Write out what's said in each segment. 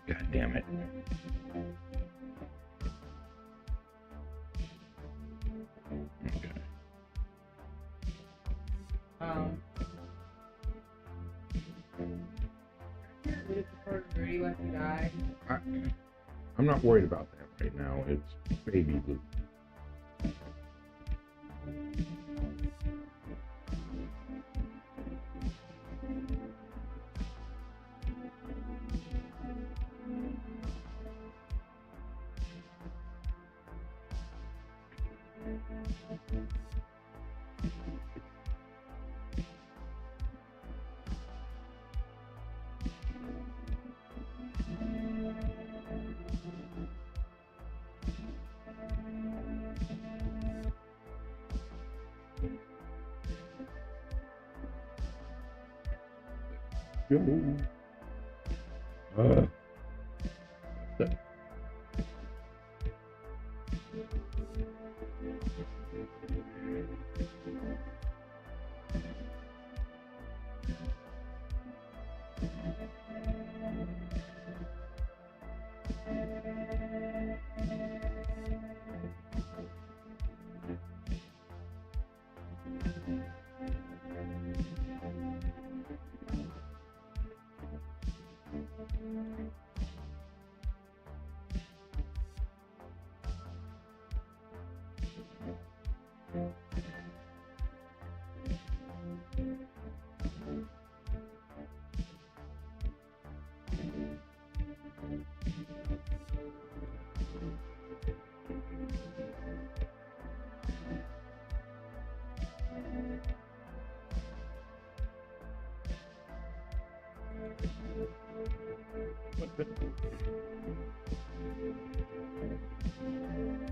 God damn it. Okay. I'm not worried about that right now. It's baby blue. Go.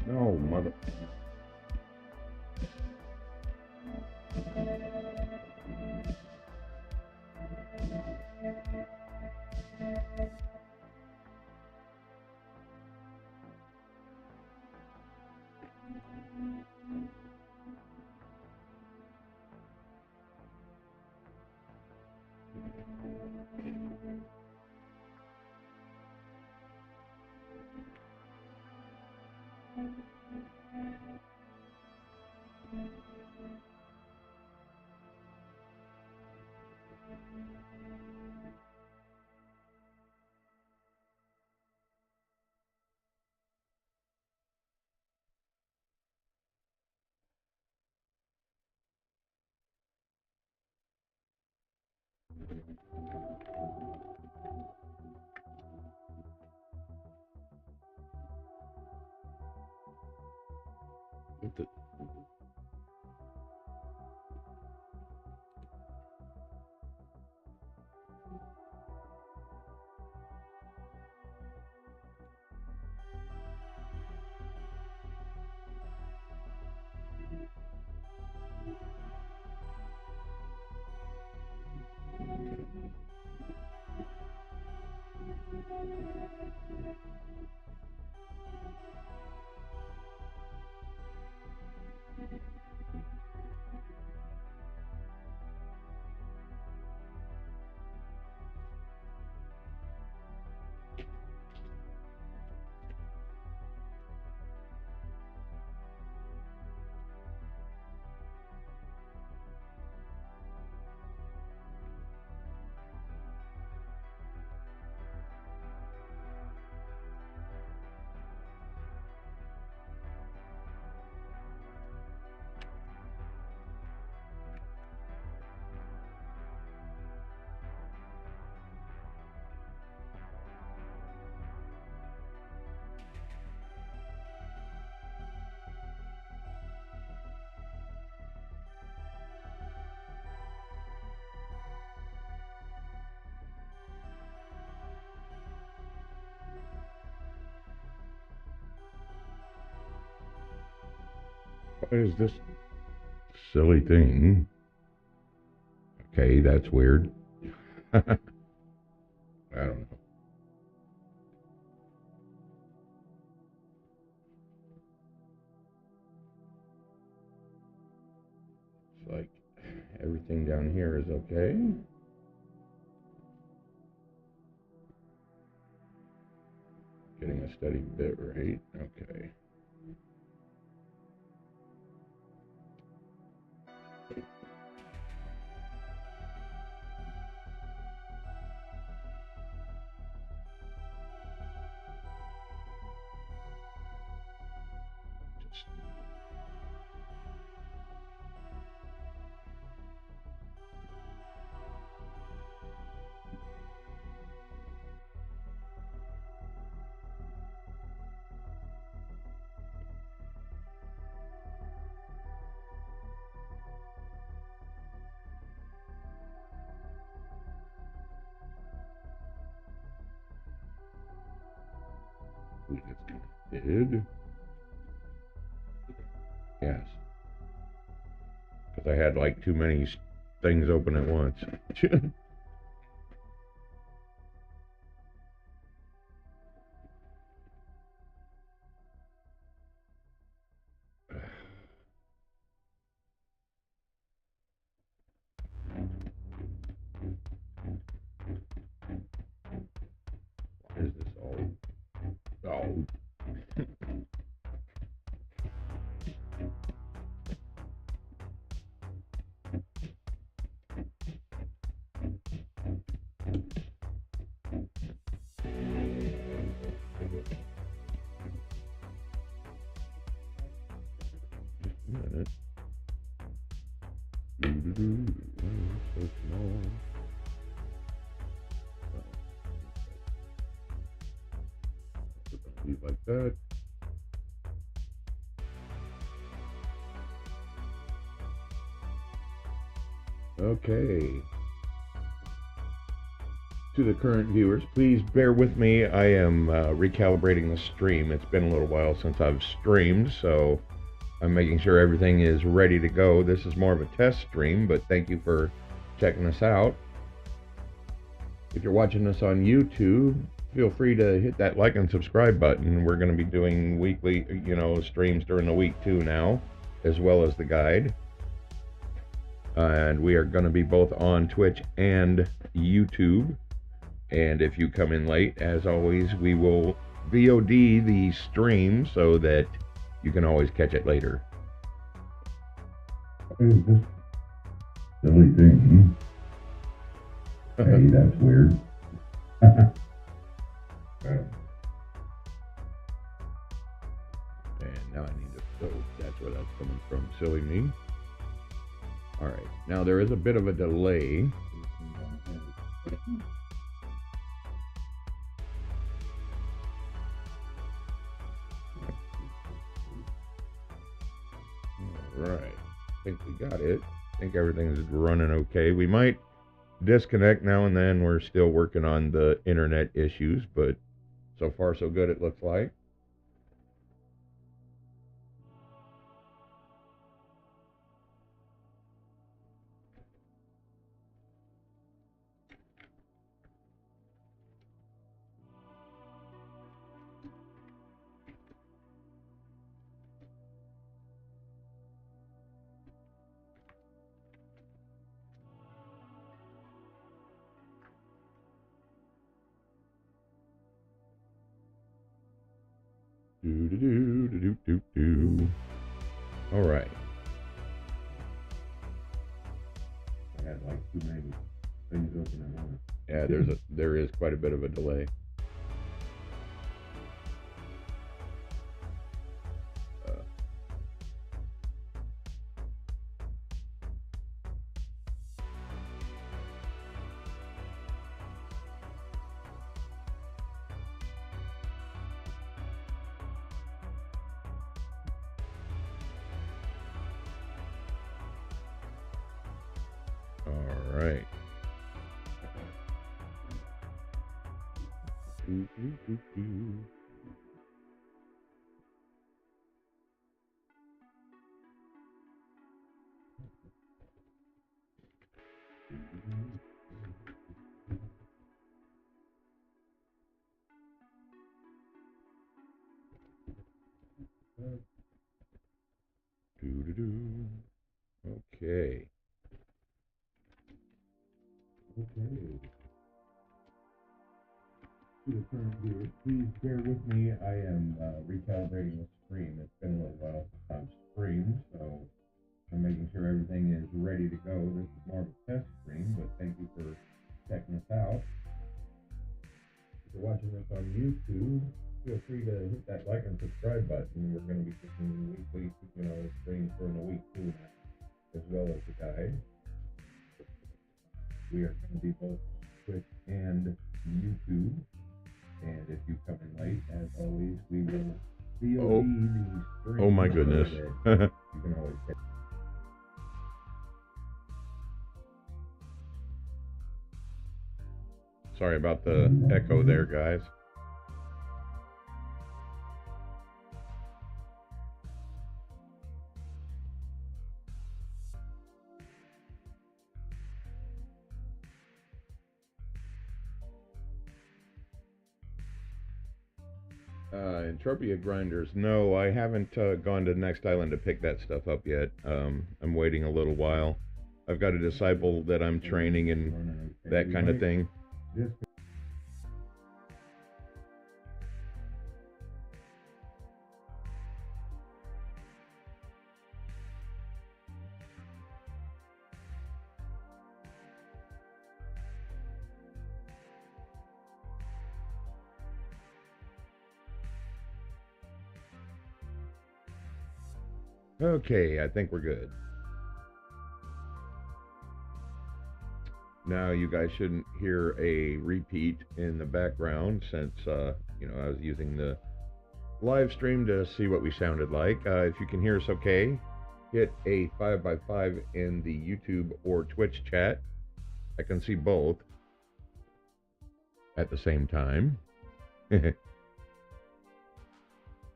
No, mother. What the? What is this silly thing? Okay, that's weird. I don't know. It's like everything down here is okay. Getting a steady bit rate. Okay. Just we disconnected. Yes. Because I had like too many things open at once. Why is this all? Oh. Minute. So small. Leave like that. Okay. To the current viewers, please bear with me. I am recalibrating the stream. It's been a little while since I've streamed, so I'm making sure everything is ready to go. This is more of a test stream, but thank you for checking us out. If you're watching us on YouTube, feel free to hit that like and subscribe button. We're going to be doing weekly, streams during the week too now, as well as the guide. And we are going to be both on Twitch and YouTube. And if you come in late, as always, we will VOD the stream so that you can always catch it later. What is this silly thing? Hey, that's weird. And now I need to, so that's where that's coming from. Silly me. All right, now there is a bit of a delay. Right, I think we got it. I think everything's running okay. We might disconnect now and then. We're still working on the internet issues, but so far so good it looks like. All right. I had like too many things open at once. Yeah, there is quite a bit of a delay. All right. Do-do-do. Okay. Okay. To the current viewers, please bear with me. I am recalibrating the stream. It's been a little while since I've streamed, so I'm making sure everything is ready to go. This is more of a test stream, but thank you for checking us out. If you're watching this on YouTube, feel free to hit that like and subscribe button. We're going to be taking weekly, streams during the week too, as well as the guide. We are going to be both Twitch and YouTube. And if you come in late, as always, we will VOD the stream. Oh my goodness. You can always get. Sorry about the echo there, guys. Entropia grinders. No, I haven't gone to the next island to pick that stuff up yet. I'm waiting a little while. I've got a disciple that I'm training and that kind of thing. Okay, I think we're good. Now you guys shouldn't hear a repeat in the background since, I was using the live stream to see what we sounded like. If you can hear us okay, hit a 5x5 in the YouTube or Twitch chat. I can see both at the same time.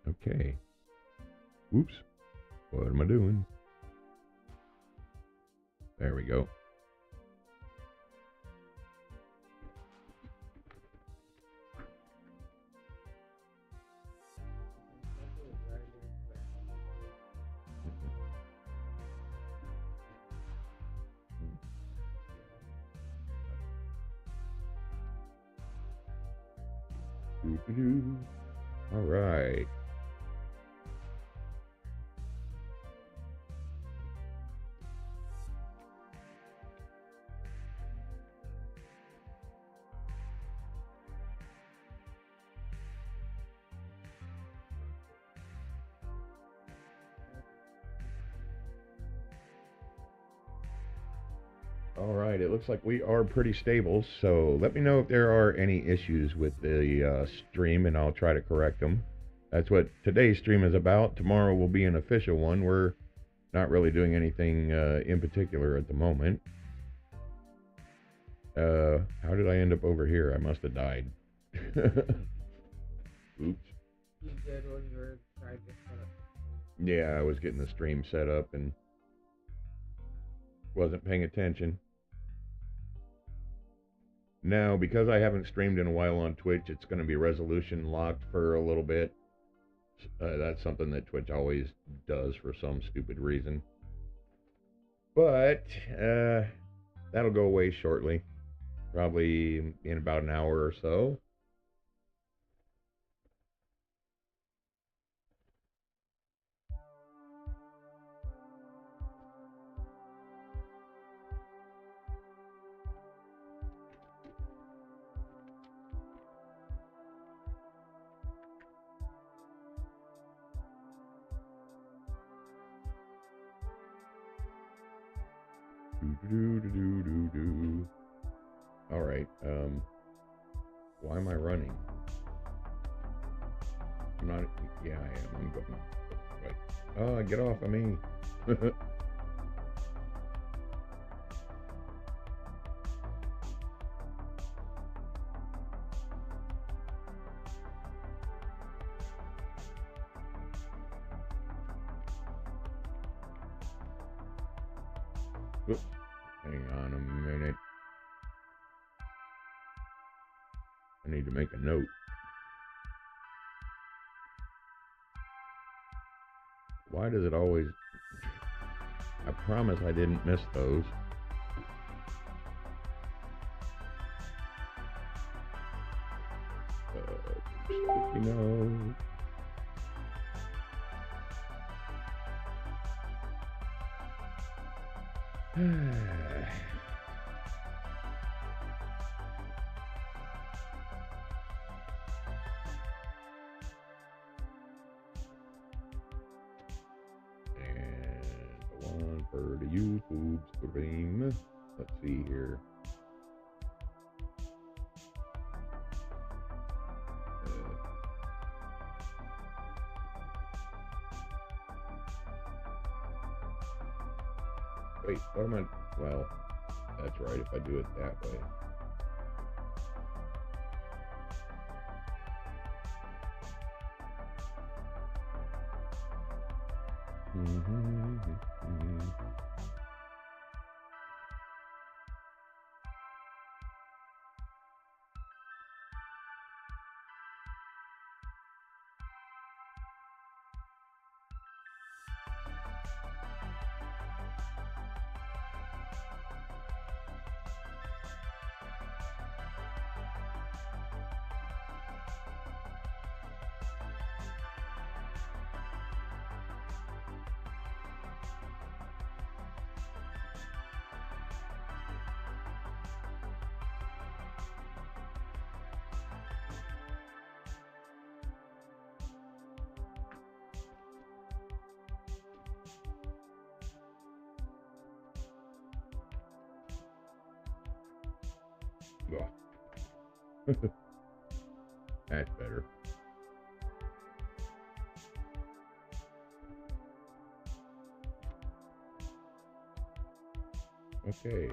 Okay. Whoops. What am I doing? There we go. All right. All right, it looks like we are pretty stable, so let me know if there are any issues with the stream, and I'll try to correct them. That's what today's stream is about. Tomorrow will be an official one. We're not really doing anything in particular at the moment. How did I end up over here? I must have died. Oops. You did when you were trying to set up. Yeah, I was getting the stream set up and wasn't paying attention. Now, because I haven't streamed in a while on Twitch, it's going to be resolution locked for a little bit. That's something that Twitch always does for some stupid reason. But that'll go away shortly. Probably in about an hour or so. All right. Why am I running? I'm not. Yeah, I am. I'm going. Wait. Oh, get off of me. Oops. Hang on a minute. I need to make a note. Why does it always... I promise I didn't miss those. Sticky note. One for the YouTube stream. Let's see here. Wait, what am I? Well, that's right, if I do it that way. That's better. Okay.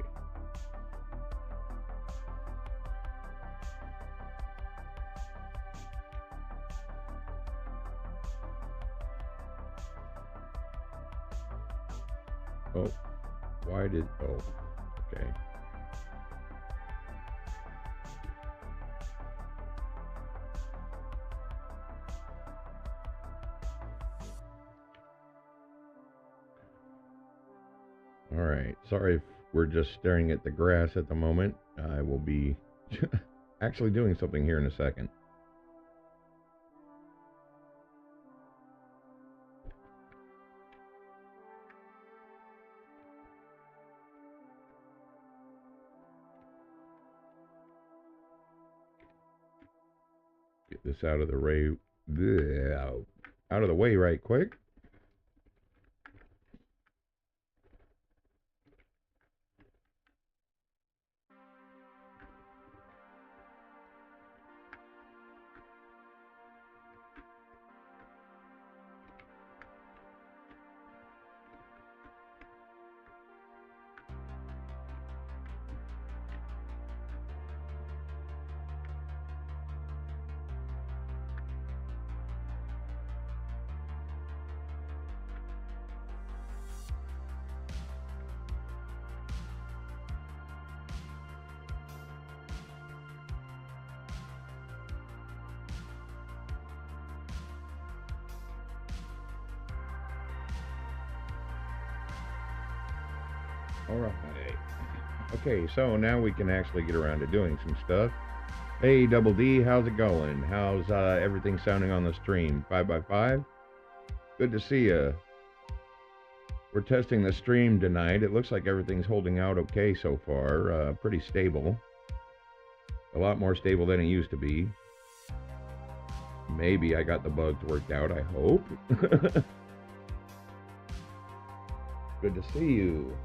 Oh, why did, oh, okay. All right, sorry if we're just staring at the grass at the moment. I will be actually doing something here in a second. Get this out of the way right quick. All right. Okay, so now we can actually get around to doing some stuff. Hey, Double D, how's it going? How's everything sounding on the stream? 5x5? Good to see you. We're testing the stream tonight. It looks like everything's holding out okay so far. Pretty stable. A lot more stable than it used to be. Maybe I got the bugs worked out, I hope. Good to see you.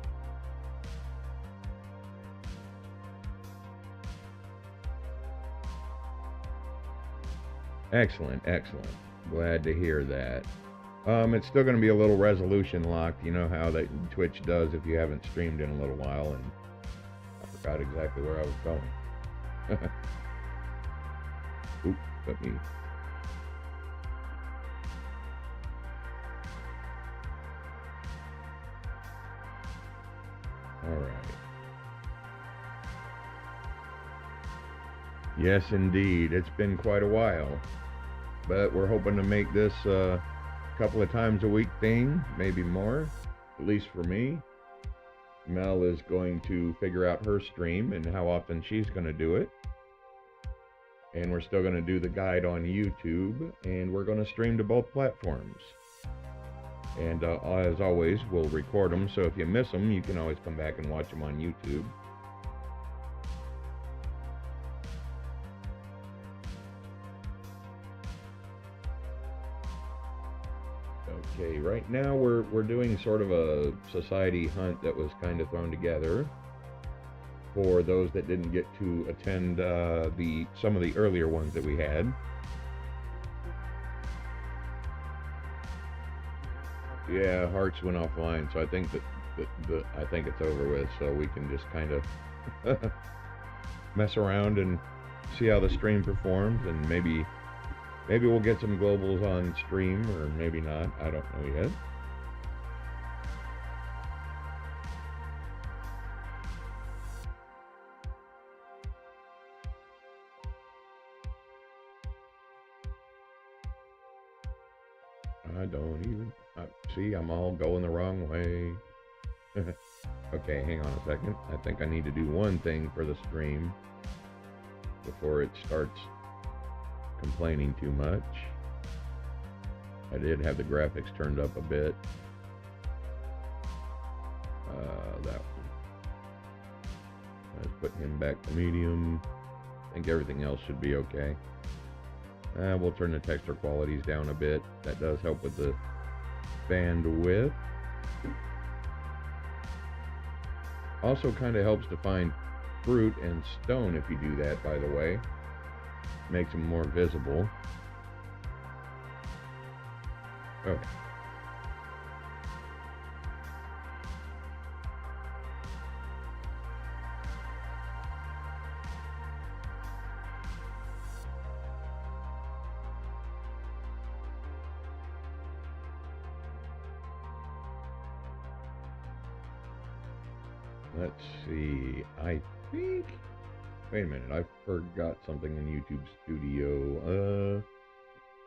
Excellent, excellent. Glad to hear that. It's still going to be a little resolution locked. You know how that Twitch does if you haven't streamed in a little while, and I forgot exactly where I was going. Oops, let me... All right. Yes, indeed. It's been quite a while. But we're hoping to make this couple of times a week thing, maybe more, at least for me. Mel is going to figure out her stream and how often she's going to do it. And we're still going to do the guide on YouTube, and we're going to stream to both platforms. And as always, we'll record them, so if you miss them, you can always come back and watch them on YouTube. Okay, right now we're doing sort of a society hunt that was kind of thrown together for those that didn't get to attend some of the earlier ones that we had. Yeah, Hearts went offline, so I think I think it's over with. So we can just kind of mess around and see how the stream performs, and maybe we'll get some globals on stream, or maybe not. I don't know yet. I don't even see. I'm all going the wrong way. Okay, hang on a second. I think I need to do one thing for the stream before it starts complaining too much. I did have the graphics turned up a bit. That one. Let's put him back to medium. I think everything else should be okay. We'll turn the texture qualities down a bit. That does help with the bandwidth. Also kind of helps to find fruit and stone if you do that, by the way. Makes them more visible. Okay. Let's see. I think. Wait a minute. I forgot something in YouTube Studio.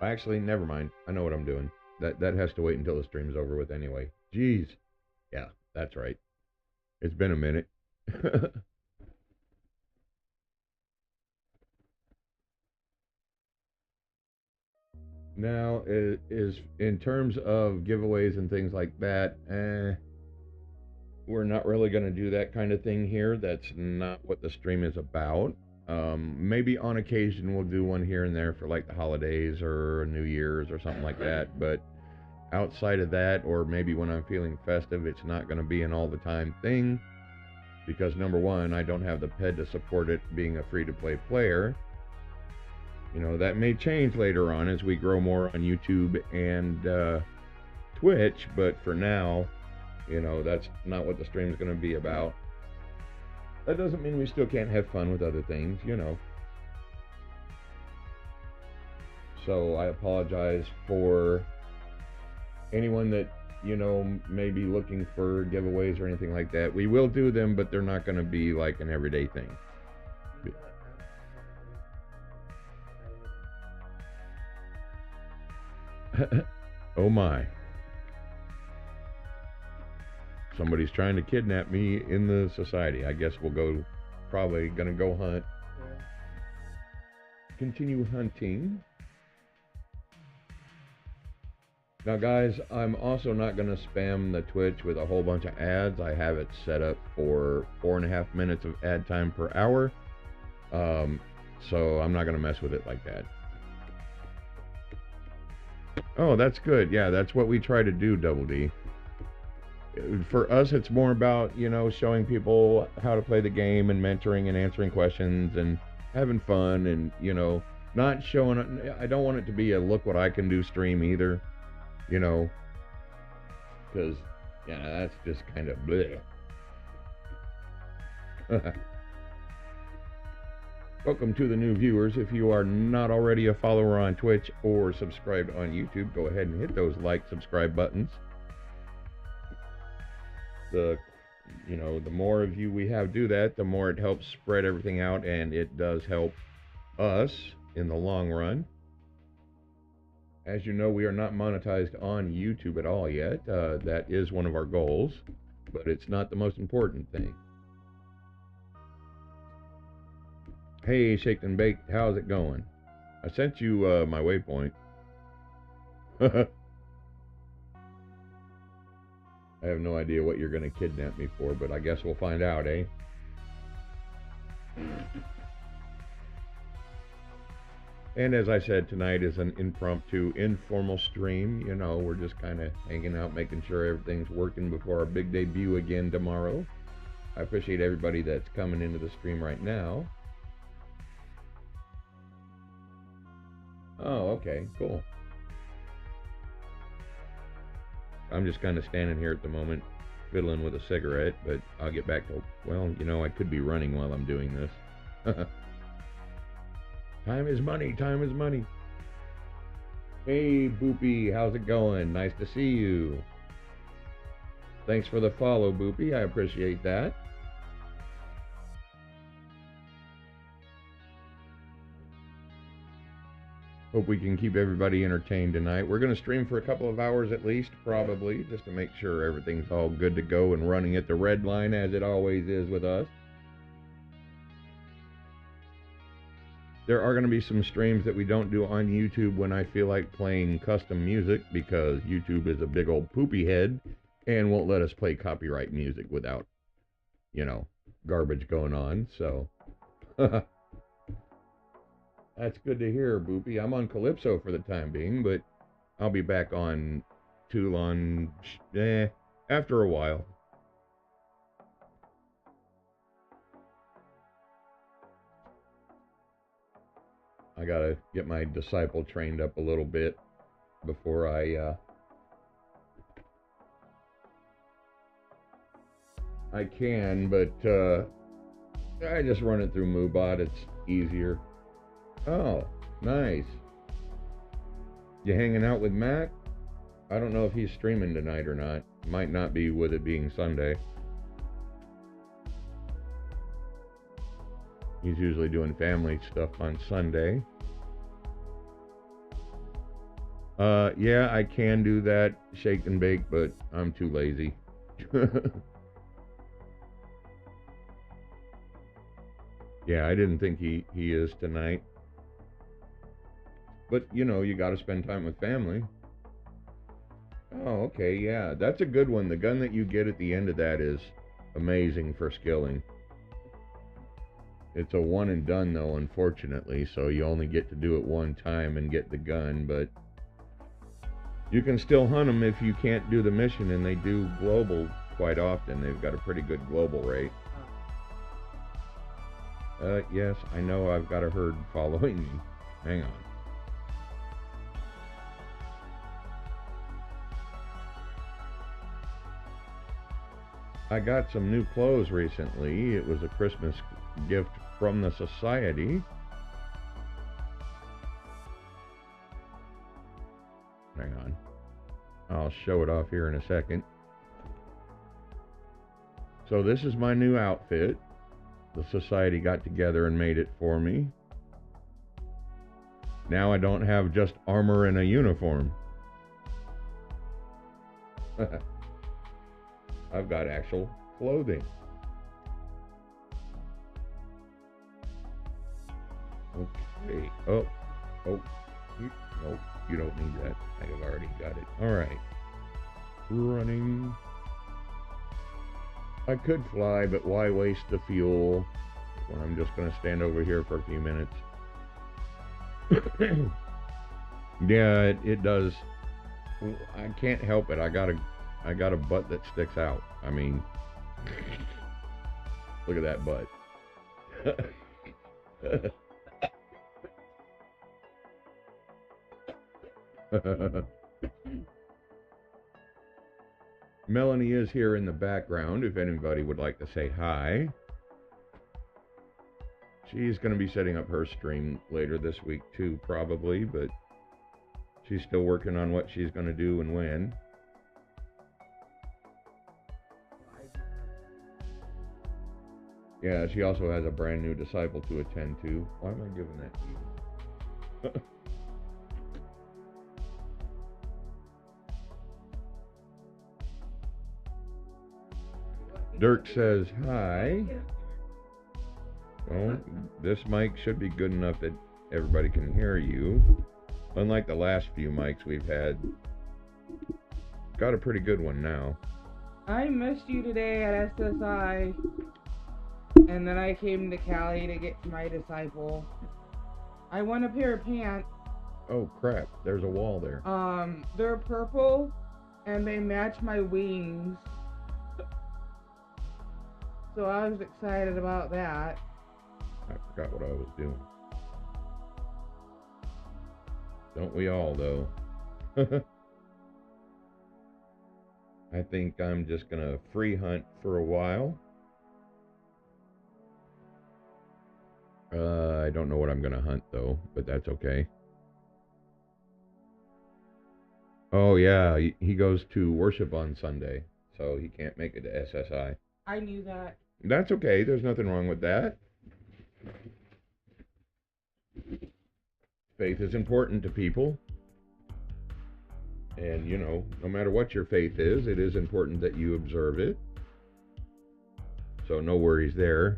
Actually, never mind. I know what I'm doing. That has to wait until the stream's over with anyway. Jeez. Yeah, that's right. It's been a minute. Now, is in terms of giveaways and things like that, we're not really going to do that kind of thing here. That's not what the stream is about. Maybe on occasion we'll do one here and there for like the holidays or New Year's or something like that. But outside of that, or maybe when I'm feeling festive, it's not going to be an all the time thing. Because number one, I don't have the PED to support it being a free-to-play player. You know, that may change later on as we grow more on YouTube and Twitch. But for now, you know, that's not what the stream is going to be about. That doesn't mean we still can't have fun with other things, you know. So I apologize for anyone that, you know, may be looking for giveaways or anything like that. We will do them, but they're not going to be like an everyday thing. Oh my. Somebody's trying to kidnap me in the society. I guess we'll probably gonna go hunt. Yeah. Continue hunting. Now guys, I'm also not gonna spam the Twitch with a whole bunch of ads. I have it set up for 4.5 minutes of ad time per hour. So I'm not gonna mess with it like that. Oh, that's good. Yeah, that's what we try to do, Double D. For us, it's more about, you know, showing people how to play the game and mentoring and answering questions and having fun and, you know, not showing. I don't want it to be a look what I can do stream either, you know, because, yeah, that's just kind of bleh. Welcome to the new viewers. If you are not already a follower on Twitch or subscribed on YouTube, go ahead and hit those like, subscribe buttons. The more of you we have do that, the more it helps spread everything out, and it does help us in the long run. As you know, we are not monetized on YouTube at all yet. That is one of our goals, but it's not the most important thing. Hey, Shaked and Baked, how's it going? I sent you my waypoint. I have no idea what you're going to kidnap me for, but I guess we'll find out, eh? And as I said, tonight is an impromptu, informal stream. You know, we're just kind of hanging out, making sure everything's working before our big debut again tomorrow. I appreciate everybody that's coming into the stream right now. Oh, okay, cool. I'm just kind of standing here at the moment, fiddling with a cigarette, but I'll get back to, well, you know, I could be running while I'm doing this. Time is money, time is money. Hey, Boopy, how's it going? Nice to see you. Thanks for the follow, Boopy, I appreciate that. Hope we can keep everybody entertained tonight. We're going to stream for a couple of hours at least, probably, just to make sure everything's all good to go and running at the red line as it always is with us. There are going to be some streams that we don't do on YouTube when I feel like playing custom music, because YouTube is a big old poopy head and won't let us play copyright music without, you know, garbage going on, so... That's good to hear, Boopy. I'm on Calypso for the time being, but I'll be back on Toulon after a while. I gotta get my disciple trained up a little bit before I can, but I just run it through Moobot. It's easier. Oh, nice. You hanging out with Mac? I don't know if he's streaming tonight or not. Might not be, with it being Sunday. He's usually doing family stuff on Sunday. Yeah, I can do that, shake and bake, but I'm too lazy. Yeah, I didn't think he is tonight. But, you know, you gotta spend time with family. Oh, okay, yeah. That's a good one. The gun that you get at the end of that is amazing for skilling. It's a one and done, though, unfortunately, so you only get to do it one time and get the gun, but you can still hunt them if you can't do the mission, and they do global quite often. They've got a pretty good global rate. Yes, I know I've got a herd following me. Hang on. I got some new clothes recently. It was a Christmas gift from the society. Hang on. I'll show it off here in a second. So this is my new outfit. The society got together and made it for me. Now I don't have just armor and a uniform. I've got actual clothing. Okay. Oh. Nope. You don't need that. I have already got it. Alright. Running. I could fly, but why waste the fuel when I'm just going to stand over here for a few minutes? Yeah, it does. I can't help it. I got a butt that sticks out. I mean, look at that butt. Melanie is here in the background if anybody would like to say hi. She's going to be setting up her stream later this week too, probably, but she's still working on what she's going to do and when. Yeah, she also has a brand new disciple to attend to. Why am I giving that to you? Dirk says hi. Well, this mic should be good enough that everybody can hear you. Unlike the last few mics we've had. Got a pretty good one now. I missed you today at SSI. And then I came to Cali to get my disciple. I won a pair of pants. Oh crap, there's a wall there. They're purple and they match my wings. So I was excited about that. I forgot what I was doing. Don't we all, though? I think I'm just gonna free hunt for a while. I don't know what I'm gonna hunt, though, but that's okay. Oh, yeah, he goes to worship on Sunday, so he can't make it to SSI. I knew that. That's okay, there's nothing wrong with that. Faith is important to people. And, you know, no matter what your faith is, it is important that you observe it. So no worries there.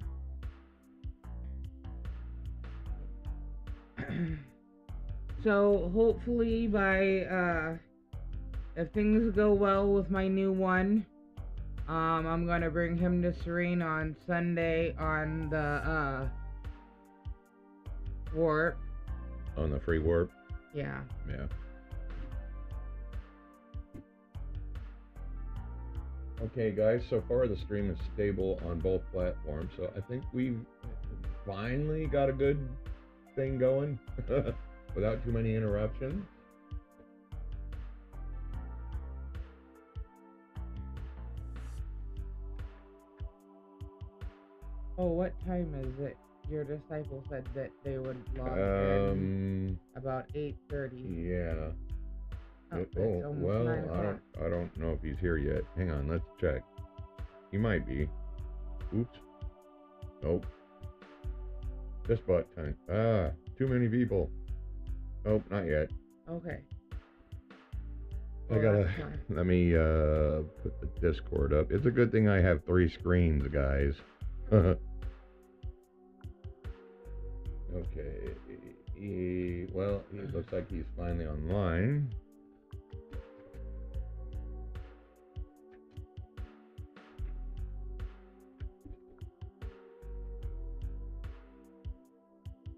So hopefully by, if things go well with my new one, I'm gonna bring him to Serene on Sunday on the, warp. On the free warp? Yeah. Yeah. Okay, guys, so far the stream is stable on both platforms, so I think we've finally got a good thing going without too many interruptions. Oh, what time is it? Your disciple said that they would log in about 8:30. Yeah. Oh, well, I don't know if he's here yet. Hang on, let's check. He might be. Oops. Nope. Just about time. Too many people. Nope, not yet. Okay. I gotta, let me put the Discord up. It's a good thing I have 3 screens, guys. Okay. Well, it looks like he's finally online.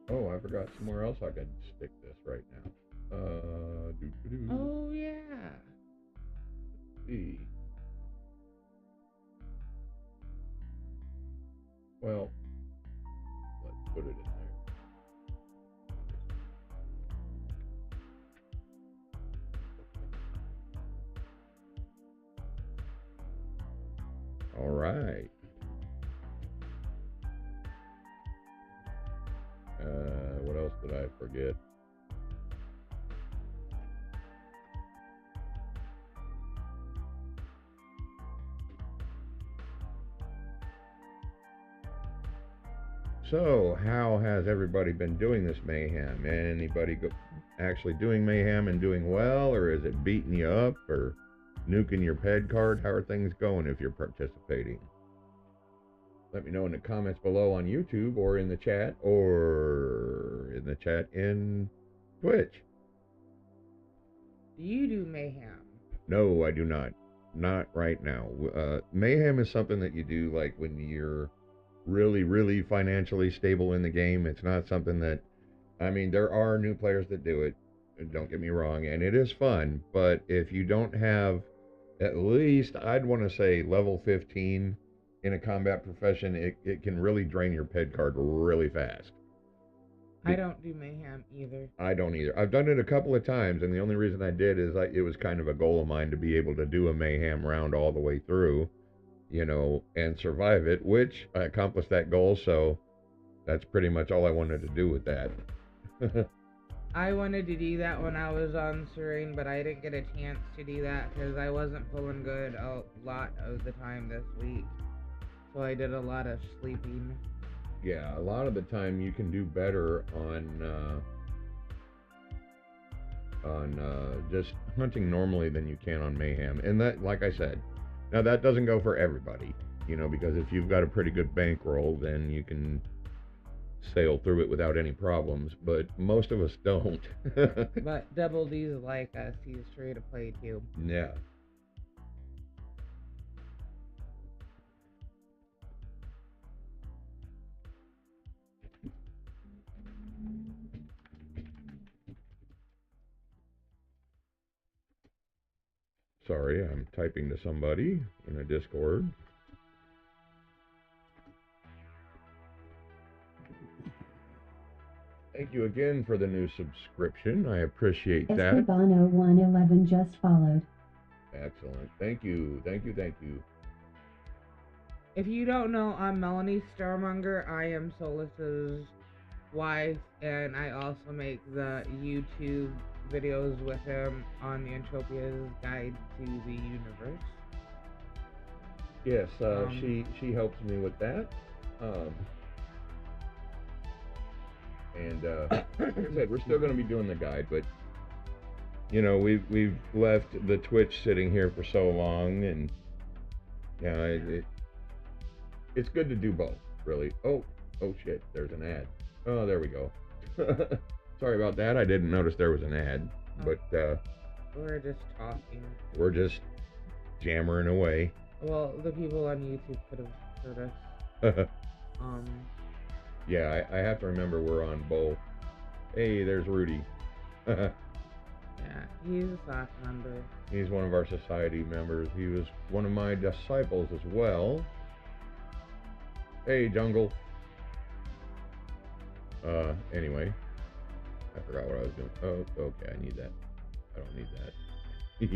Oh, I forgot somewhere else I could stick this right now. Oh, yeah. Let's see. Well, let's put it in there. All right. What else did I forget? So, how has everybody been doing this mayhem? Anybody actually doing mayhem and doing well, or is it beating you up, or nuking your ped card? How are things going if you're participating? Let me know in the comments below on YouTube, or in the chat, or in the chat in Twitch. Do you do mayhem? No, I do not. Not right now. Mayhem is something that you do like when you're really, really financially stable in the game. It's not something that, I mean, there are new players that do it, don't get me wrong, and it is fun, but if you don't have at least, I'd want to say level 15 in a combat profession, it can really drain your ped card really fast. I don't do mayhem either. I don't either. I've done it a couple of times, and the only reason I did is it was kind of a goal of mine to be able to do a mayhem round all the way through, you know, and survive it, which I accomplished that goal, so that's pretty much all I wanted to do with that. I wanted to do that when I was on Serene, but I didn't get a chance to do that because I wasn't feeling good a lot of the time this week. So I did a lot of sleeping. Yeah, a lot of the time you can do better on just hunting normally than you can on mayhem. And that, like I said, now that doesn't go for everybody. because if you've got a pretty good bankroll, then you can sail through it without any problems, but most of us don't. But Double D's like us, he's free to play too. Yeah. Sorry, I'm typing to somebody in a Discord. Thank you again for the new subscription. I appreciate that. Escobano 111 just followed. Excellent. Thank you. Thank you. Thank you. If you don't know, I'm Melanie Starmonger. I am Solis's wife, and I also make the YouTube videos with him on the Entropia's Guide to the Universe. Yes, she helps me with that. And like I said, we're still going to be doing the guide, but we've left the Twitch sitting here for so long, and it's good to do both, really. Oh shit, there's an ad. Oh, there we go. Sorry about that. I didn't notice there was an ad, but we're just talking. We're just jammering away. Well, the people on YouTube could have heard us. Yeah, I have to remember we're on both. Hey, there's Rudy. Yeah, he's a SOC member. He's one of our society members. He was one of my disciples as well. Hey, Jungle. Anyway, I forgot what I was doing. Oh, okay, I need that. I don't need that.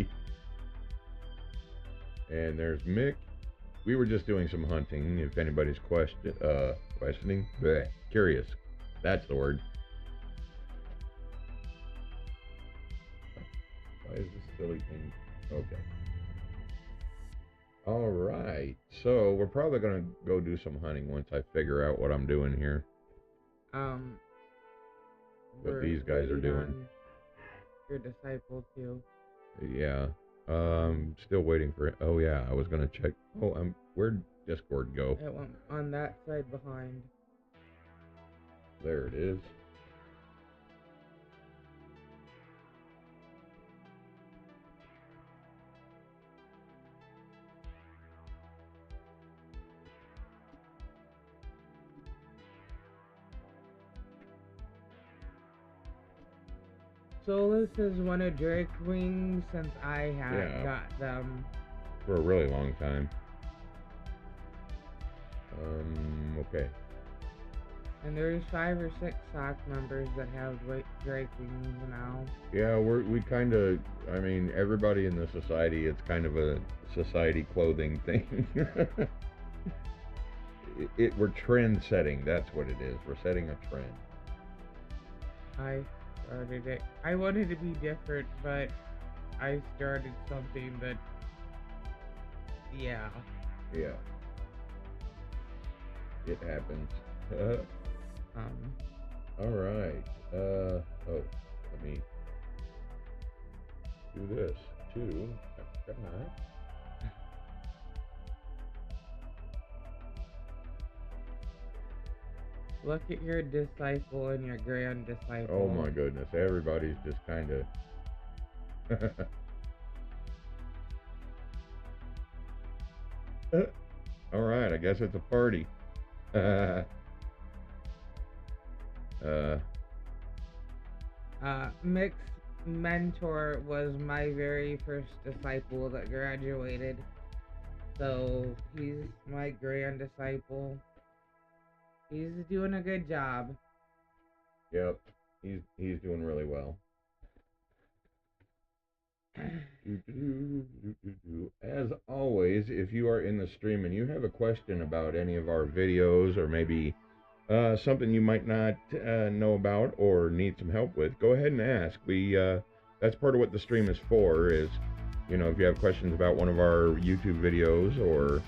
And there's Mick. We were just doing some hunting, if anybody's questioning. Bleh, curious. That's the word. Why is this silly thing? Okay. Alright, so we're probably going to go do some hunting once I figure out what I'm doing here. What these guys are doing. Your disciple too. Yeah. Still waiting for it. Oh yeah, I was gonna check. Oh, where'd Discord go? It went on that side behind. There it is. Solis has wanted Drake wings since I had got them. For a really long time. Okay. And there's 5 or 6 SOC members that have Drake wings now. Yeah, we kind of, everybody in the society, it's kind of a society clothing thing. We're trend setting, that's what it is. We're setting a trend. I started it. I wanted to be different, but I started something that, yeah. Yeah. It happens. Alright. Let me do this too. Look at your disciple and your grand disciple. Oh my goodness, everybody's just kind of... Alright, I guess it's a party. Mick's mentor was my very first disciple that graduated. So he's my grand disciple. He's doing a good job. Yep, he's doing really well. As always, if you are in the stream and you have a question about any of our videos, or maybe something you might not know about or need some help with, go ahead and ask. That's part of what the stream is for, is, if you have questions about one of our YouTube videos or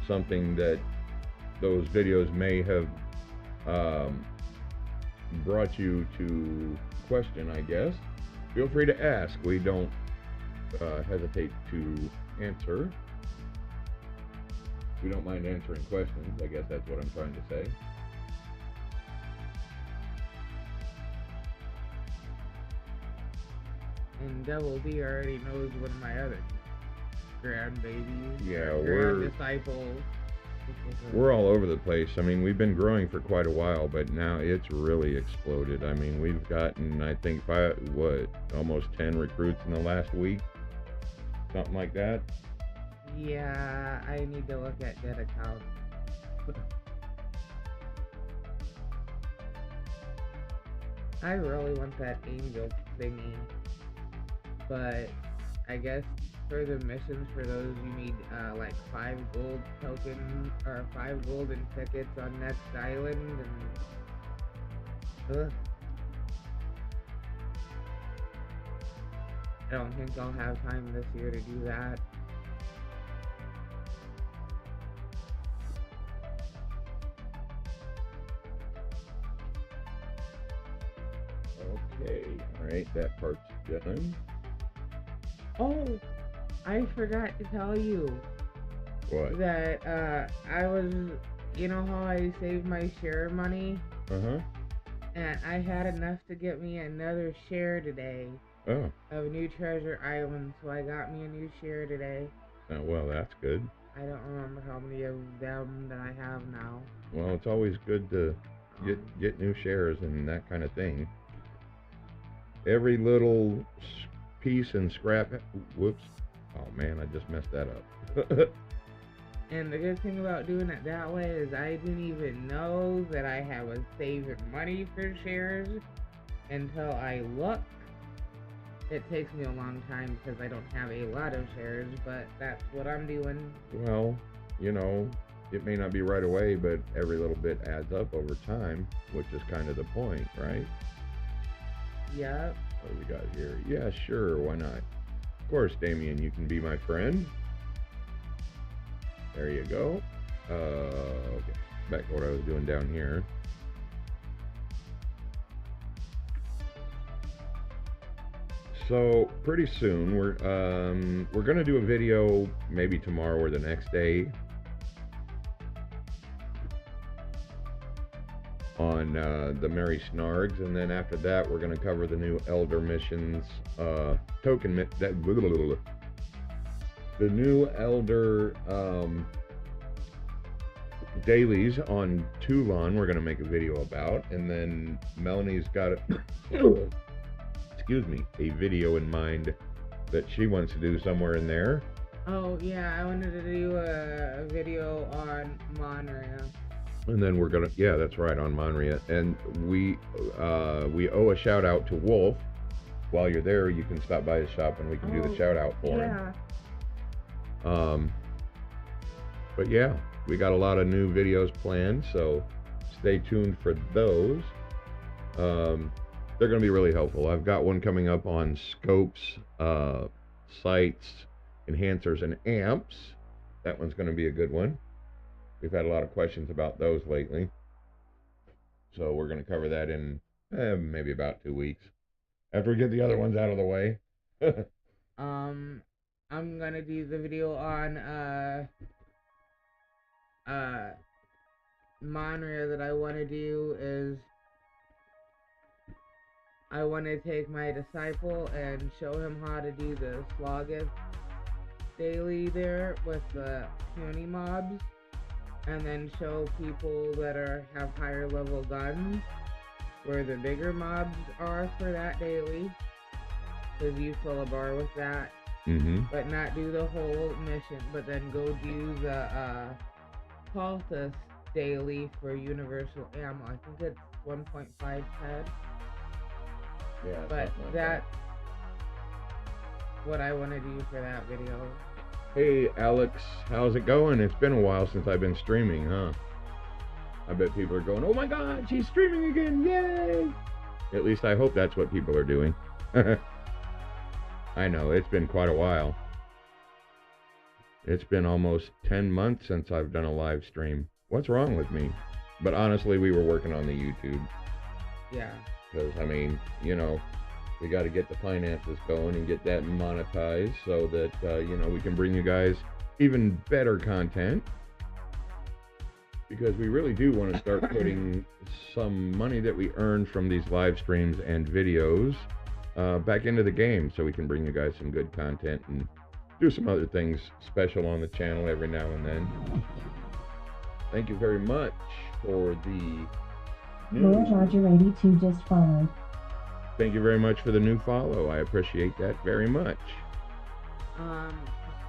something that those videos may have brought you to question, I guess, feel free to ask. We don't hesitate to answer. We don't mind answering questions. I guess that's what I'm trying to say. And Double D already knows one of my other grandbabies. Yeah, grand disciples. We're all over the place. I mean, we've been growing for quite a while, but now it's really exploded. I mean, we've gotten, I think, almost 10 recruits in the last week? Something like that? Yeah, I need to look at dead accounts. I really want that angel thingy, but I guess for the missions, for those, you need like 5 gold tokens or 5 golden tickets on next island, and ugh. I don't think I'll have time this year to do that. Okay, alright, that part's done. Oh, I forgot to tell you What? that I was, you know how I saved my share money? Uh-huh. And I had enough to get me another share today Oh. of New Treasure Island, so I got me a new share today. Oh, well, that's good. I don't remember how many of them that I have now. Well, it's always good to get new shares and that kind of thing. Every little piece and scrap. Whoops. Oh man, I just messed that up. And the good thing about doing it that way is I didn't even know that I was saving money for shares until I look. It takes me a long time because I don't have a lot of shares, but that's what I'm doing. Well, you know, it may not be right away, but every little bit adds up over time, which is kind of the point, right? Yep. What do we got here? Yeah, sure, why not? Of course, Damien, you can be my friend. There you go. Okay, back to what I was doing down here. So pretty soon we're gonna do a video maybe tomorrow or the next day on the Merry Snargs, and then after that we're gonna cover the new Elder missions the new Elder dailies on Toulon we're gonna make a video about, and then Melanie's got it. Excuse me, a video in mind that she wants to do somewhere in there. Oh yeah, I wanted to do a video on Monria. And then we're gonna, yeah, that's right, on Monria. And we owe a shout out to Wolf. While you're there, you can stop by his shop and we can do the shout out for him. But yeah, we got a lot of new videos planned, so stay tuned for those. They're going to be really helpful. I've got one coming up on scopes, sights, enhancers, and amps. That one's going to be a good one. We've had a lot of questions about those lately. So we're going to cover that in maybe about 2 weeks. After we get the other ones out of the way. I'm going to do the video on Monria that I want to do is I want to take my disciple and show him how to do the Sloggeth daily there with the puny mobs, and then show people that have higher level guns where the bigger mobs are for that daily, because you fill a bar with that, but not do the whole mission, but then go do the cultist daily for universal ammo. I think it's 1.5 head. Yeah, but that's what I want to do for that video. Hey Alex, how's it going? It's been a while since I've been streaming, huh? I bet people are going, oh my god, she's streaming again, yay! At least I hope that's what people are doing. I know, it's been quite a while. It's been almost 10 months since I've done a live stream. What's wrong with me? But honestly, we were working on the YouTube. Yeah. Because, I mean, you know, we got to get the finances going and get that monetized so that, you know, we can bring you guys even better content. because we really do want to start putting some money that we earn from these live streams and videos back into the game, so we can bring you guys some good content and do some other things special on the channel every now and then. Thank you very much for the Lord Roger 82 just followed. Thank you very much for the new follow. I appreciate that very much.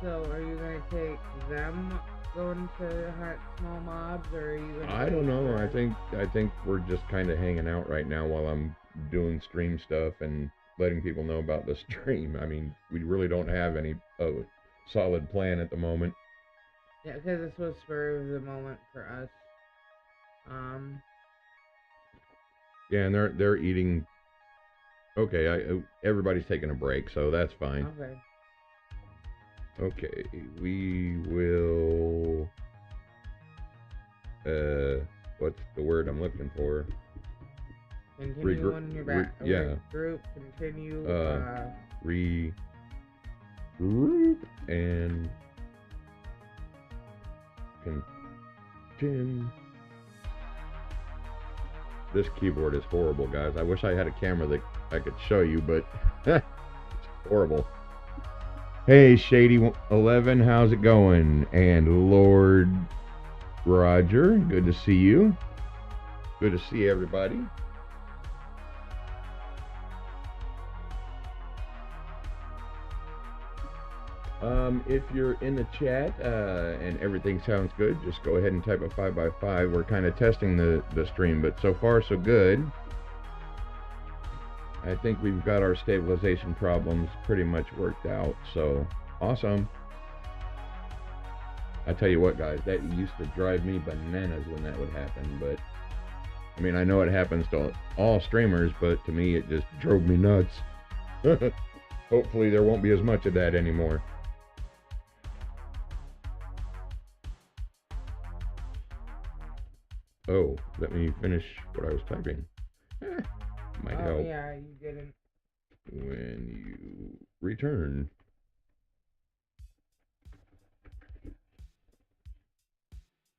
So are you gonna take them going to hunt small mobs, or are you gonna I don't know. I think we're just kind of hanging out right now while I'm doing stream stuff and letting people know about the stream. I mean, we really don't have any solid plan at the moment. Yeah, because this was spur of the moment for us. Yeah, and they're eating. Okay, everybody's taking a break, so that's fine. Okay. Okay, we will. What's the word I'm looking for? Continue on your back. Yeah. Regroup. Continue. Regroup and continue. This keyboard is horrible, guys. I wish I had a camera that I could show you, but it's horrible. Hey, Shady11, how's it going? And Lord Roger, good to see you. Good to see everybody. If you're in the chat and everything sounds good, just go ahead and type a 5x5. We're kind of testing the stream, but so far so good. I think we've got our stabilization problems pretty much worked out, so awesome. I tell you what, guys, that used to drive me bananas when that would happen, but I mean, I know it happens to all streamers, but to me it just drove me nuts. Hopefully there won't be as much of that anymore. Oh, let me finish what I was typing. Might help. Yeah, you didn't. When you return.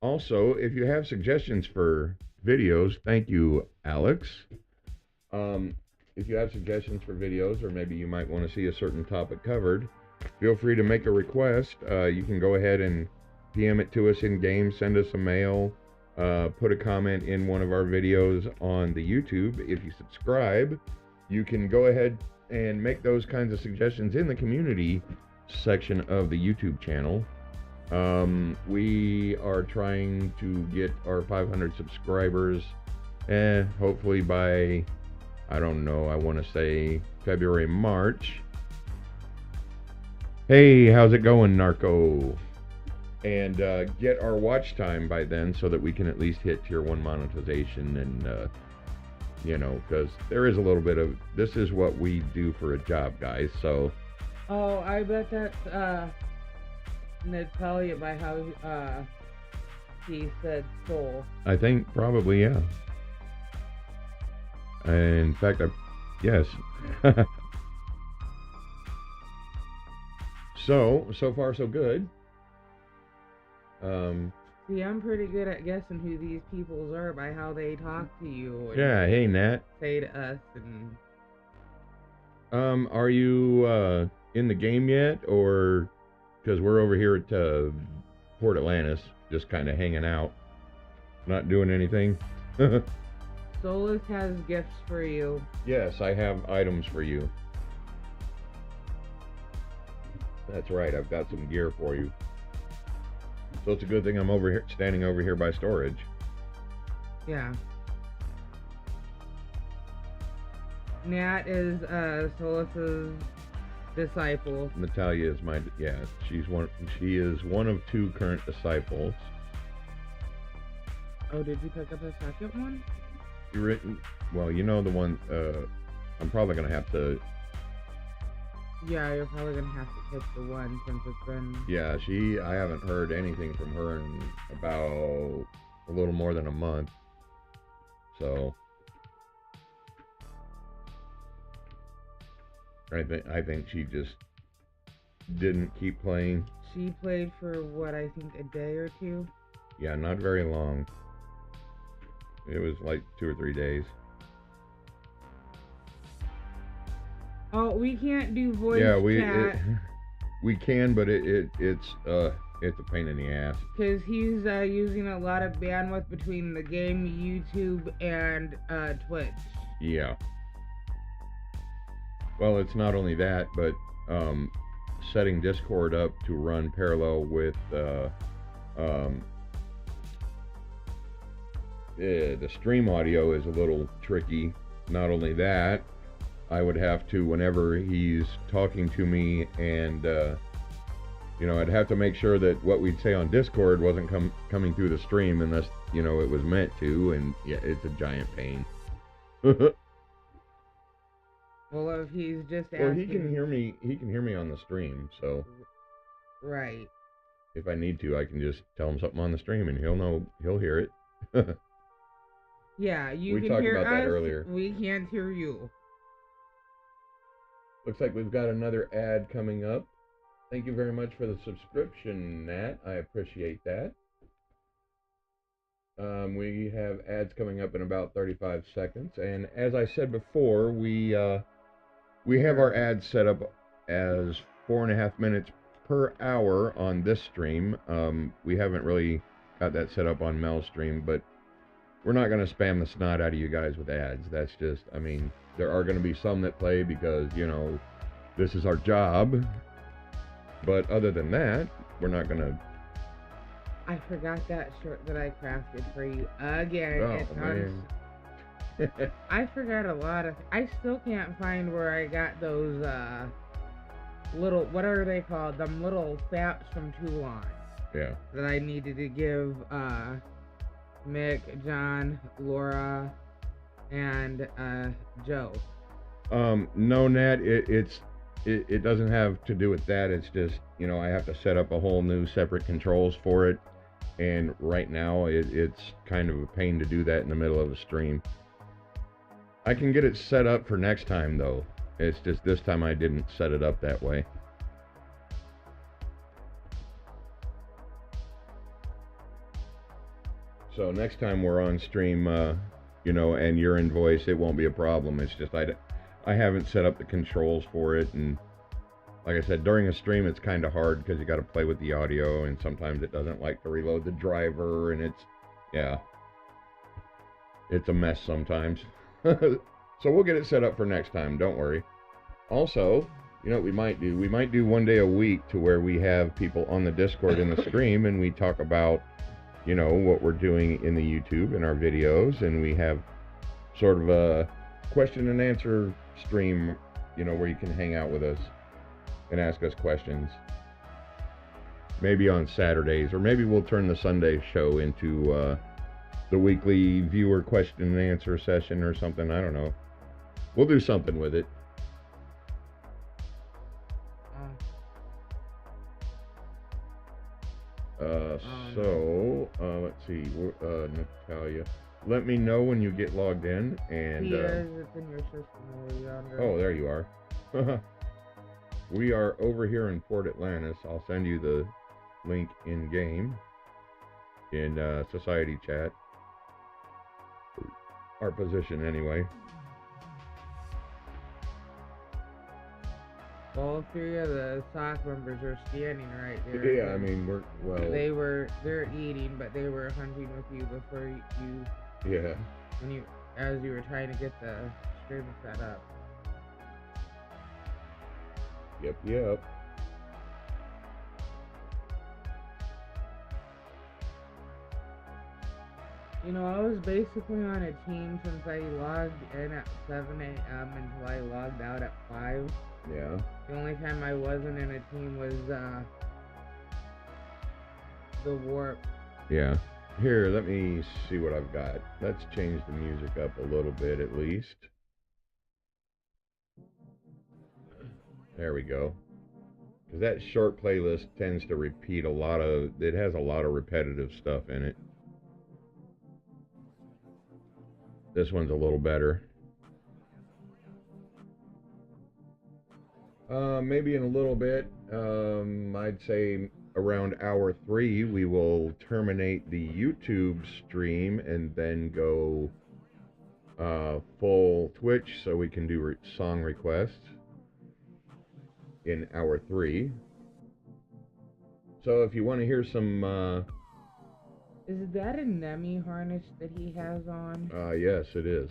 Also, if you have suggestions for videos, thank you, Alex. If you have suggestions for videos, or maybe you might want to see a certain topic covered, feel free to make a request. You can go ahead and PM it to us in game, send us a mail, put a comment in one of our videos on the YouTube. If you subscribe, you can go ahead and make those kinds of suggestions in the community section of the YouTube channel. We are trying to get our 500 subscribers, hopefully by, I don't know, I want to say February, March. Hey, how's it going, Narco? And get our watch time by then so that we can at least hit tier 1 monetization, and you know, because there is a little bit of, this is what we do for a job, guys, so. Oh, I bet that's they'd tell you by how he said soul. I think probably, yeah. In fact, yes. So far so good. See, I'm pretty good at guessing who these peoples are by how they talk to you. Yeah, hey Nat. Say to us and. Are you in the game yet, or because we're over here at Port Atlantis, just kind of hanging out, not doing anything? Solis has gifts for you. Yes, I have items for you. That's right, I've got some gear for you. So it's a good thing I'm over here, standing over here by storage. Yeah. Nat is Solis's disciple. Natalia is my, yeah, she is one of 2 current disciples. Oh, did you pick up a second one? Well, you know the one, I'm probably gonna have to. Yeah, you're probably gonna have to pick the one since it's been. Yeah, I haven't heard anything from her in about a little more than a month. So I think she just didn't keep playing. She played for what, I think a day or 2. Yeah, not very long. It was like 2 or 3 days. Oh, we can't do voice Yeah, chat we can, but it's a pain in the ass. because he's using a lot of bandwidth between the game, YouTube, and Twitch. Yeah. Well, it's not only that, but setting Discord up to run parallel with the stream audio is a little tricky. Not only that, I would have to, whenever he's talking to me, and I'd have to make sure that what we'd say on Discord wasn't coming through the stream unless it was meant to, and yeah, it's a giant pain. Well, if he's just asking... Well, he can hear me. He can hear me on the stream, so right. if I need to, I can just tell him something on the stream, and he'll hear it. Yeah, you we can talked hear about that us. earlier. We can't hear you. Looks like we've got another ad coming up. Thank you very much for the subscription, Nat. I appreciate that. We have ads coming up in about 35 seconds, and as I said before, we have our ads set up as 4.5 minutes per hour on this stream. We haven't really got that set up on Mel's stream, but we're not going to spam the snot out of you guys with ads. That's just, I mean, there are going to be some that play because, this is our job. But other than that, we're not going to... I forgot that shirt that I crafted for you again. Oh, man. I forgot a lot of... I still can't find where I got those, little... What are they called? Them little saps from Toulon. Yeah. That I needed to give, Mick, John, Laura, and, Joe. No, Nat, it doesn't have to do with that. It's just, I have to set up a whole new separate controls for it. And right now, it's kind of a pain to do that in the middle of a stream. I can get it set up for next time, though. It's just this time I didn't set it up that way. So next time we're on stream, and you're in voice, it won't be a problem. It's just I haven't set up the controls for it, and like I said, during a stream it's kind of hard because you got to play with the audio, and sometimes it doesn't like to reload the driver, and it's a mess sometimes. So we'll get it set up for next time, don't worry. Also, what we might do? We might do one day a week to where we have people on the Discord in the stream, and we talk about what we're doing in the YouTube and our videos, and we have sort of a question and answer stream, where you can hang out with us and ask us questions. Maybe on Saturdays, or maybe we'll turn the Sunday show into the weekly viewer question and answer session or something. I don't know. We'll do something with it. Let's see, Natalia, let me know when you get logged in, and it's in your system over yonder. Oh, there you are. We are over here in Port Atlantis. I'll send you the link in game, in society chat, our position anyway. All three of the SOC members are standing right there. Yeah, I mean, they're eating, but they were hunting with you before you... Yeah. As you were trying to get the stream set up. Yep. I was basically on a team since I logged in at 7 a.m. until I logged out at 5. Yeah. The only time I wasn't in a team was, the warp. Yeah. Here, let me see what I've got. Let's change the music up a little bit at least. There we go. Because that short playlist tends to repeat it has a lot of repetitive stuff in it. This one's a little better. Maybe in a little bit. I'd say around hour 3, we will terminate the YouTube stream and then go full Twitch so we can do song requests in hour 3. So if you want to hear some... Is that a Nemi harness that he has on? Yes, it is.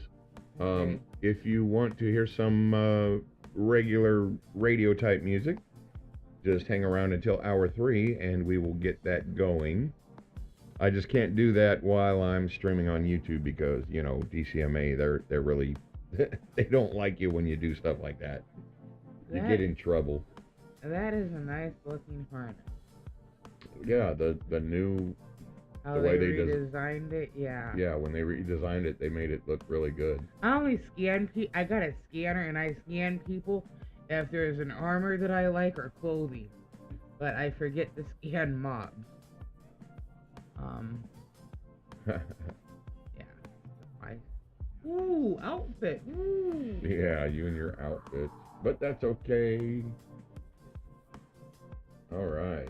Okay. If you want to hear some regular radio type music, just hang around until hour 3 and we will get that going. I just can't do that while I'm streaming on YouTube because, you know, DCMA, they're really, they don't like you when you do stuff like that. You get in trouble. That is a nice looking harness. Yeah, the new... How the they way they redesigned it, yeah. Yeah, when they redesigned it, they made it look really good. I only scan I got a scanner and I scan people if there's an armor that I like or clothing. But I forget to scan mobs. Yeah. Ooh, outfit. Ooh. Yeah, you and your outfits. But that's okay. Alright.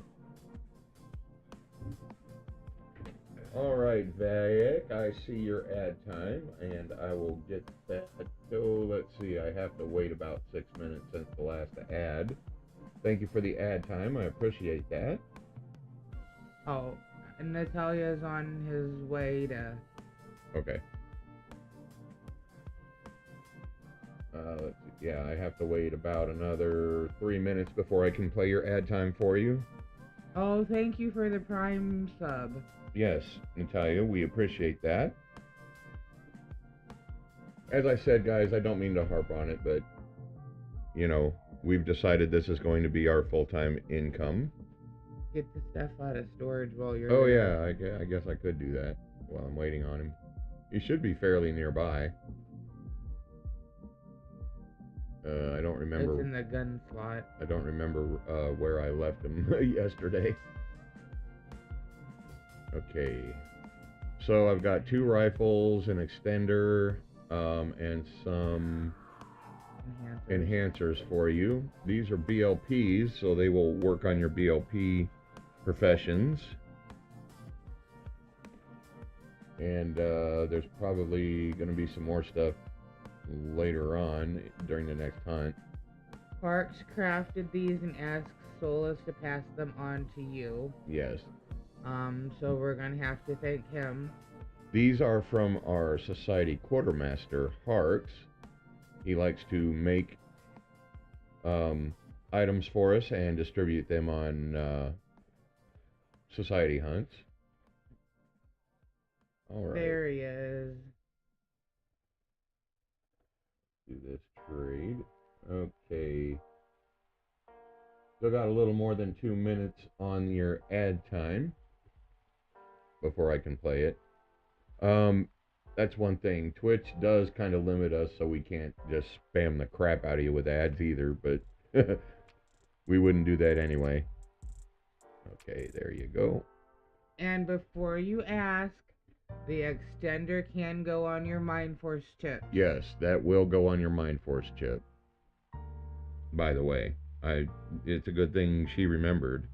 Alright, Vayek, I see your ad time, and I will get that. So, let's see, I have to wait about 6 minutes since the last ad. Thank you for the ad time, I appreciate that. Oh, and Natalia's on his way to... Okay. Let's see, yeah, I have to wait about another 3 minutes before I can play your ad time for you. Oh, thank you for the Prime sub. Yes, Natalia, we appreciate that. As I said, guys, I don't mean to harp on it, but, you know, we've decided this is going to be our full-time income. Get the stuff out of storage while you're Oh, there. yeah, I guess I could do that while I'm waiting on him. He should be fairly nearby. I don't remember. It's in the gun slot. I don't remember where I left him yesterday. Okay. So I've got 2 rifles, an extender, and some enhancers for you. These are BLPs, so they will work on your BLP professions. And there's probably going to be some more stuff later on during the next hunt. Parks crafted these and asked Solis to pass them on to you. Yes. So we're gonna have to thank him. These are from our society quartermaster, Harks. He likes to make items for us and distribute them on society hunts. All right. There he is. Do this trade. Okay. Still got a little more than 2 minutes on your ad time before I can play it. That's one thing. Twitch does kind of limit us, so we can't just spam the crap out of you with ads either, but we wouldn't do that anyway. Okay, there you go. And before you ask, the extender can go on your Mind Force chip. Yes, that will go on your Mind Force chip. By the way, it's a good thing she remembered.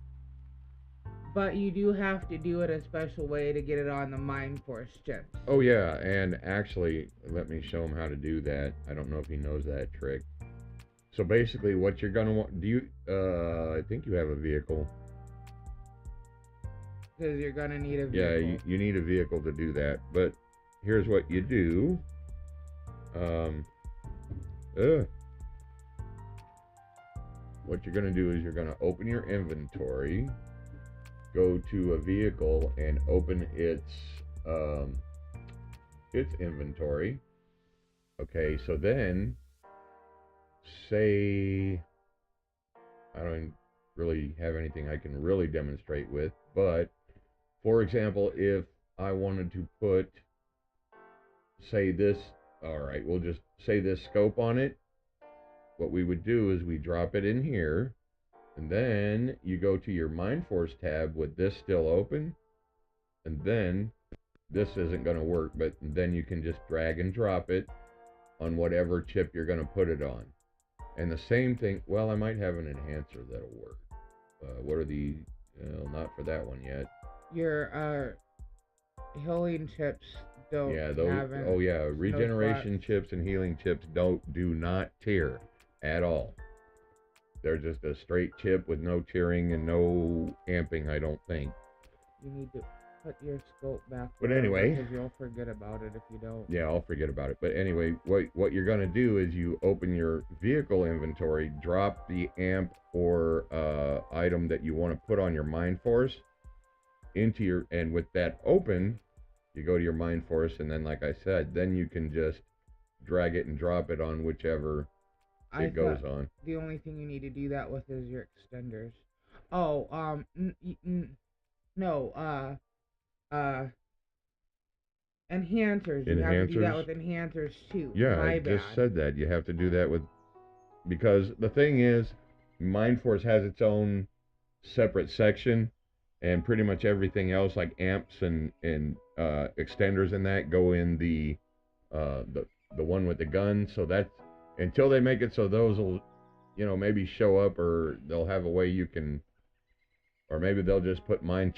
But you do have to do it a special way to get it on the Mind Force chip. Oh yeah, and actually, let me show him how to do that. I don't know if he knows that trick. So basically, what you're gonna want, I think you have a vehicle. Because you're gonna need a vehicle. Yeah, you need a vehicle to do that. But here's what you do. What you're gonna do is you're gonna open your inventory, go to a vehicle, and open its inventory. Okay, so then say I don't really have anything I can really demonstrate with, but for example, if I wanted to put, say this, alright, we'll just say this scope on it. What we would do is we drop it in here, and then you go to your Mind Force tab with this still open, and then this isn't going to work, but then you can just drag and drop it on whatever chip you're going to put it on. And the same thing, well, I might have an enhancer that'll work. What are the, not for that one yet. Your healing chips don't Yeah, those, have oh yeah, no regeneration spots. chips and healing chips do not tear at all. They're just a straight chip with no tearing and no amping, I don't think. You need to put your scope back. But anyway, because you'll forget about it if you don't. yeah, I'll forget about it. But anyway, what you're gonna do is you open your vehicle inventory, drop the amp or item that you want to put on your Mind Force into your, and with that open, you go to your Mind Force, and then like I said, then you can just drag it and drop it on whichever it goes on. The only thing you need to do that with is your extenders. Oh, no, enhancers. You have to do that with enhancers too. Yeah, My I bad. just said that. You have to do that with, because the thing is, Mind Force has its own separate section, and pretty much everything else, like amps and extenders and that, go in the one with the gun. So that's, until they make it so those will, maybe show up, or they'll have a way you can, or maybe they'll just put Mind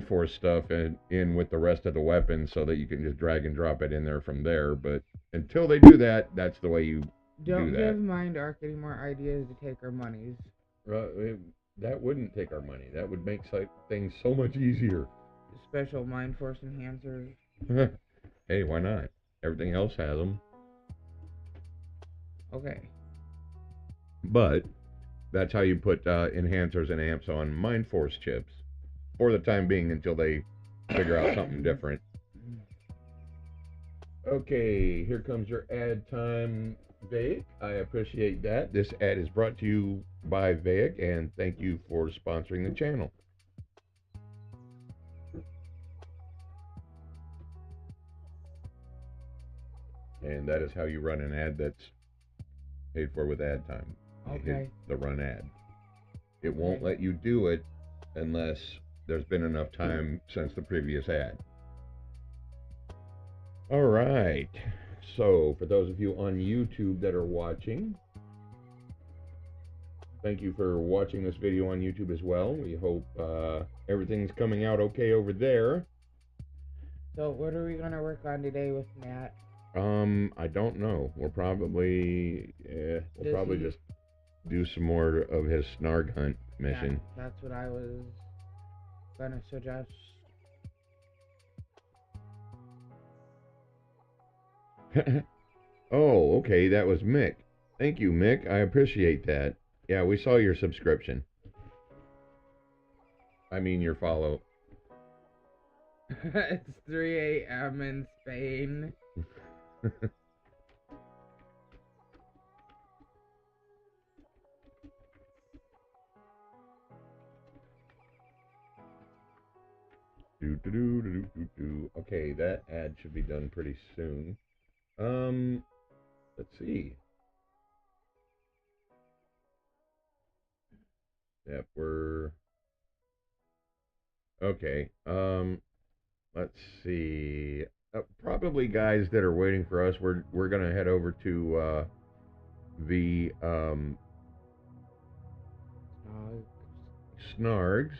Force stuff in with the rest of the weapons, so that you can just drag and drop it in there from there. But until they do that, that's the way you Don't do that. give Mind Arc any more ideas to take our monies. That wouldn't take our money. That would make things so much easier. Special Mind Force enhancers. Hey, why not? Everything else has them. Okay. But that's how you put enhancers and amps on Mind Force chips for the time being, until they figure out something different. Okay, here comes your ad time, Vaic. I appreciate that. This ad is brought to you by Vaic, and thank you for sponsoring the channel. And that is how you run an ad that's paid for with ad time. You hit the run ad. It won't let you do it unless there's been enough time since the previous ad. All right. So, for those of you on YouTube that are watching, thank you for watching this video on YouTube as well. We hope everything's coming out okay over there. So, what are we going to work on today with Matt? I don't know. We'll probably just do some more of his Snarg hunt mission. Yeah, that's what I was gonna suggest. Oh, okay, that was Mick. Thank you, Mick. I appreciate that. Yeah, we saw your subscription. I mean, your follow. It's 3 a.m. in Spain. Okay, that ad should be done pretty soon. Let's see. Yep, we're okay. Let's see. Probably guys that are waiting for us. We're gonna head over to the Snargs.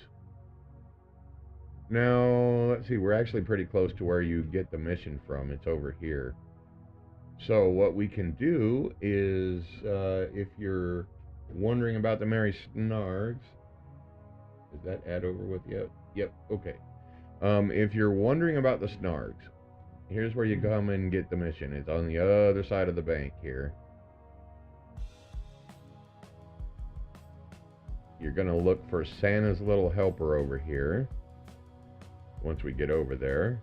Now, let's see, we're actually pretty close to where you get the mission from. It's over here. So what we can do is, if you're wondering about the Merry Snargs, is that ad over with yet? Yep, okay. If you're wondering about the Snargs, here's where you come and get the mission. It's on the other side of the bank here. You're going to look for Santa's little helper over here. Once we get over there,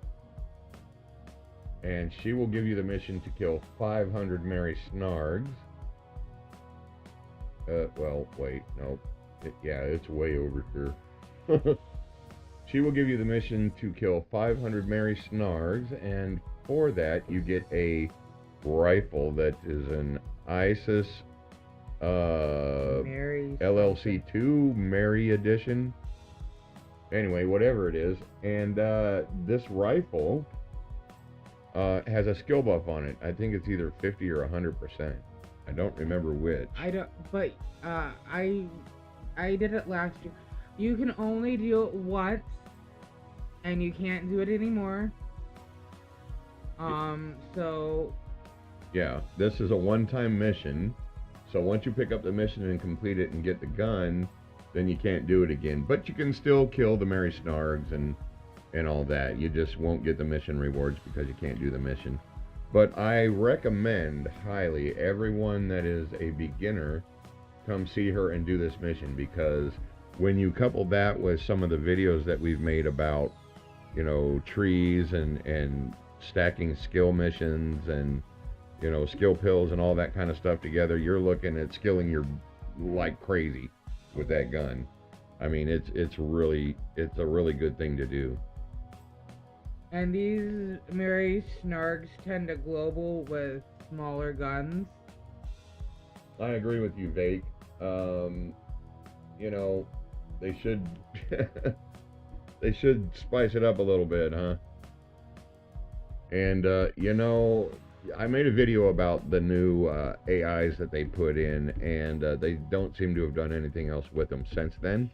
and she will give you the mission to kill 500 Merry Snargs. Well, wait, no. It's way over here. She will give you the mission to kill 500 Merry Snargs, and for that, you get a rifle that is an ISIS LLC2 Merry Edition. Anyway, whatever it is. And this rifle has a skill buff on it. I think it's either 50 or 100%. I don't remember which. I don't, but I did it last year. You can only do it once, and you can't do it anymore. So Yeah, this is a one-time mission. So once you pick up the mission and complete it and get the gun, then you can't do it again. But you can still kill the Merry Snargs and all that. You just won't get the mission rewards because you can't do the mission. But I recommend highly everyone that is a beginner come see her and do this mission, because when you couple that with some of the videos that we've made about, you know, trees and stacking skill missions and, you know, skill pills and all that kind of stuff together, you're looking at skilling your like crazy with that gun. I mean, it's a really good thing to do. And these Merry Snargs tend to global with smaller guns. I agree with you, Vake. You know, they should they should spice it up a little bit, huh? And you know, I made a video about the new AIs that they put in, and they don't seem to have done anything else with them since then.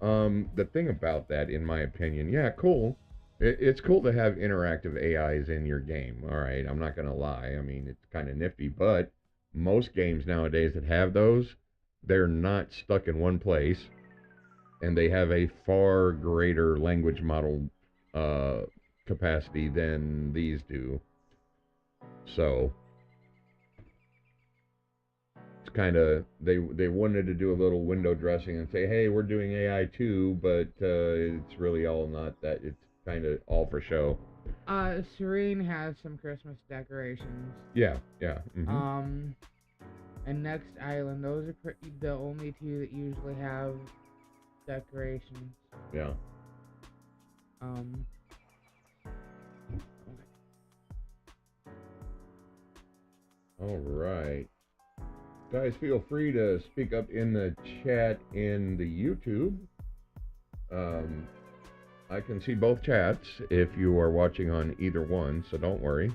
The thing about that, in my opinion, yeah, cool. It's cool to have interactive AIs in your game. All right, I'm not gonna lie. I mean, it's kind of nifty, but most games nowadays that have those, they're not stuck in one place, and they have a far greater language model capacity than these do. So it's kind of, they wanted to do a little window dressing and say, hey, we're doing AI too, but it's really all not that. It's kind of all for show. Serene has some Christmas decorations. Yeah. Mm-hmm. And Next Island, those are the only two that usually have decorations. Yeah. All right. Guys, feel free to speak up in the chat in the YouTube. I can see both chats if you are watching on either one, so don't worry.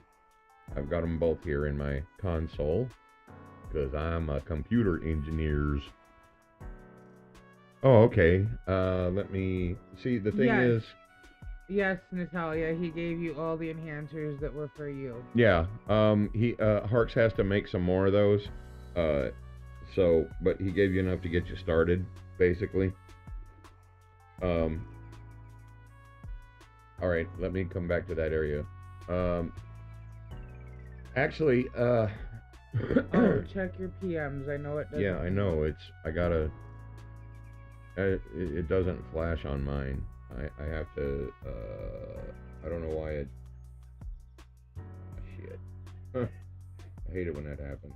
I've got them both here in my console, because I'm a computer engineer. Oh, okay. Let me see. The thing is... Yes, Natalia, he gave you all the enhancers that were for you. Yeah, Harks has to make some more of those. But he gave you enough to get you started, basically. Alright, let me come back to that area. Actually, oh, check your PMs. I know it doesn't. Yeah, I know. I gotta... it doesn't flash on mine. I have to, I don't know why it... Shit. I hate it when that happens.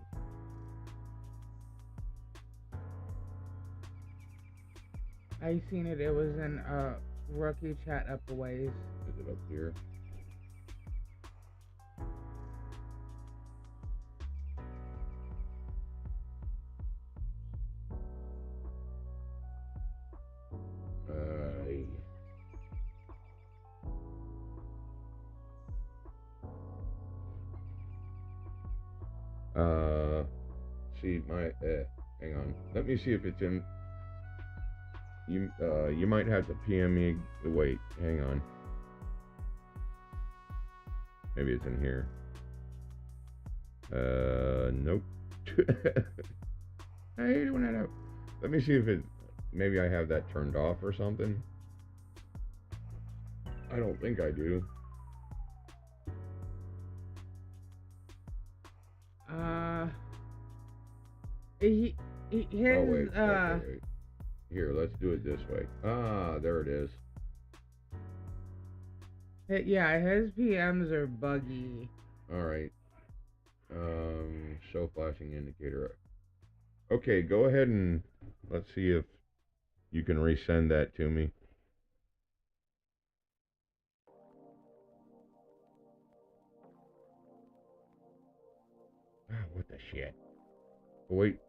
I seen it. It was in rookie chat up a ways. Is it up here? See my hang on. Let me see if it's in. You might have to PM me. Wait, hang on. Maybe it's in here. Nope. I hate it when that happens. Let me see if it. Maybe I have that turned off or something. I don't think I do. His, oh wait. Here, let's do it this way. Ah, there it is. Yeah, his PMs are buggy. Alright. Show flashing indicator. Okay, go ahead and let's see if you can resend that to me. Ah, what the shit? Wait.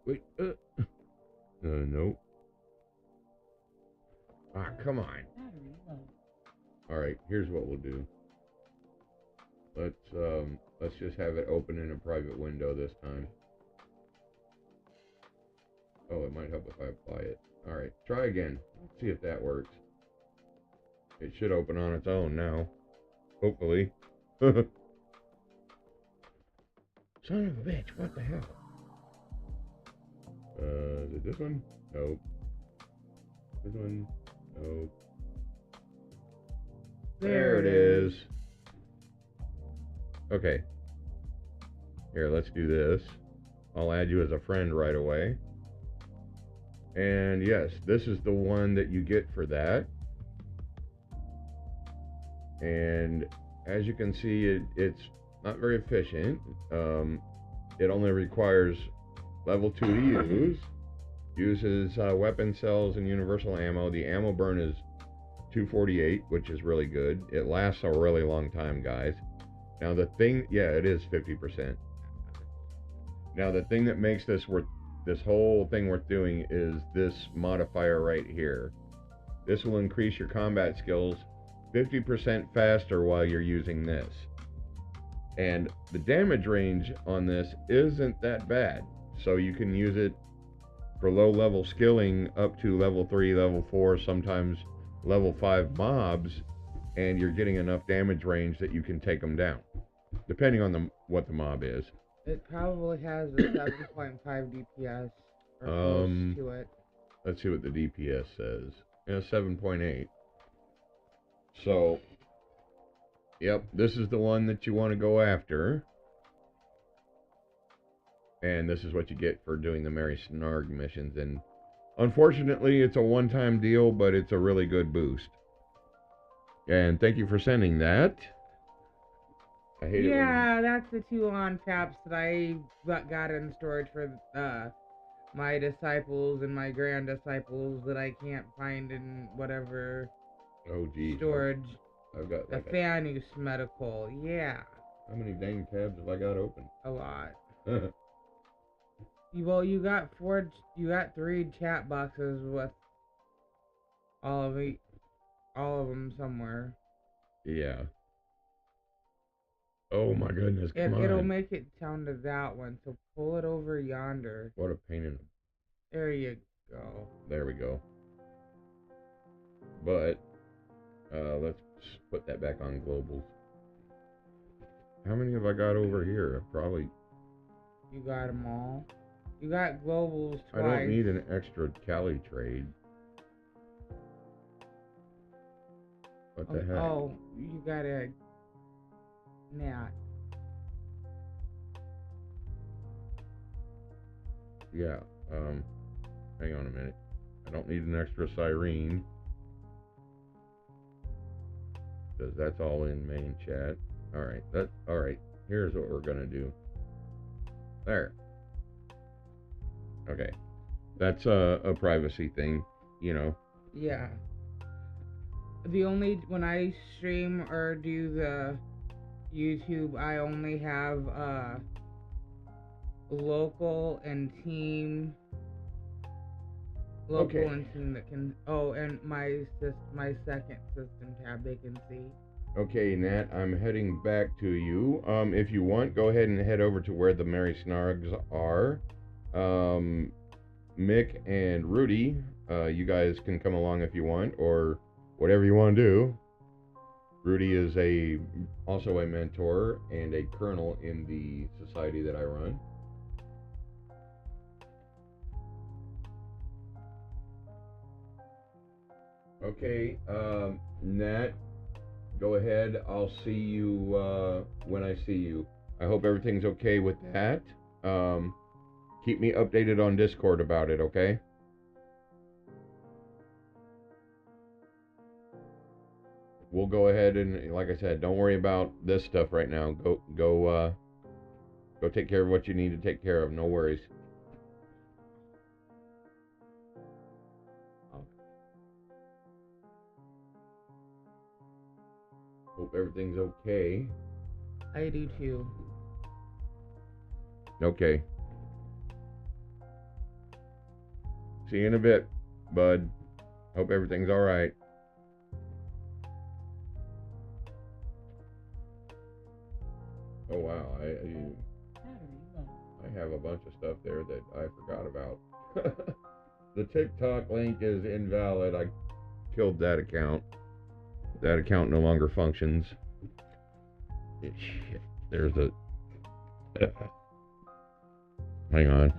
Nope. Ah, come on. Alright, here's what we'll do. Let's just have it open in a private window this time. Oh, it might help if I apply it. Alright, try again. Let's see if that works. It should open on its own now. Hopefully. Son of a bitch, what the hell? Is it this one? Nope. This one? Nope. There it is. Okay. Here, let's do this. I'll add you as a friend right away. And yes, this is the one that you get for that. And as you can see, it's not very efficient. It only requires level 2 to use. Uses weapon cells and universal ammo. The ammo burn is 248, which is really good. It lasts a really long time, guys. Now the thing, yeah, it is 50%. Now the thing that makes this whole thing worth doing is this modifier right here. This will increase your combat skills 50% faster while you're using this. And the damage range on this isn't that bad. So you can use it for low level skilling up to level 3, level 4, sometimes level 5 mobs, and you're getting enough damage range that you can take them down, depending on what the mob is. It probably has a 7.5 DPS or close to it. Let's see what the DPS says. Yeah, 7.8. So, yep, this is the one that you want to go after. And this is what you get for doing the Mary Snarg missions. And unfortunately, it's a one-time deal, but it's a really good boost. And thank you for sending that. I hate it. Yeah, that's the 2 on caps that I got in storage for my disciples and my grand disciples that I can't find in whatever storage. I've got like a fan use medical. Yeah. How many dang tabs have I got open? A lot. Well, you got 3 chat boxes with all of them somewhere. Yeah. Oh my goodness, come on. It'll make it down to that one, so pull it over yonder. What a pain in the... There you go. There we go. But, let's put that back on globals. How many have I got over here? Probably... You got them all. You got globals twice. I don't need an extra Cali trade. What the heck? Oh, you got a... Nat. Yeah, hang on a minute. I don't need an extra Cyrene. Because that's all in main chat. Alright, here's what we're gonna do. There. Okay. That's a privacy thing, you know. Yeah. When I stream or do the YouTube, I only have local and team and team that can and my second system tab they can see. Okay, Nat, I'm heading back to you. If you want, go ahead and head over to where the Mary Snargs are. Mick and Rudy, you guys can come along if you want, or whatever you want to do. Rudy is also a mentor and a colonel in the society that I run. Okay, Nat, go ahead. I'll see you when I see you. I hope everything's okay with that. Keep me updated on Discord about it, okay? We'll go ahead and, like I said, don't worry about this stuff right now. Go take care of what you need to take care of. No worries. Hope everything's okay. I do too. Okay. See you in a bit, bud. Hope everything's alright. wow, I have a bunch of stuff there that I forgot about. The TikTok link is invalid. I killed that account. That account no longer functions. Shit. There's a... Hang on.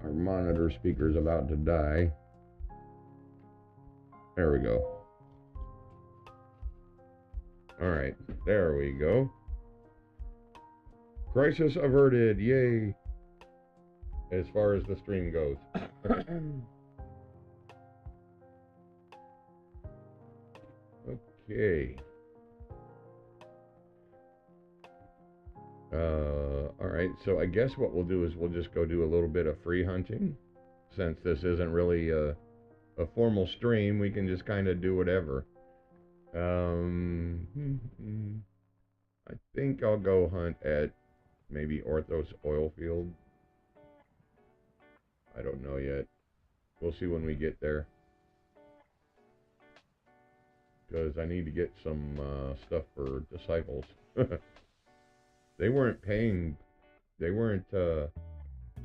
Our monitor speaker's about to die. There we go. Alright, there we go. Crisis averted, yay! As far as the stream goes. Okay. Alright, so I guess what we'll do is we'll just go do a little bit of free hunting. Since this isn't really a formal stream, we can just kind of do whatever. I think I'll go hunt at maybe Orthos oil field. I don't know yet. We'll see when we get there. Because I need to get some stuff for disciples. They weren't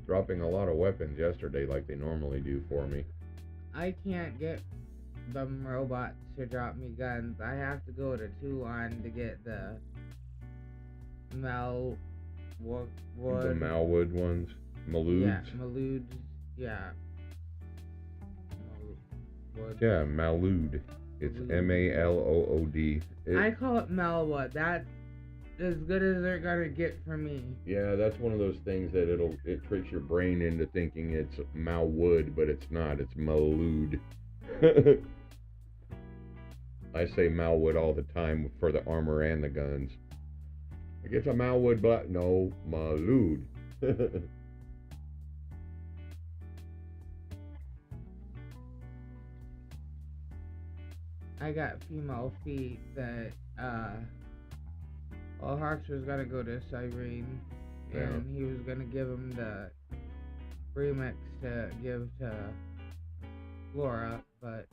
dropping a lot of weapons yesterday like they normally do for me. I can't get them robots to drop me guns. I have to go to Toulon to get the Malwood. The Malwood ones? Maludes? Yeah, Maludes. Yeah. Yeah, Malood. It's Malood. I call it Malwood. That's as good as they're gonna get from me. Yeah, that's one of those things that it tricks your brain into thinking it's Malwood, but it's not. It's Malood. I say Malwood all the time for the armor and the guns. Like, it's a Malwood black. No, Malood. I got female feet that well, Hawks was gonna go to Cyrene, and he was gonna give him the remix to give to Flora, but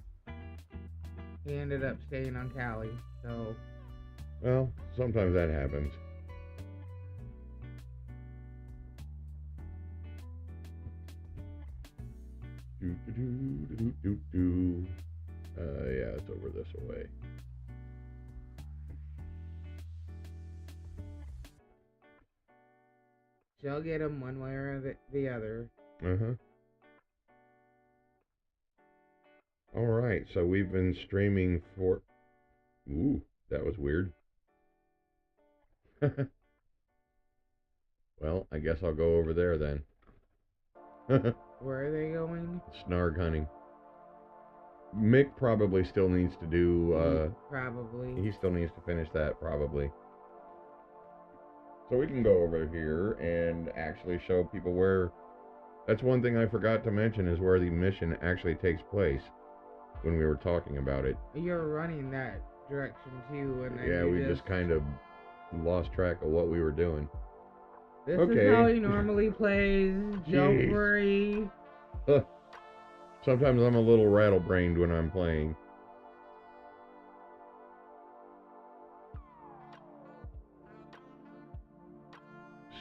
he ended up staying on Cali, so... Well, sometimes that happens. Yeah, it's over this way. She'll get him one way or the other. Alright, so we've been streaming for... Ooh, that was weird. Well, I guess I'll go over there then. Where are they going? Snarg hunting. Mick probably still needs to do... Probably. He still needs to finish that, probably. So we can go over here and actually show people where... That's one thing I forgot to mention, is where the mission actually takes place when we were talking about it. You're running that direction too, and then yeah, we just kind of lost track of what we were doing. This is how he normally plays. Don't worry. Sometimes I'm a little rattle-brained when I'm playing.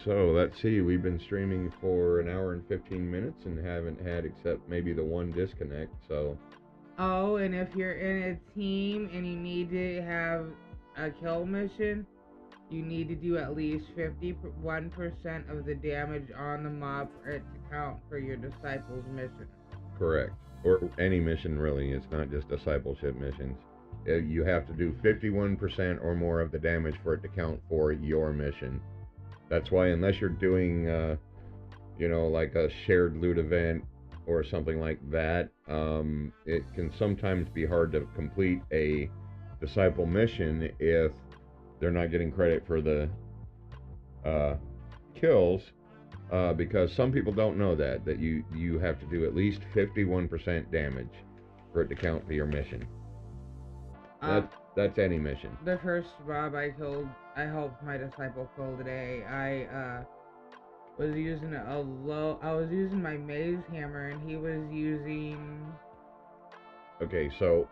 So, let's see, we've been streaming for an hour and 15 minutes and haven't had except maybe the one disconnect, so... Oh, and if you're in a team and you need to have a kill mission, you need to do at least 51% of the damage on the mob for it to count for your disciples mission. Correct. Or any mission, really. It's not just discipleship missions. You have to do 51% or more of the damage for it to count for your mission. That's why, unless you're doing, you know, like a shared loot event or something like that, it can sometimes be hard to complete a disciple mission if they're not getting credit for the kills, because some people don't know that you have to do at least 51% damage for it to count for your mission. That's any mission. The first mob I killed, I helped my disciple kill today. I was using I was using my maze hammer, and he was using... Okay, so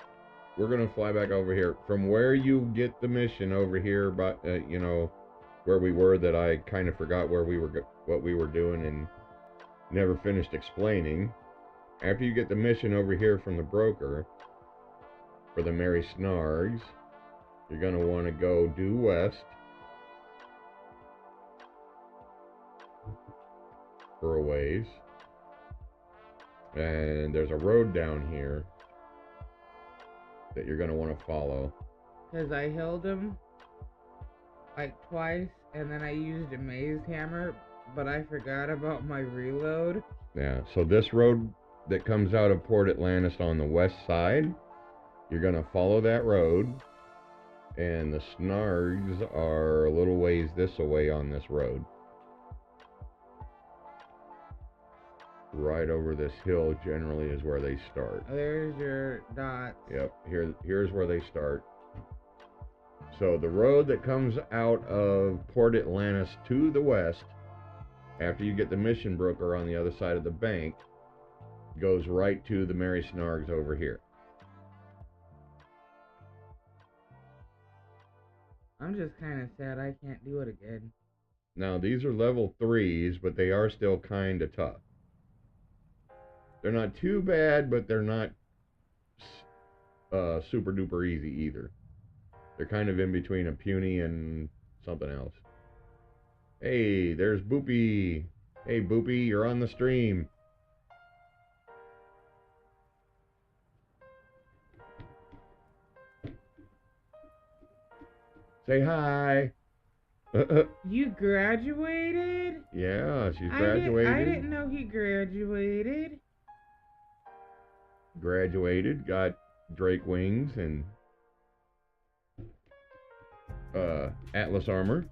we're gonna fly back over here from where you get the mission over here, but you know where we were. That I kind of forgot where we were, what we were doing, and never finished explaining. After you get the mission over here from the broker for the Mary Snargs, you're gonna want to go due west for a ways, and there's a road down here that you're gonna want to follow. Because I healed him like twice, and then I used a maze hammer, but I forgot about my reload. Yeah, so this road that comes out of Port Atlantis on the west side, you're gonna follow that road, and the Snargs are a little ways this away on this road. Right over this hill generally is where they start. There's your dots. Yep, here's where they start. So the road that comes out of Port Atlantis to the west, after you get the mission broker on the other side of the bank, goes right to the Mary Snargs over here. I'm just kind of sad I can't do it again. Now these are level 3s, but they are still kind of tough. They're not too bad, but they're not super duper easy either. They're kind of in between a puny and something else. Hey, there's Boopy. Hey, Boopy, you're on the stream. Say hi. You graduated? Yeah, she's graduated. I didn't know he graduated. Graduated, got Drake wings and Atlas armor.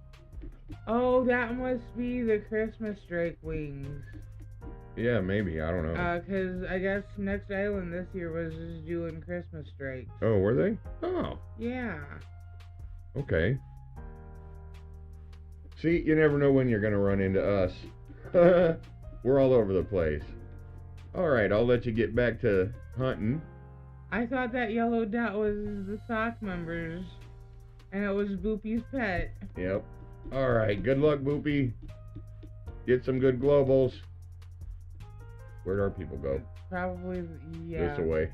Oh, that must be the Christmas Drake wings. Yeah, maybe, I don't know. Cause I guess Next Island this year was just doing Christmas Drakes. Oh, were they? Oh. Yeah. Okay. See, you never know when you're gonna run into us. We're all over the place. Alright, I'll let you get back to hunting. I thought that yellow dot was the SOC members. And it was Boopy's pet. Yep. Alright, good luck, Boopy. Get some good globals. Where'd our people go? Probably, yeah. This away.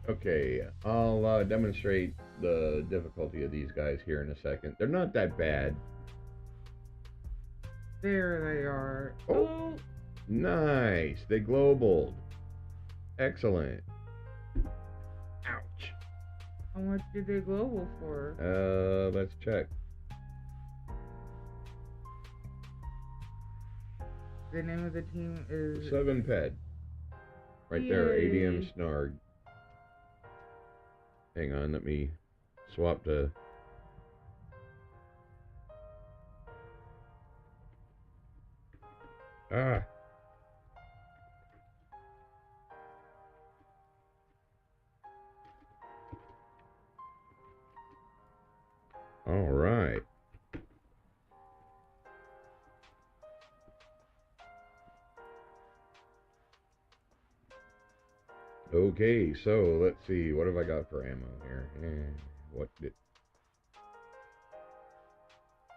Okay, I'll demonstrate the difficulty of these guys here in a second. They're not that bad. There they are. Oh. Nice. They globaled. Excellent. Ouch. How much did they global for? Let's check. The name of the team is 7 Ped. Right there, Yay. ADM Snarg. Hang on, let me swap to... Ah. All right. Okay, so let's see. What have I got for ammo here? What did...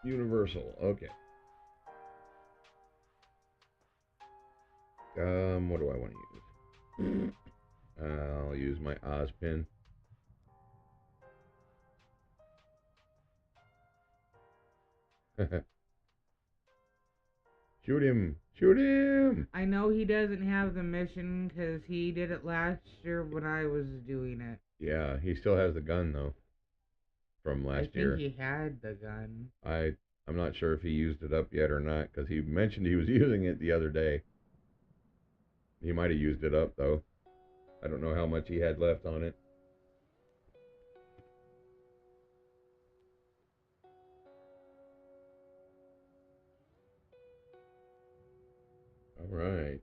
Universal. Okay. What do I want to use? I'll use my Oz pin. Shoot him! Shoot him! I know he doesn't have the mission because he did it last year when I was doing it. Yeah, he still has the gun though. From last year. I think he had the gun. I'm not sure if he used it up yet or not, because he mentioned he was using it the other day. He might have used it up though. I don't know how much he had left on it. All right.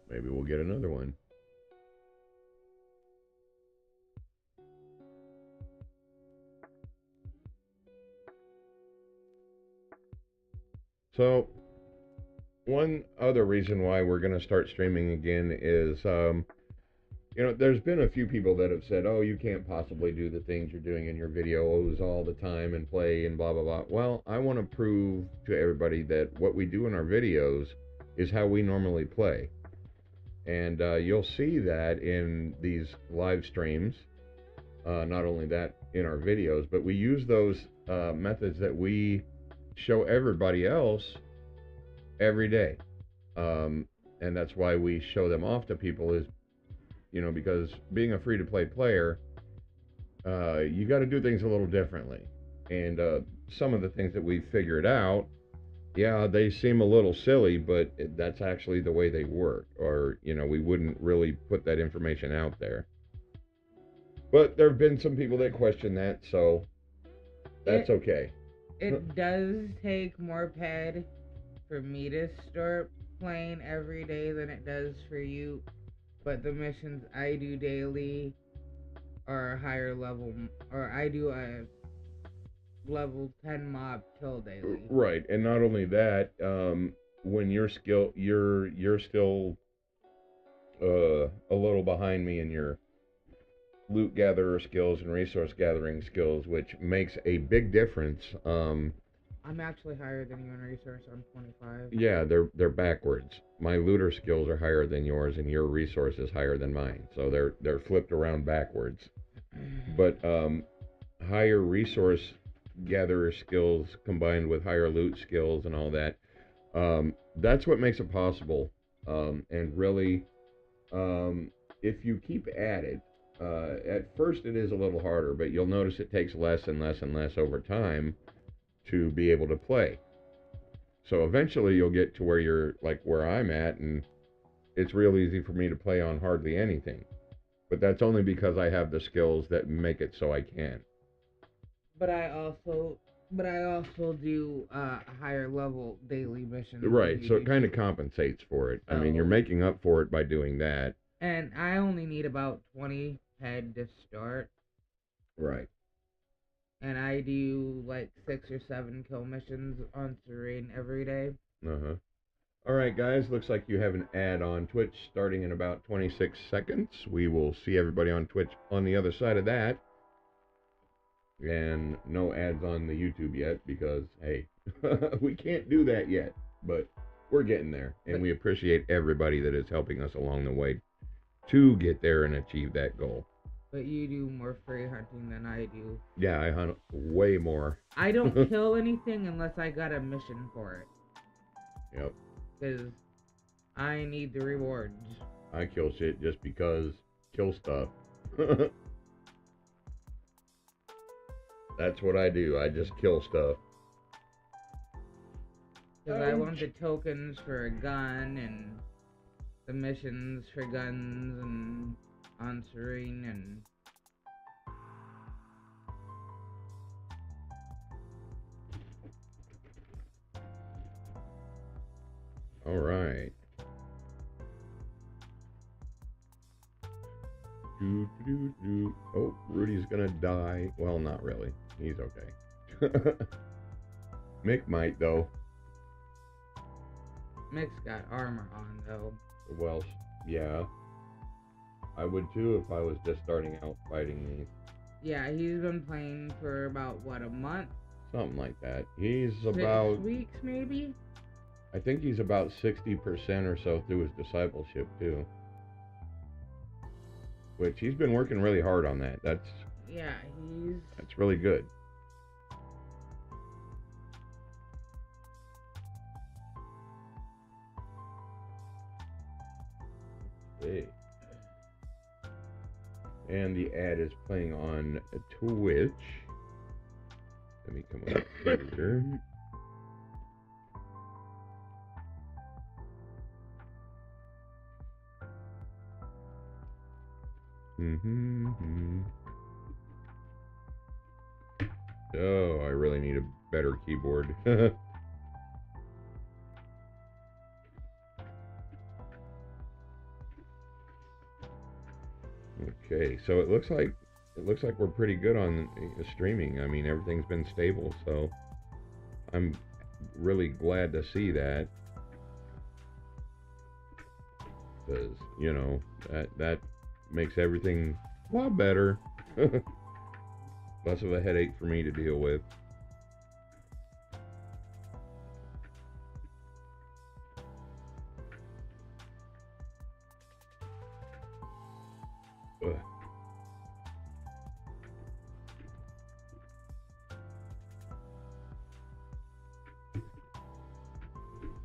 Maybe we'll get another one. So, one other reason why we're going to start streaming again is, there's been a few people that have said, oh, you can't possibly do the things you're doing in your videos all the time and play and blah, blah, blah. Well, I want to prove to everybody that what we do in our videos is how we normally play. And you'll see that in these live streams. Not only that in our videos, but we use those methods that we show everybody else every day. And that's why we show them off to people is, because being a free-to-play player, you got to do things a little differently. And some of the things that we figured out, yeah, they seem a little silly, but that's actually the way they work. Or, we wouldn't really put that information out there. But there have been some people that question that, so that's okay. It does take more ped for me to start playing every day than it does for you. But the missions I do daily are higher level, or I do a level 10 mob kill daily. Right, and not only that, when you're still a little behind me in your loot gatherer skills and resource gathering skills, which makes a big difference. I'm actually higher than you in resource. I'm 25. Yeah, they're backwards. My looter skills are higher than yours, and your resource is higher than mine. So they're flipped around backwards. But higher resource gatherer skills combined with higher loot skills and all that, that's what makes it possible. And really, if you keep at it, at first it is a little harder, but you'll notice it takes less and less and less over time to be able to play. So eventually you'll get to where you're like where I'm at, and it's real easy for me to play on hardly anything. But that's only because I have the skills that make it so I can. But I also do higher level daily missions. Right, so it kind of compensates for it. I mean, you're making up for it by doing that. And I only need about 20 head to start. Right. And I do like 6 or 7 kill missions on Serene every day. Uh-huh. Alright guys, looks like you have an ad on Twitch starting in about 26 seconds. We will see everybody on Twitch on the other side of that. And no ads on the YouTube yet because, hey, we can't do that yet. But we're getting there. And we appreciate everybody that is helping us along the way to get there and achieve that goal. But you do more free hunting than I do. Yeah, I hunt way more. I don't kill anything unless I got a mission for it. Yep. Because I need the rewards. I kill shit just because kill stuff. That's what I do. I just kill stuff. Because I want the tokens for a gun and the missions for guns and on Serene and all right. Oh, Rudy's gonna die. Well, not really. He's okay. Mick might though. Mick's got armor on though. Well, yeah. I would too if I was just starting out fighting these. Yeah, he's been playing for about, what, a month? Something like that. He's about 6 weeks, maybe? I think he's about 60% or so through his discipleship too. Which he's been working really hard on that. That's really good. Okay. And the ad is playing on Twitch. Let me come up here. Oh, I really need a better keyboard. Okay, so it looks like we're pretty good on streaming. I mean, everything's been stable, so I'm really glad to see that. Because, you know, that makes everything a lot better. Less of a headache for me to deal with. Ugh.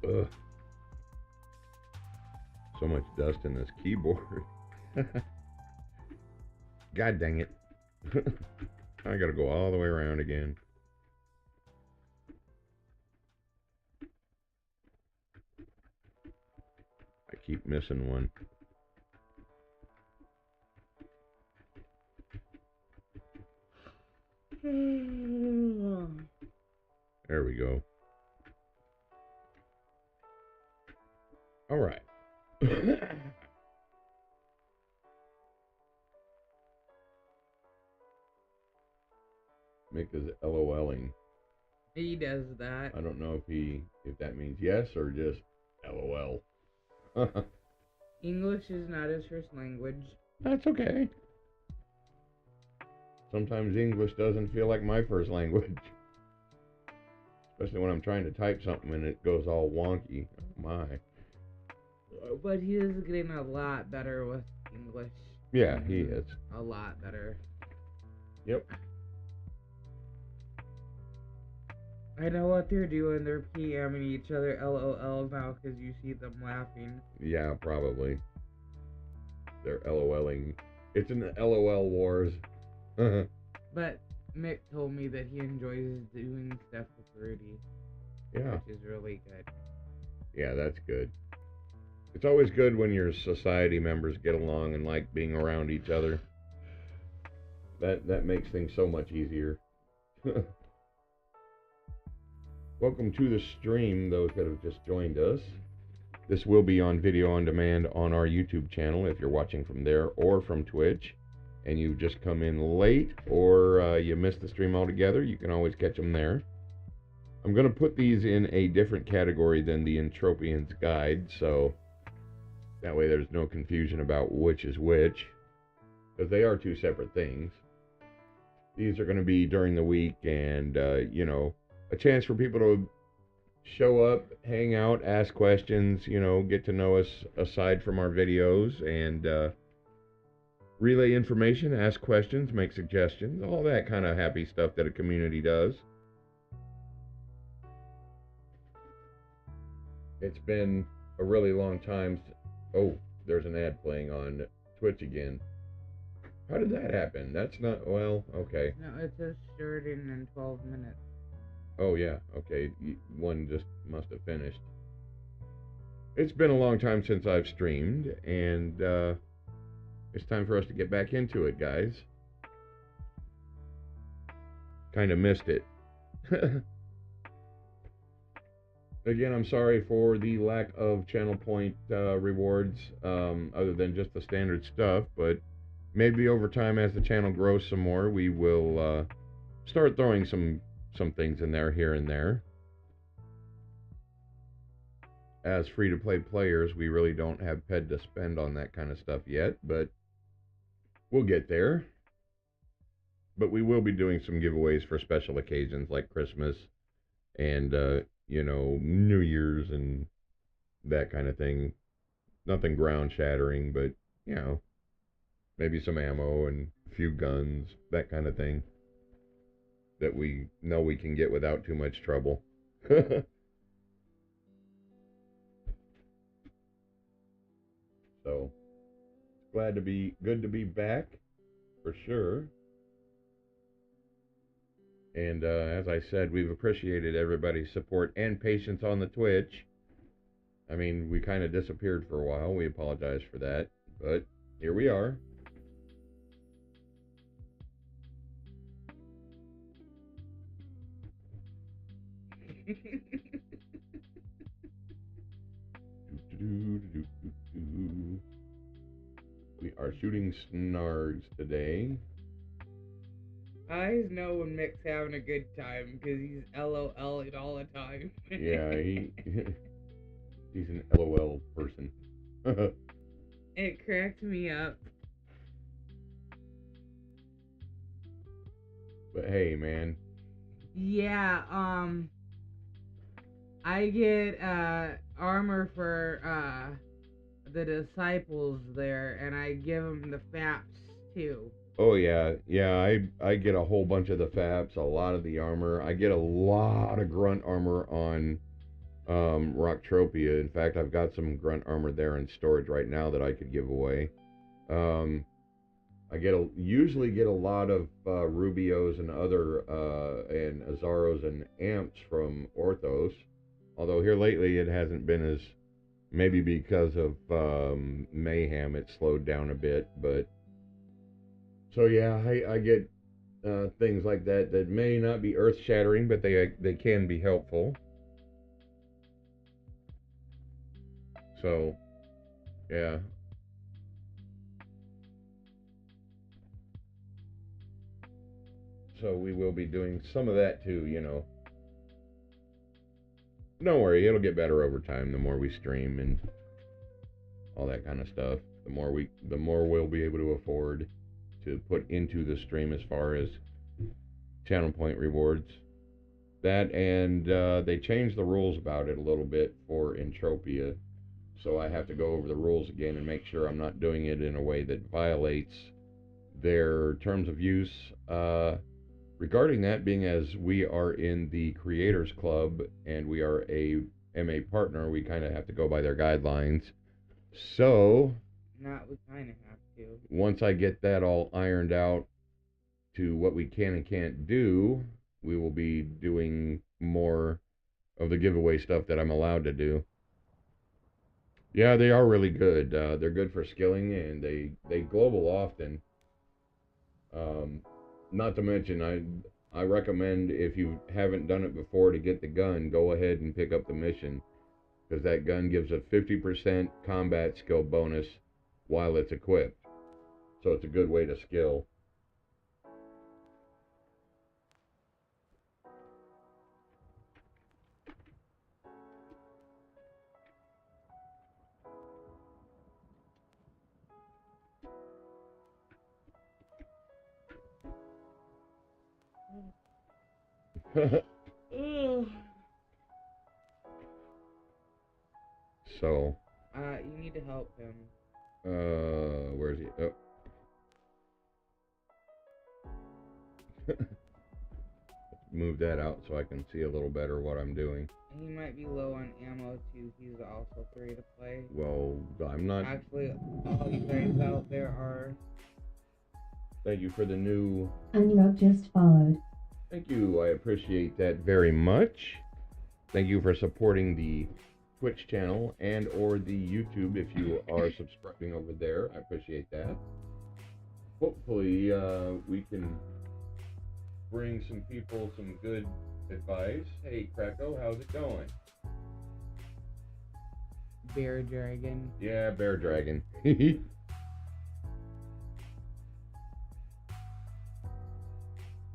Ugh. So much dust in this keyboard. God dang it. I gotta go all the way around again. I keep missing one. There we go. All right. Mick is LOLing. He does that. I don't know if that means yes or just LOL. English is not his first language. That's okay. Sometimes English doesn't feel like my first language. Especially when I'm trying to type something and it goes all wonky. Oh my. But he is getting a lot better with English. Yeah, he is. A lot better. Yep. I know what they're doing. They're PMing each other LOL now because you see them laughing. Yeah, probably. They're LOLing. It's in the LOL wars. But Mick told me that he enjoys doing stuff with Rudy. Yeah. Which is really good. Yeah, that's good. It's always good when your society members get along and like being around each other. That makes things so much easier. Welcome to the stream, those that have just joined us. This will be on video on demand on our YouTube channel if you're watching from there or from Twitch. And you've just come in late or you missed the stream altogether, you can always catch them there. I'm going to put these in a different category than the Entropian's Guide, so that way there's no confusion about which is which, because they are two separate things. These are going to be during the week and, you know, a chance for people to show up, hang out, ask questions, you know, get to know us aside from our videos, and relay information, ask questions, make suggestions, all that kind of happy stuff that a community does. It's been a really long time. Oh, there's an ad playing on Twitch again. How did that happen? That's not, well, okay. No, it says starting in 12 minutes. Oh, yeah, okay. One just must have finished. It's been a long time since I've streamed, and it's time for us to get back into it, guys. Kind of missed it. Again, I'm sorry for the lack of channel point rewards, other than just the standard stuff, but maybe over time as the channel grows some more, we will start throwing some things in there here and there. As free-to-play players, we really don't have PED to spend on that kind of stuff yet, but we'll get there. But we will be doing some giveaways for special occasions like Christmas and, you know, New Year's and that kind of thing. Nothing ground-shattering, but, you know, maybe some ammo and a few guns, that kind of thing that we know we can get without too much trouble. So, good to be back, for sure. And as I said, we've appreciated everybody's support and patience on the Twitch. I mean, we kind of disappeared for a while. We apologize for that, but here we are. We are shooting Snargs today. I always know when Mick's having a good time because he's LOL'ing all the time. Yeah, he's an LOL person. It cracked me up. But hey, man. Yeah, I get armor for the disciples there, and I give them the FAPs too. Oh yeah, I get a whole bunch of the FAPs, a lot of the armor. I get a lot of grunt armor on Rocktropia. In fact, I've got some grunt armor there in storage right now that I could give away. Um, I usually get a lot of Rubios and other and Azaros and Amps from Orthos. Although here lately it hasn't been as, maybe because of Mayhem it slowed down a bit, but so yeah, I get things like that that may not be earth shattering, but they can be helpful. So yeah. So we will be doing some of that too, you know. Don't worry, it'll get better over time. The more we stream and all that kind of stuff, the more we'll be able to afford to put into the stream as far as channel point rewards. That, and they changed the rules about it a little bit for Entropia, so I have to go over the rules again and make sure I'm not doing it in a way that violates their terms of use. Regarding that, being as we are in the Creators Club and we are a MA partner, we kind of have to go by their guidelines. So, We kind of have to. Once I get that all ironed out to what we can and can't do, we will be doing more of the giveaway stuff that I'm allowed to do. Yeah, they are really good. They're good for skilling, and they global often. Not to mention, I recommend, if you haven't done it before, to get the gun, go ahead and pick up the mission, because that gun gives a 50% combat skill bonus while it's equipped. So it's a good way to skill. So. You need to help him. Where is he? Oh. Move that out so I can see a little better what I'm doing. He might be low on ammo too. He's also free to play. Well, I'm not. Actually, all you guys out there are. Thank you for the new. Unrubbed just followed. Thank you. I appreciate that very much. Thank you for supporting the Twitch channel and or the YouTube if you are subscribing over there. I appreciate that. Hopefully, we can bring some people some good advice. Hey, Krakow, how's it going? Bear Dragon. Yeah, Bear Dragon.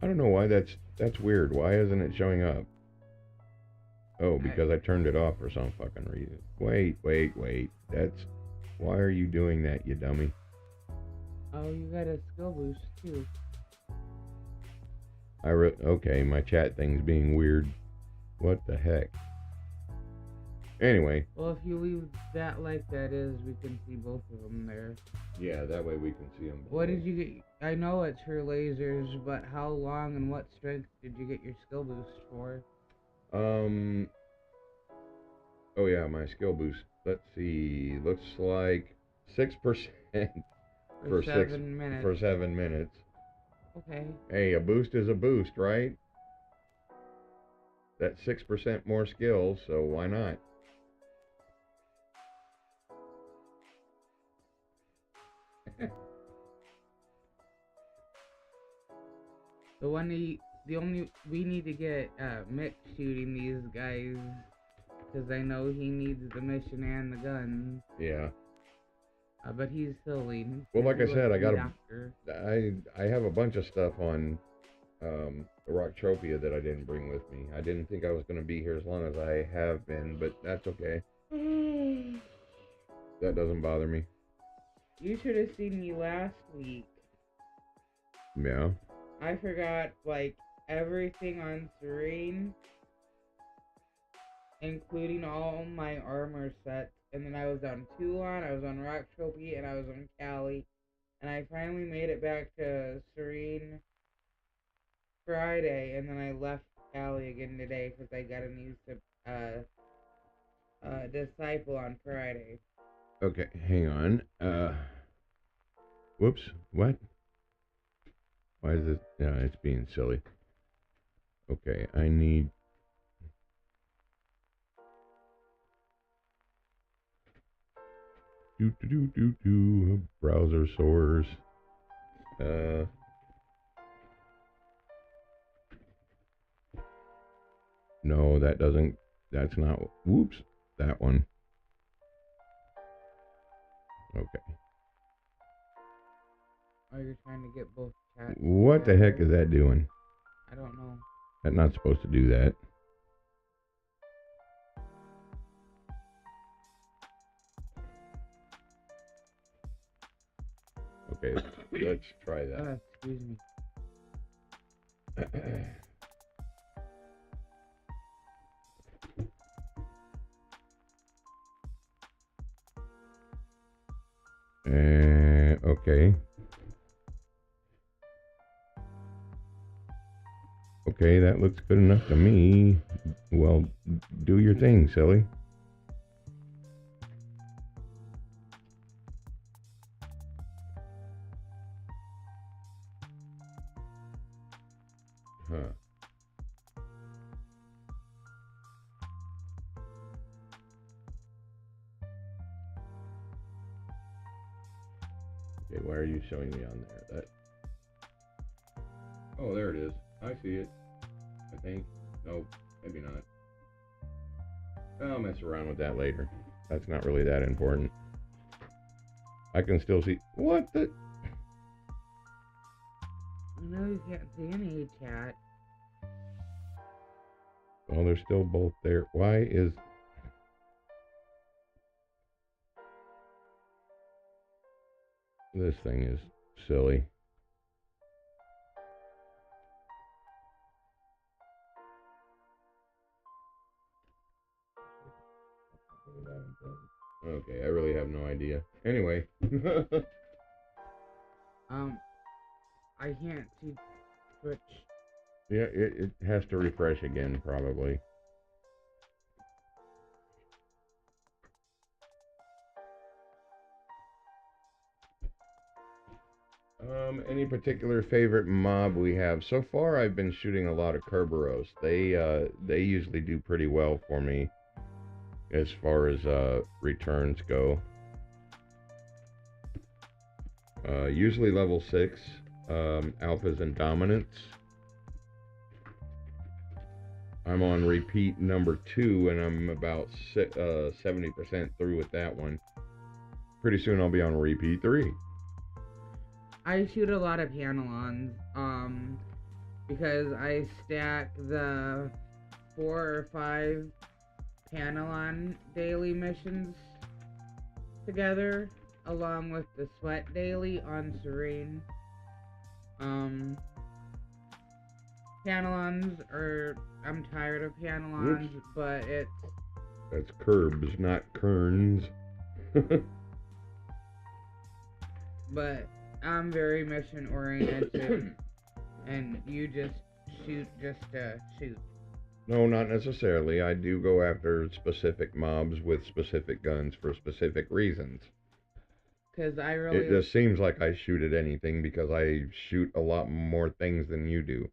I don't know why that's weird. Why isn't it showing up? Oh, because I turned it off for some fucking reason. Wait. That's... Why are you doing that, you dummy? Oh, you got a skill boost, too. Okay, my chat thing's being weird. What the heck? Anyway. Well, if you leave that like that is, we can see both of them there. Yeah, that way we can see them. What did you get? I know it's for lasers, but how long and what strength did you get your skill boost for? Oh yeah, my skill boost. Let's see. Looks like 6% for 7 minutes. For 7 minutes. Okay. Hey, a boost is a boost, right? That's 6% more skills, so why not? We need to get Mick shooting these guys, because I know he needs the mission and the gun. Yeah. But he's healing. Well, like I said, I have a bunch of stuff on the Entropia that I didn't bring with me. I didn't think I was going to be here as long as I have been, but that's okay. That doesn't bother me. You should have seen me last week. Yeah. I forgot, like, everything on Serene, including all my armor sets. And then I was on Toulon, I was on Entropia, and I was on Cali. And I finally made it back to Serene Friday, and then I left Cali again today because I got a new disciple on Friday. Okay, hang on. Whoops. What? Why is it? Yeah, it's being silly. Okay, I need. Browser source. No, that doesn't. That's not. Whoops. That one. Okay. Oh, you're trying to get both chats What together? the heck is that doing? I don't know. That's not supposed to do that. Okay, let's try that. Excuse me. Okay. Okay, that looks good enough to me. Well, do your thing, silly. Huh. Okay, why are you showing me on there? Oh, there it is. I see it. I think. Nope, maybe not. I'll mess around with that later. That's not really that important. I can still see. What the? No, you can't see any chat. Well, they're still both there. Why is. This thing is silly. Okay, I really have no idea. Anyway. I can't see Twitch. Yeah, it has to refresh again, probably. Any particular favorite mob we have? So far, I've been shooting a lot of Kerberos. They usually do pretty well for me as far as returns go. Usually level 6, alphas and dominants. I'm on repeat number 2, and I'm about 70% through with that one. Pretty soon I'll be on repeat 3. I shoot a lot of Panelons, because I stack the 4 or 5 Panelon daily missions together, along with the Sweat daily on Serene. Panelons are, I'm tired of Panelons, Oops. but That's curbs, not kerns. But I'm very mission oriented, and you just shoot just to shoot. No, not necessarily. I do go after specific mobs with specific guns for specific reasons. Cause I really. It just seems like I shoot at anything because I shoot a lot more things than you do.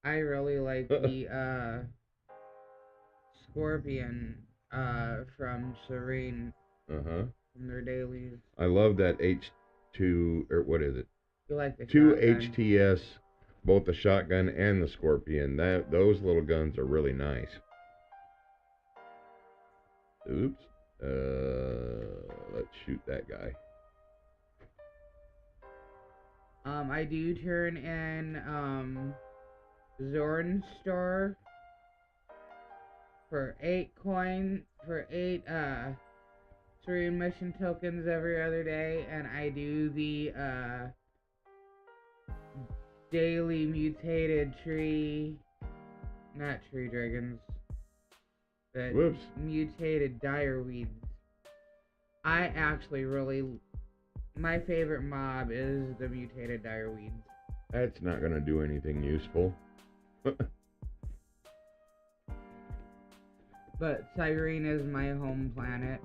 I really like the Scorpion from Serene. Uh-huh. From their dailies. I love that H2, or what is it? You like the 2 shotgun. HTS, both the shotgun and the Scorpion. Those little guns are really nice. Oops. Let's shoot that guy. I do turn in Zorn Store for 8 Serene mission tokens every other day, and I do the daily mutated not tree dragons, but Whoops. mutated dire weeds. I actually my favorite mob is the mutated dire weeds. That's not going to do anything useful. But Cyrene is my home planet.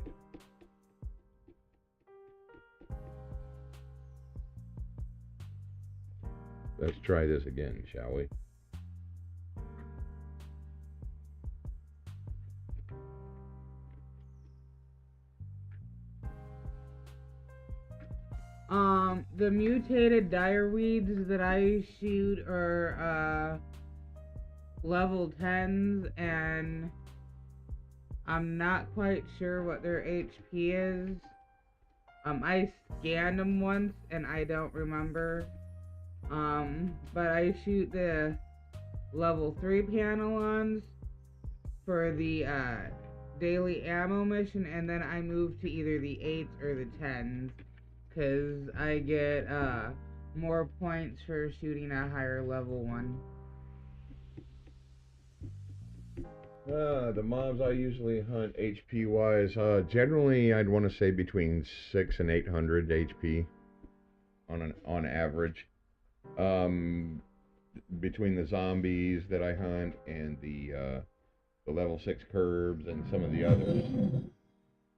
Let's try this again, shall we? The mutated dire weeds that I shoot are level 10s, and I'm not quite sure what their HP is. I scanned them once and I don't remember. But I shoot the level 3 panelons for the daily ammo mission, and then I move to either the 8s or the 10s, because I get more points for shooting a higher level one. The mobs I usually hunt HP wise, generally I'd want to say between 600 and 800 HP on average. Between the zombies that I hunt and the level 6 curbs and some of the others.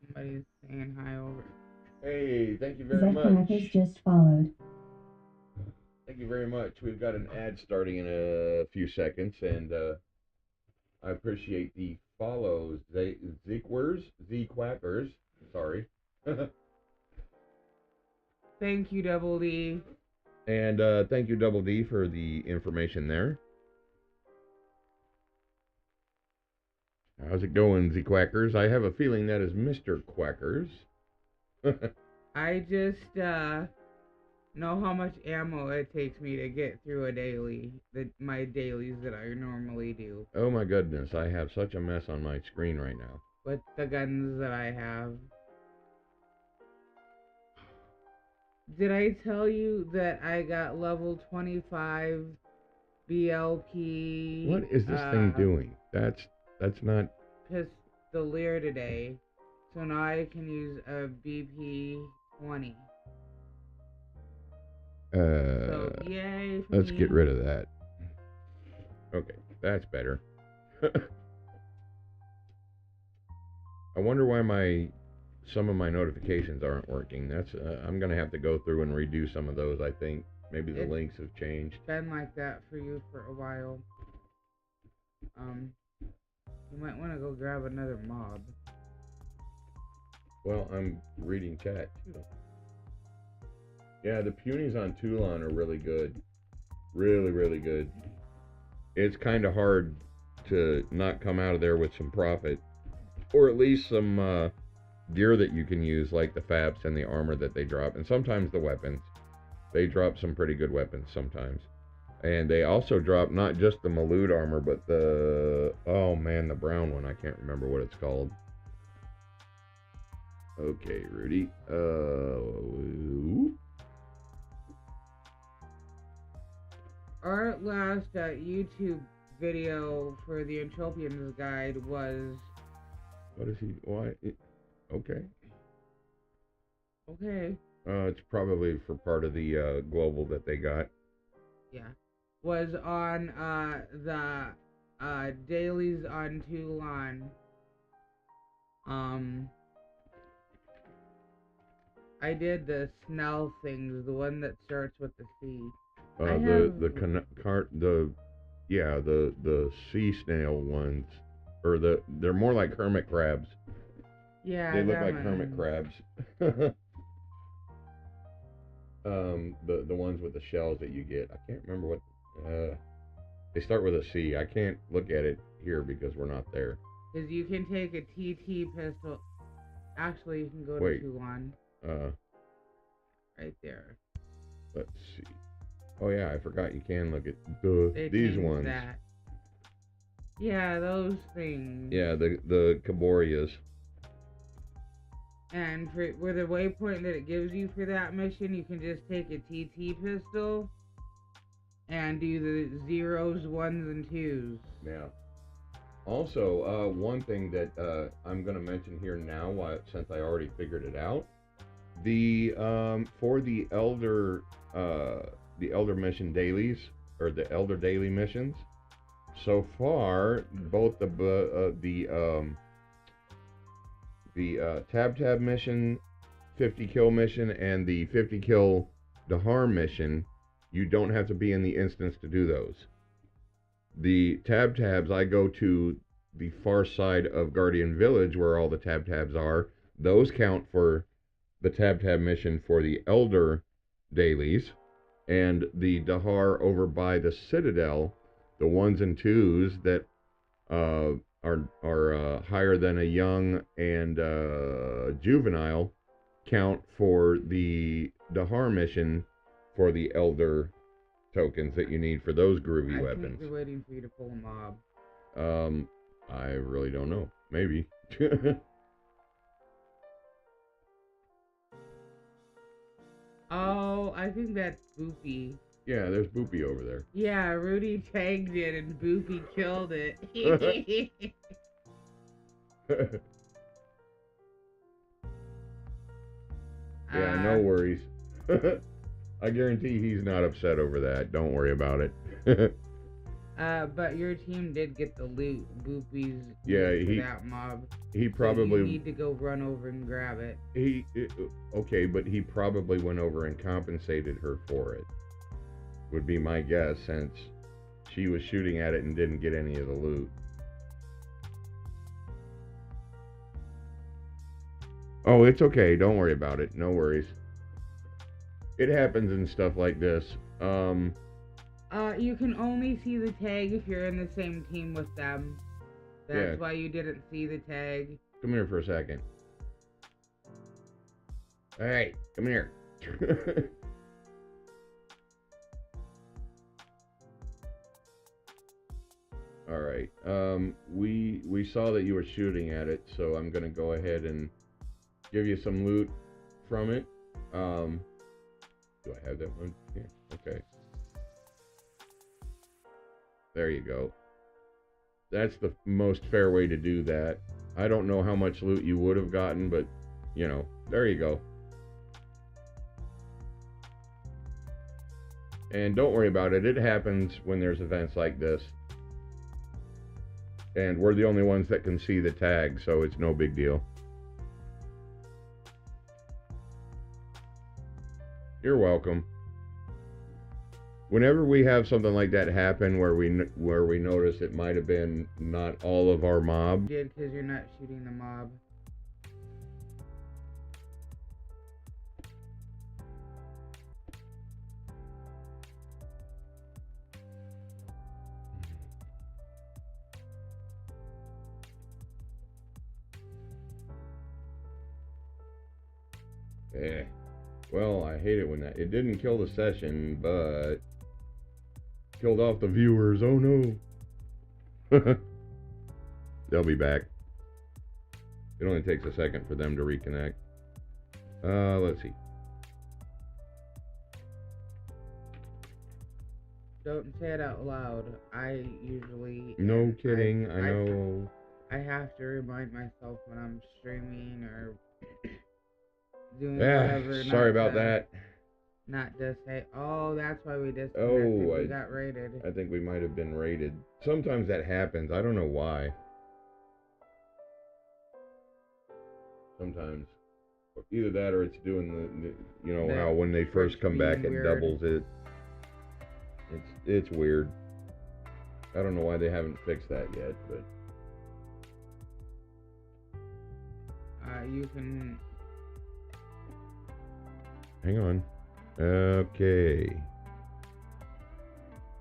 Somebody's saying hi over. Hey, thank you very much. Zecrackers just followed. Thank you very much. We've got an ad starting in a few seconds, and I appreciate the follows. Z-Quackers, sorry. Thank you, Double D. And thank you, Double D, for the information there. How's it going, Z-Quackers? I have a feeling that is Mr. Quackers. I just know how much ammo it takes me to get through a daily, my dailies that I normally do. Oh my goodness, I have such a mess on my screen right now. With the guns that I have. Did I tell you that I got level 25 BLP? What is this thing doing? That's not... Pistolier today. So now I can use a BP 20. So yay for let's me. get rid of that. Okay, that's better. I wonder why some of my notifications aren't working. That's I'm gonna have to go through and redo some of those. I think maybe the links have changed. It's been like that for you for a while. You might want to go grab another mob. Well, I'm reading chat too. Yeah, the punies on Toulon are really good. Really, really good. It's kind of hard to not come out of there with some profit. Or at least some gear that you can use, like the FAPs and the armor that they drop. And sometimes the weapons. They drop some pretty good weapons sometimes. And they also drop not just the Malud armor, but the... oh man, the brown one. I can't remember what it's called. Okay, Rudy. Our last YouTube video for the Entropians guide was... What is he... why? Okay. Okay. It's probably for part of the global that they got. Yeah. Was on the dailies on Toulon. I did the Snell things, the one that starts with the C. The sea snail ones, or they're more like hermit crabs. Yeah, they look like hermit crabs. The ones with the shells that you get. I can't remember what. They start with a C. I can't look at it here because we're not there. Because you can take a TT pistol. Actually, you can go to Toulon. Right there. Let's see. Oh yeah, I forgot you can look at They these changed ones. that. Yeah, those things. Yeah, the Caborias. And for the waypoint that it gives you for that mission, you can just take a TT pistol and do the 0s, 1s, and 2s. Yeah. Also, one thing that I'm going to mention here now, since I already figured it out, the for the Elder mission dailies, or the Elder daily missions, so far both the Tab mission, 50 kill mission, and the 50 kill Dahar mission, you don't have to be in the instance to do those. The tabs, I go to the far side of Guardian Village where all the tabs are. Those count for the tab mission for the Elder dailies. And the Dahar over by the Citadel, the 1s and 2s that are higher than a young and juvenile, count for the Dahar mission for the Elder tokens that you need for those groovy weapons. I think they're waiting for you to pull a mob. I really don't know. Maybe. Oh, I think that's Boopy. Yeah, there's Boopy over there. Yeah, Rudy tagged it and Boopy killed it. Yeah, no worries. I guarantee he's not upset over that. Don't worry about it. But your team did get the loot. Boopy's yeah, loot for that mob. He probably... So you need to go run over and grab it. Okay, but he probably went over and compensated her for it. Would be my guess, since she was shooting at it and didn't get any of the loot. Oh, it's okay. Don't worry about it. No worries. It happens and stuff like this. You can only see the tag if you're in the same team with them. That's why you didn't see the tag. Come here for a second. Hey, come here. Alright, we saw that you were shooting at it, so I'm gonna go ahead and give you some loot from it. Do I have that one? Yeah, okay. There you go. That's the most fair way to do that. I don't know how much loot you would have gotten, but, you know, there you go. And don't worry about it. It happens when there's events like this. And we're the only ones that can see the tag, so it's no big deal. You're welcome. Whenever we have something like that happen where we notice it might have been not all of our mob. You did, because you're not shooting the mob. Eh. Well, I hate it when that... It didn't kill the session, but... killed off the viewers. Oh no. They'll be back. It only takes a second for them to reconnect. Let's see. Don't say it out loud. I usually... No kidding, I know. I have to remind myself when I'm streaming or doing Yeah, whatever. sorry about that. Not to say, oh, that's why we disconnected. Oh, we got raided. I think we might have been raided. Sometimes that happens. I don't know why. Sometimes. Either that or it's doing the you know, how when they first come back it doubles it. It's weird. I don't know why they haven't fixed that yet, but... You can... Hang on. Okay.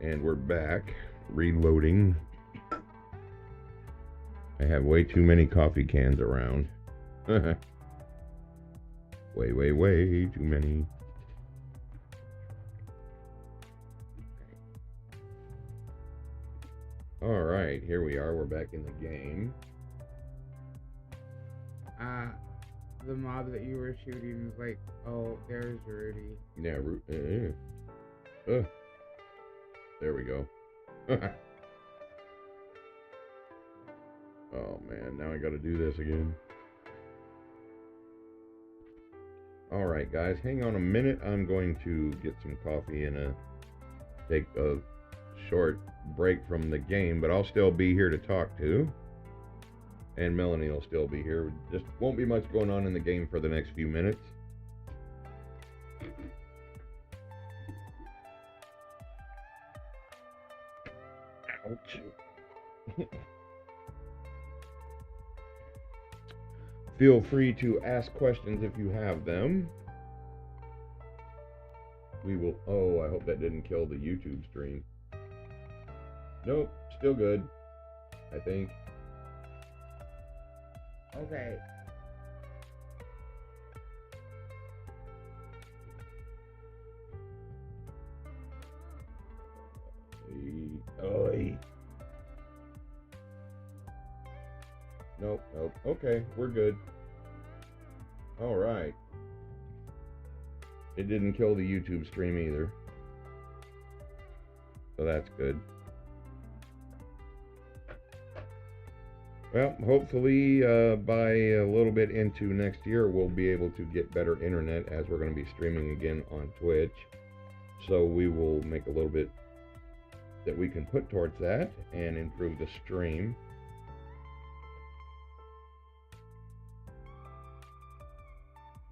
And we're back. Reloading. I have way too many coffee cans around. way too many. Alright, here we are. We're back in the game. The mob that you were shooting is like, oh, there's Rudy. Yeah, there we go. Oh man, now I gotta do this again. Alright guys, hang on a minute. I'm going to get some coffee and take a short break from the game, but I'll still be here to talk to. And Melanie will still be here. Just won't be much going on in the game for the next few minutes. Ouch. Feel free to ask questions if you have them. We will... Oh, I hope that didn't kill the YouTube stream. Nope, still good, I think. Okay. Oy. Nope, nope. Okay, we're good. Alright. It didn't kill the YouTube stream either. So that's good. Well, hopefully by a little bit into next year, we'll be able to get better internet as we're going to be streaming again on Twitch. So we will make a little bit that we can put towards that and improve the stream.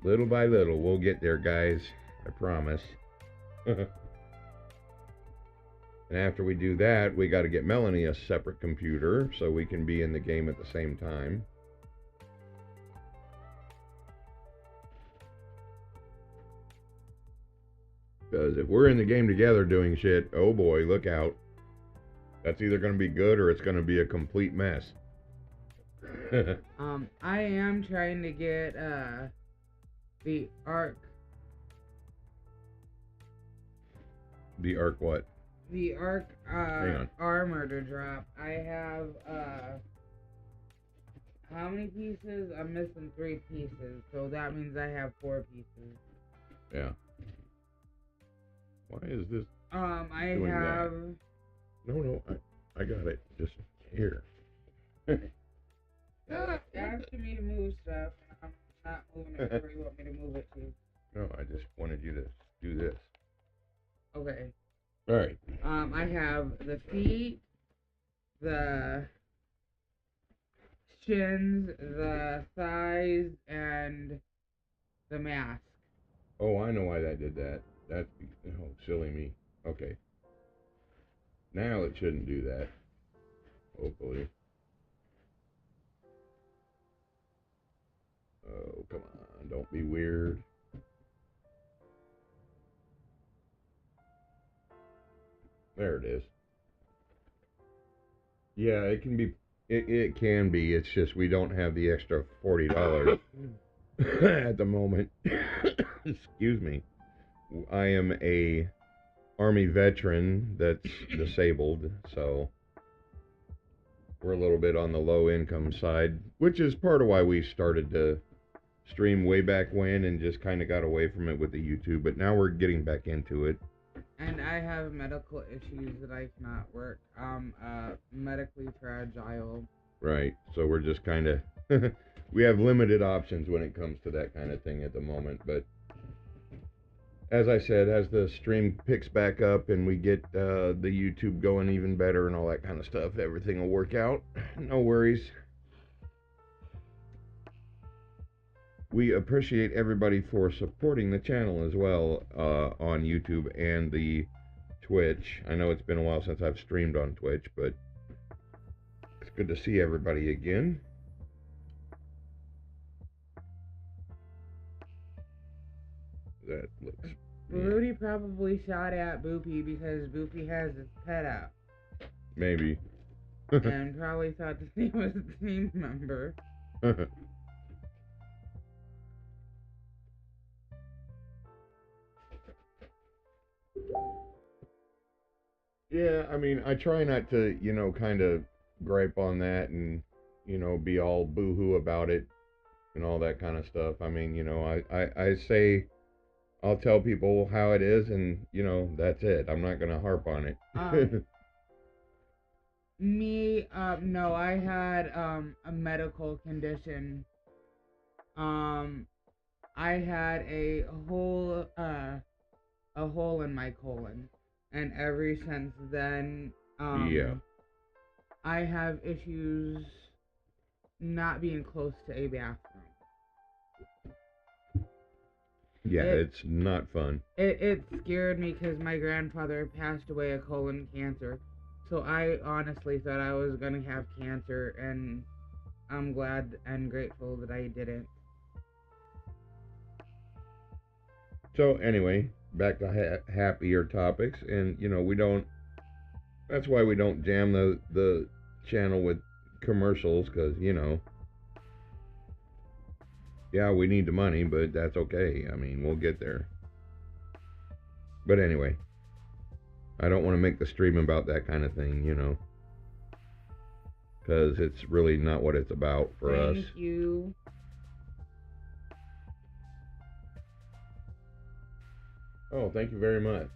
Little by little, we'll get there, guys. I promise. And after we do that, we got to get Melanie a separate computer so we can be in the game at the same time. Because if we're in the game together doing shit, oh boy, look out. That's either going to be good or it's going to be a complete mess. I am trying to get, the Ark. The Ark what? The Ark, armor to drop. I have, how many pieces? I'm missing 3 pieces, so that means I have 4 pieces. Yeah. Why is this I doing have... that? No, I got it. Just here. You're asking me to move stuff, and I'm not moving it where you want me to move it to. No, I just wanted you to do this. Okay. Alright. I have the feet, the shins, the thighs, and the mask. Oh, I know why that did that. That's... Oh, silly me. Okay. Now it shouldn't do that. Hopefully. Oh, come on. Don't be weird. There it is. Yeah, it can be... It can be. It's just we don't have the extra $40 at the moment. Excuse me. I am a Army veteran that's disabled, so we're a little bit on the low income side, which is part of why we started to stream way back when and just kind of got away from it with the YouTube, but now we're getting back into it. And I have medical issues that I cannot work. I'm medically fragile. Right, so we're just kind of we have limited options when it comes to that kind of thing at the moment, but as I said, as the stream picks back up and we get the YouTube going even better and all that kind of stuff, everything will work out. No worries. We appreciate everybody for supporting the channel as well on YouTube and the Twitch. I know it's been a while since I've streamed on Twitch, but it's good to see everybody again. That looks... Rudy probably shot at Boopy because Boopy has his pet out. Maybe. And probably thought the name was a team member. Yeah, I mean, I try not to, kind of gripe on that and, be all boo-hoo about it and all that kind of stuff. I mean, I say I'll tell people how it is and, that's it. I'm not going to harp on Um, it. no, I had a medical condition. Um, I had a hole in my colon, and ever since then, Yeah. I have issues not being close to a bathroom. Yeah, It it's not fun. it scared me because my grandfather passed away of colon cancer, so I honestly thought I was gonna have cancer, and I'm glad and grateful that I didn't. So, anyway, back to happier topics. And, we don't, that's why we don't jam the channel with commercials because, yeah, we need the money, but that's okay. I mean, we'll get there. But anyway, I don't want to make the stream about that kind of thing, because it's really not what it's about for us. Thank you. Oh, thank you very much.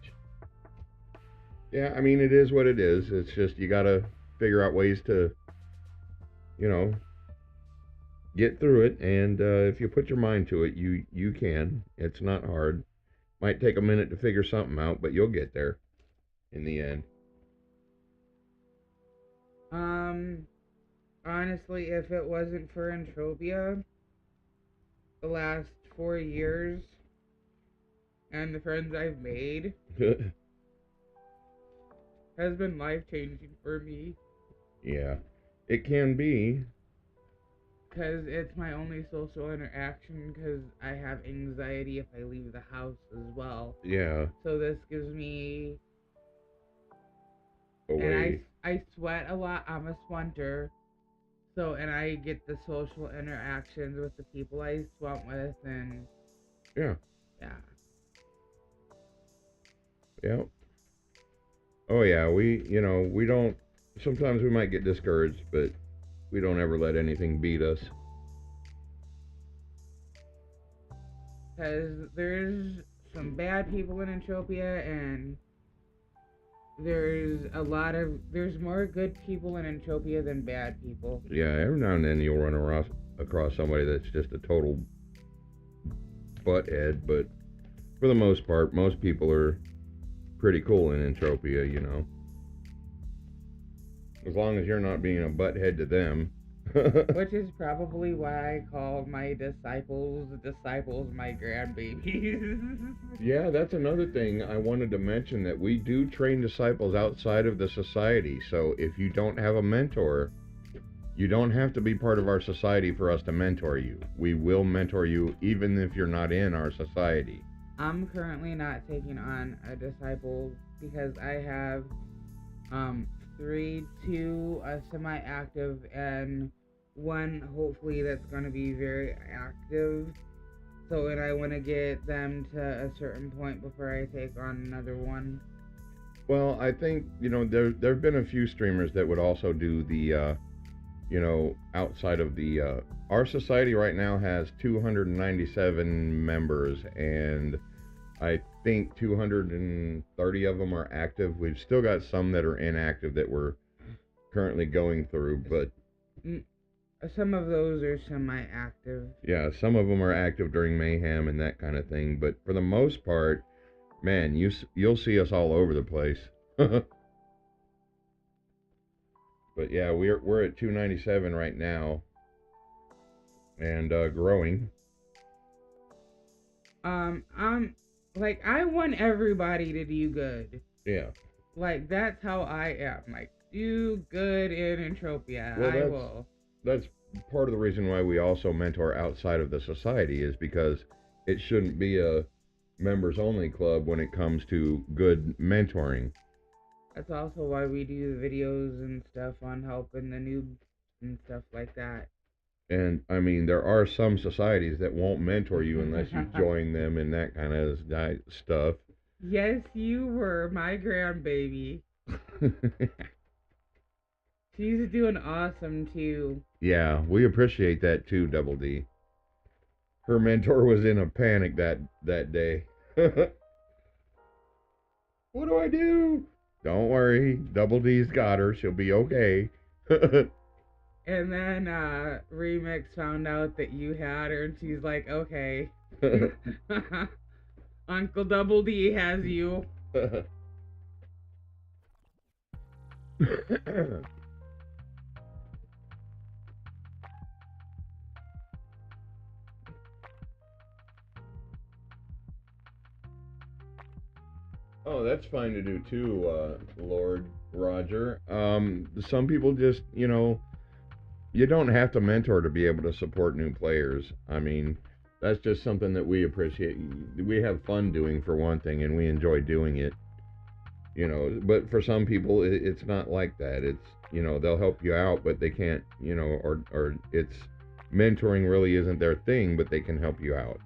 Yeah, I mean, it is what it is. It's just you gotta figure out ways to, you know, get through it. And if you put your mind to it, you can. It's not hard. Might take a minute to figure something out, but you'll get there in the end. Um, Honestly, if it wasn't for Entropia, the last 4 years, and the friends I've made, has been life changing for me. Yeah, it can be. Because it's my only social interaction, because I have anxiety if I leave the house as well. Yeah. So this gives me... A way. And I sweat a lot. I'm a sweater. So, and I get the social interactions with the people I sweat with, and... Yeah. Yeah. Yeah. Oh yeah, we don't. Sometimes we might get discouraged, but we don't ever let anything beat us. Because there's some bad people in Entropia, and there's more good people in Entropia than bad people. Yeah, every now and then you'll run across somebody that's just a total butthead, but for the most part, most people are pretty cool in Entropia, As long as you're not being a butthead to them. Which is probably why I call my disciples my grandbabies. Yeah, that's another thing I wanted to mention, that we do train disciples outside of the society. So if you don't have a mentor, you don't have to be part of our society for us to mentor you. We will mentor you even if you're not in our society. I'm currently not taking on a disciple because I have 2 semi-active and one hopefully that's going to be very active. So, and I want to get them to a certain point before I take on another one. Well, I think, there have been a few streamers that would also do the, outside of the, our society right now has 297 members, and I think 230 of them are active. We've still got some that are inactive that we're currently going through, but some of those are semi-active. Yeah, some of them are active during mayhem and that kind of thing, but for the most part, man, you'll see us all over the place. But yeah, we're at 297 right now, and growing. I want everybody to do good. Yeah. Like, that's how I am. Like, do good in Entropia. Well, that's part of the reason why we also mentor outside of the society, is because it shouldn't be a members only club when it comes to good mentoring. That's also why we do videos and stuff on helping the noobs and stuff like that. And I mean, there are some societies that won't mentor you unless you join them and that kind of stuff. Yes, you were my grandbaby. She's doing awesome too. Yeah, we appreciate that too, Double D. Her mentor was in a panic that day. What do I do? Don't worry, Double D's got her. She'll be okay. And then Remix found out that you had her, and she's like, okay. Uncle Double D has you. Oh, that's fine to do too, Lord Roger. Some people just, you don't have to mentor to be able to support new players. I mean, that's just something that we appreciate. We have fun doing, for one thing, and we enjoy doing it. But for some people, it's not like that. It's, they'll help you out, but they can't, or it's mentoring really isn't their thing, but they can help you out.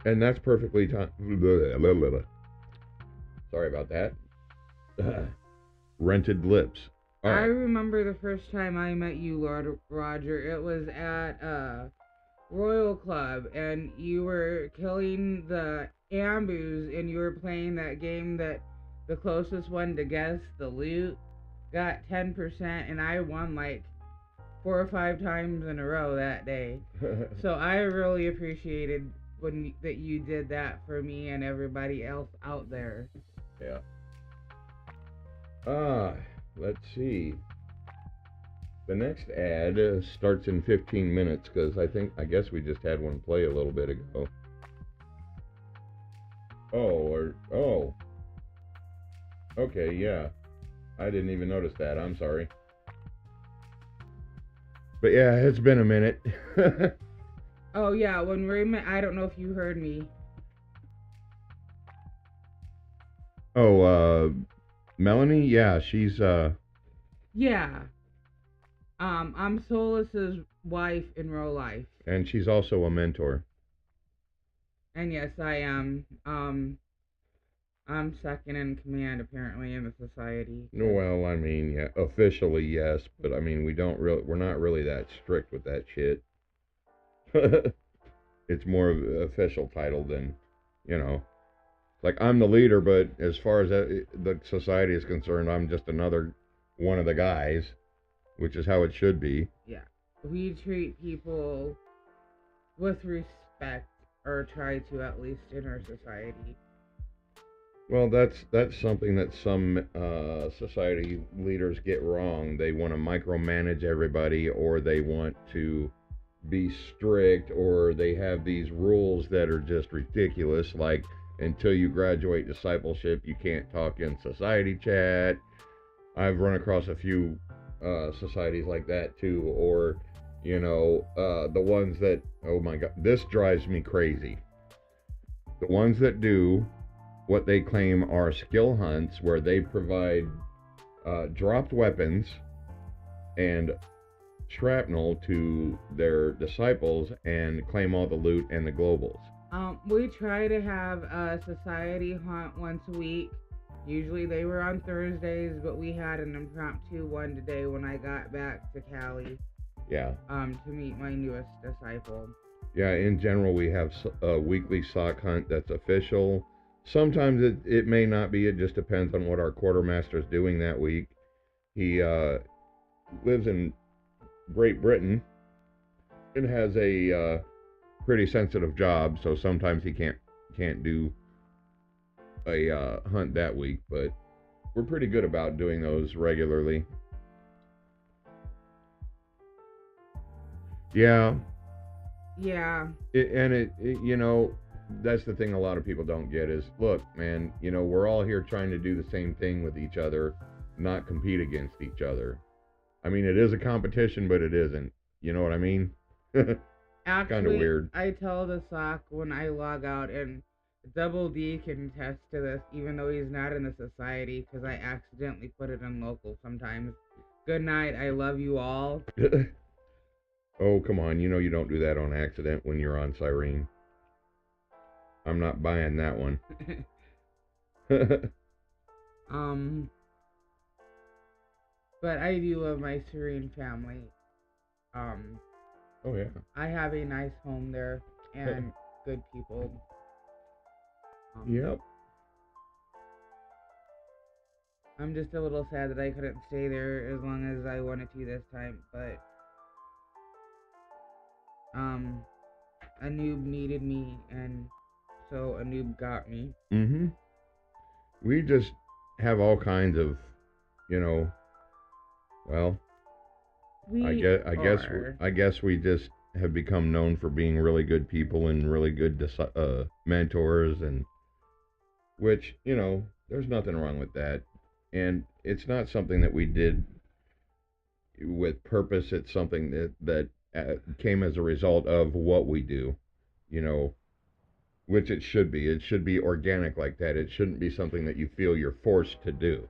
And that's perfectly sorry about that. Rented lips. All I right. remember the first time I met you, Lord Roger. It was at Royal Club, and you were killing the ambus, and you were playing that game that the closest one to guess the loot got 10%, and I won like 4 or 5 times in a row that day. So I really appreciated that you did that for me and everybody else out there. Yeah. Let's see. The next ad starts in 15 minutes because I guess we just had one play a little bit ago. Oh. Okay, yeah. I didn't even notice that. I'm sorry. But yeah, it's been a minute. Oh yeah, when Raymond, I don't know if you heard me. Oh, Melanie? Yeah, she's, Yeah. I'm Solis's wife in real life. and she's also a mentor. And yes, I am. I'm second in command apparently in the society. Well, I mean, yeah, officially yes, but I mean, we're not really that strict with that shit. It's more of an official title than, like I'm the leader, but as far as the society is concerned, I'm just another one of the guys, which is how it should be. Yeah. We treat people with respect, or try to at least in our society. Well, that's something that some society leaders get wrong. They want to micromanage everybody, or they want to be strict, or they have these rules that are just ridiculous, like until you graduate discipleship, you can't talk in society chat. I've run across a few societies like that too, or the ones that, oh my god, this drives me crazy. The ones that do what they claim are skill hunts, where they provide dropped weapons and shrapnel to their disciples and claim all the loot and the globals. We try to have a society hunt once a week. Usually they were on Thursdays, but we had an impromptu one today when I got back to Cali. Yeah. To meet my newest disciple. Yeah, in general, we have a weekly sock hunt that's official. Sometimes it may not be. It just depends on what our quartermaster's doing that week. He lives in Great Britain and has a pretty sensitive job, so sometimes he can't do a hunt that week. But we're pretty good about doing those regularly. Yeah. Yeah. That's the thing a lot of people don't get is, look, man, we're all here trying to do the same thing with each other, not compete against each other. I mean, it is a competition, but it isn't. You know what I mean? Actually, kind of weird. I tell the sock when I log out, and Double D can attest to this, even though he's not in the society, because I accidentally put it in local sometimes. Good night, I love you all. Oh, come on. You don't do that on accident when you're on Cyrene. I'm not buying that one. But I do love my serene family. Oh, yeah. I have a nice home there and good people. Yep. I'm just a little sad that I couldn't stay there as long as I wanted to this time, but a noob needed me, and so a noob got me. Mm-hmm. We just have all kinds of, you know, well, I guess we just have become known for being really good people and really good mentors, and which, there's nothing wrong with that. And it's not something that we did with purpose. It's something that came as a result of what we do, you know, which it should be. It should be organic like that. It shouldn't be something that you feel you're forced to do.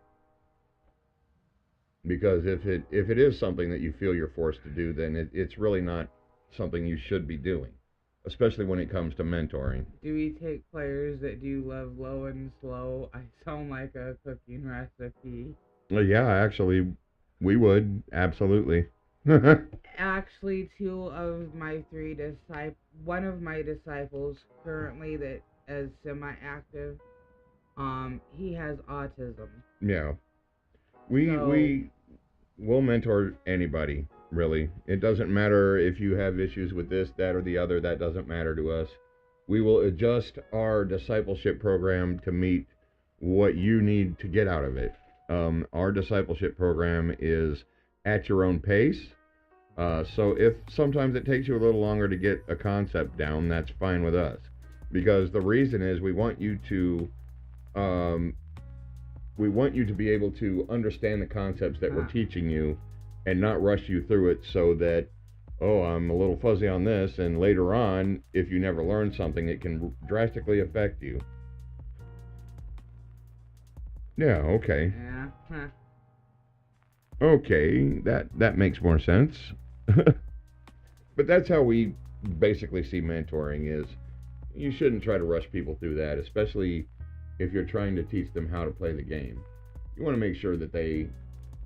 Because if it is something that you feel you're forced to do, then it's really not something you should be doing, especially when it comes to mentoring. Do we take players that do love low and slow? I sound like a cooking recipe. Yeah, actually, we would absolutely. Actually, one of my disciples currently that is semi-active, he has autism. Yeah, we will mentor anybody, really. It doesn't matter if you have issues with this, that, or the other. That doesn't matter to us. We will adjust our discipleship program to meet what you need to get out of it. Our discipleship program is at your own pace. So if sometimes it takes you a little longer to get a concept down, that's fine with us. Because the reason is we want you to be able to understand the concepts that we're teaching you and not rush you through it so that, oh, I'm a little fuzzy on this, and later on, if you never learn something, it can drastically affect you. Yeah, okay. Yeah. Huh. Okay, that makes more sense. But that's how we basically see mentoring is you shouldn't try to rush people through that, especially if you're trying to teach them how to play the game. You want to make sure that they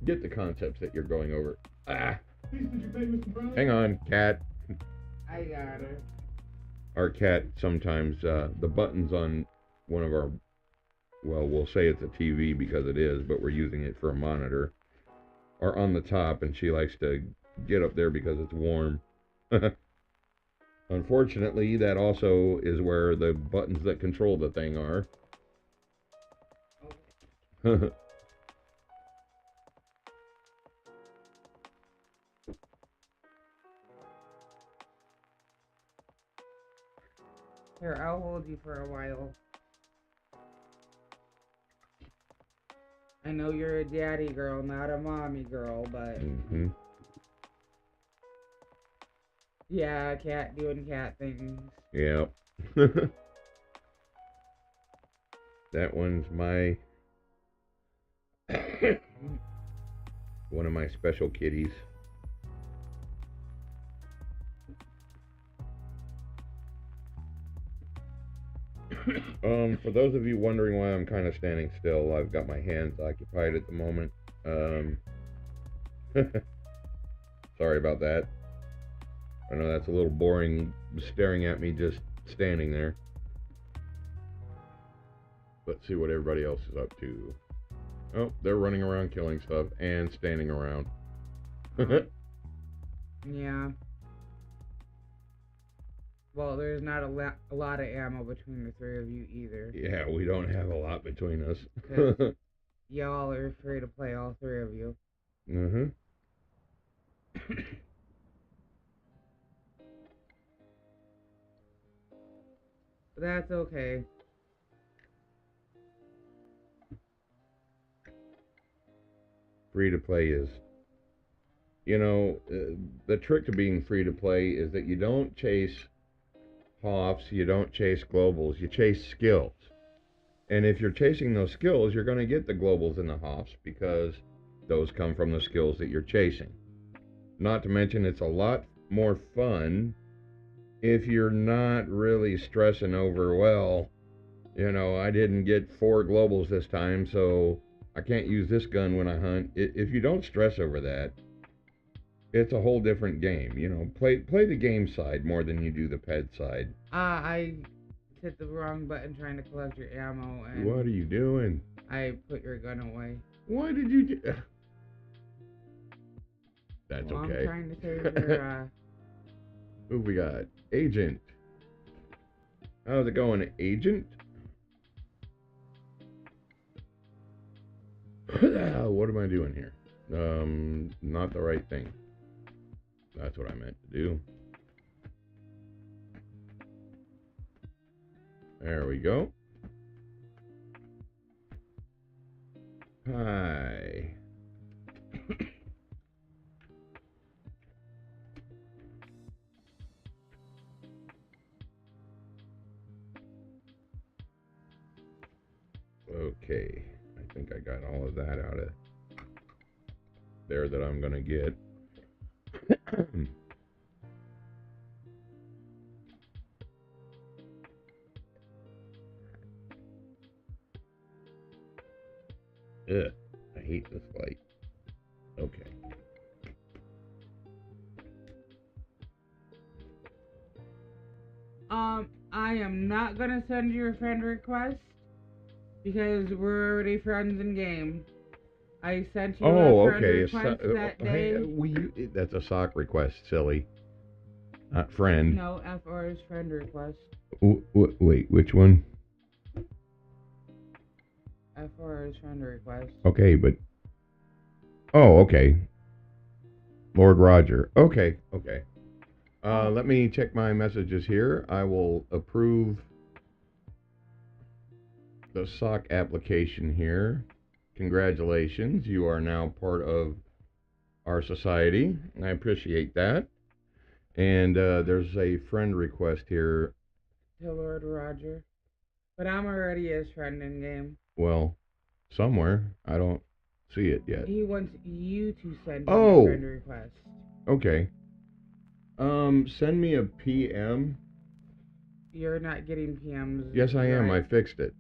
get the concepts that you're going over. Hang on, cat. I got her. Our cat sometimes, the buttons on one of our, well, we'll say it's a TV because it is, but we're using it for a monitor, are on the top, and she likes to get up there because it's warm. Unfortunately, that also is where the buttons that control the thing are. Here, I'll hold you for a while. I know you're a daddy girl, not a mommy girl, but... Mm-hmm. Yeah, cat doing cat things. Yeah. That one's my... one of my special kitties. For those of you wondering why I'm kind of standing still, I've got my hands occupied at the moment. Sorry about that. I know that's a little boring, staring at me just standing there. Let's see what everybody else is up to. Oh, they're running around killing stuff and standing around. Yeah. Well, there's not a lot of ammo between the three of you either. Yeah, we don't have a lot between us. Y'all are free to play, all three of you. Mm-hmm. But that's okay. Free to play is, the trick to being free to play is that you don't chase hoffs, you don't chase globals, you chase skills. And if you're chasing those skills, you're going to get the globals and the hoffs because those come from the skills that you're chasing. Not to mention, it's a lot more fun if you're not really stressing over, well, You know, I didn't get 4 globals this time, so I can't use this gun when I hunt. If you don't stress over that, it's a whole different game. You know, play the game side more than you do the pet side. I hit the wrong button trying to collect your ammo, and What are you doing? I put your gun away. Why did you do... That's Well, okay. I'm trying to save your, Who we got? Agent. How's it going, Agent? What am I doing here? Not the right thing. That's what I meant to do. There we go. Hi. Okay. I think I got all of that out of there that I'm gonna get. Ugh, I hate this light. Okay. I am not gonna send you a friend request because we're already friends in game. I sent you a friend request that day. That's a sock request, silly. Not friend. No, FR is friend request. Wait, which one? FR is friend request. Okay, but... Oh, okay. Lord Roger. Okay. Let me check my messages here. I will approve the sock application here. Congratulations. You are now part of our society. I appreciate that. And there's a friend request here. To Lord Roger. But I'm already his friend in game. Well, somewhere. I don't see it yet. He wants you to send him a friend request. Okay. Send me a PM. You're not getting PMs. Yes, I am. I fixed it.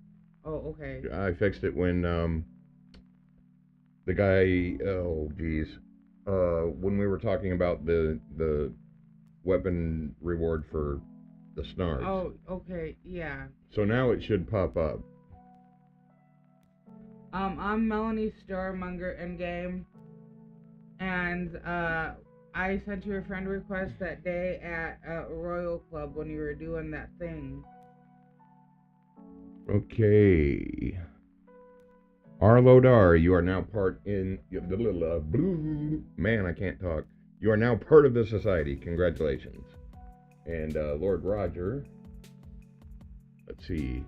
Oh, okay. I fixed it when the guy. Oh, geez. When we were talking about the weapon reward for the Snargs. Oh, okay. Yeah. So now it should pop up. I'm Melanie Storemonger in game, and I sent you a friend request that day at Royal Club when you were doing that thing. Okay. Arlo Dar, you are now part in... Man, I can't talk. You are now part of the society. Congratulations. And Lord Roger... Let's see.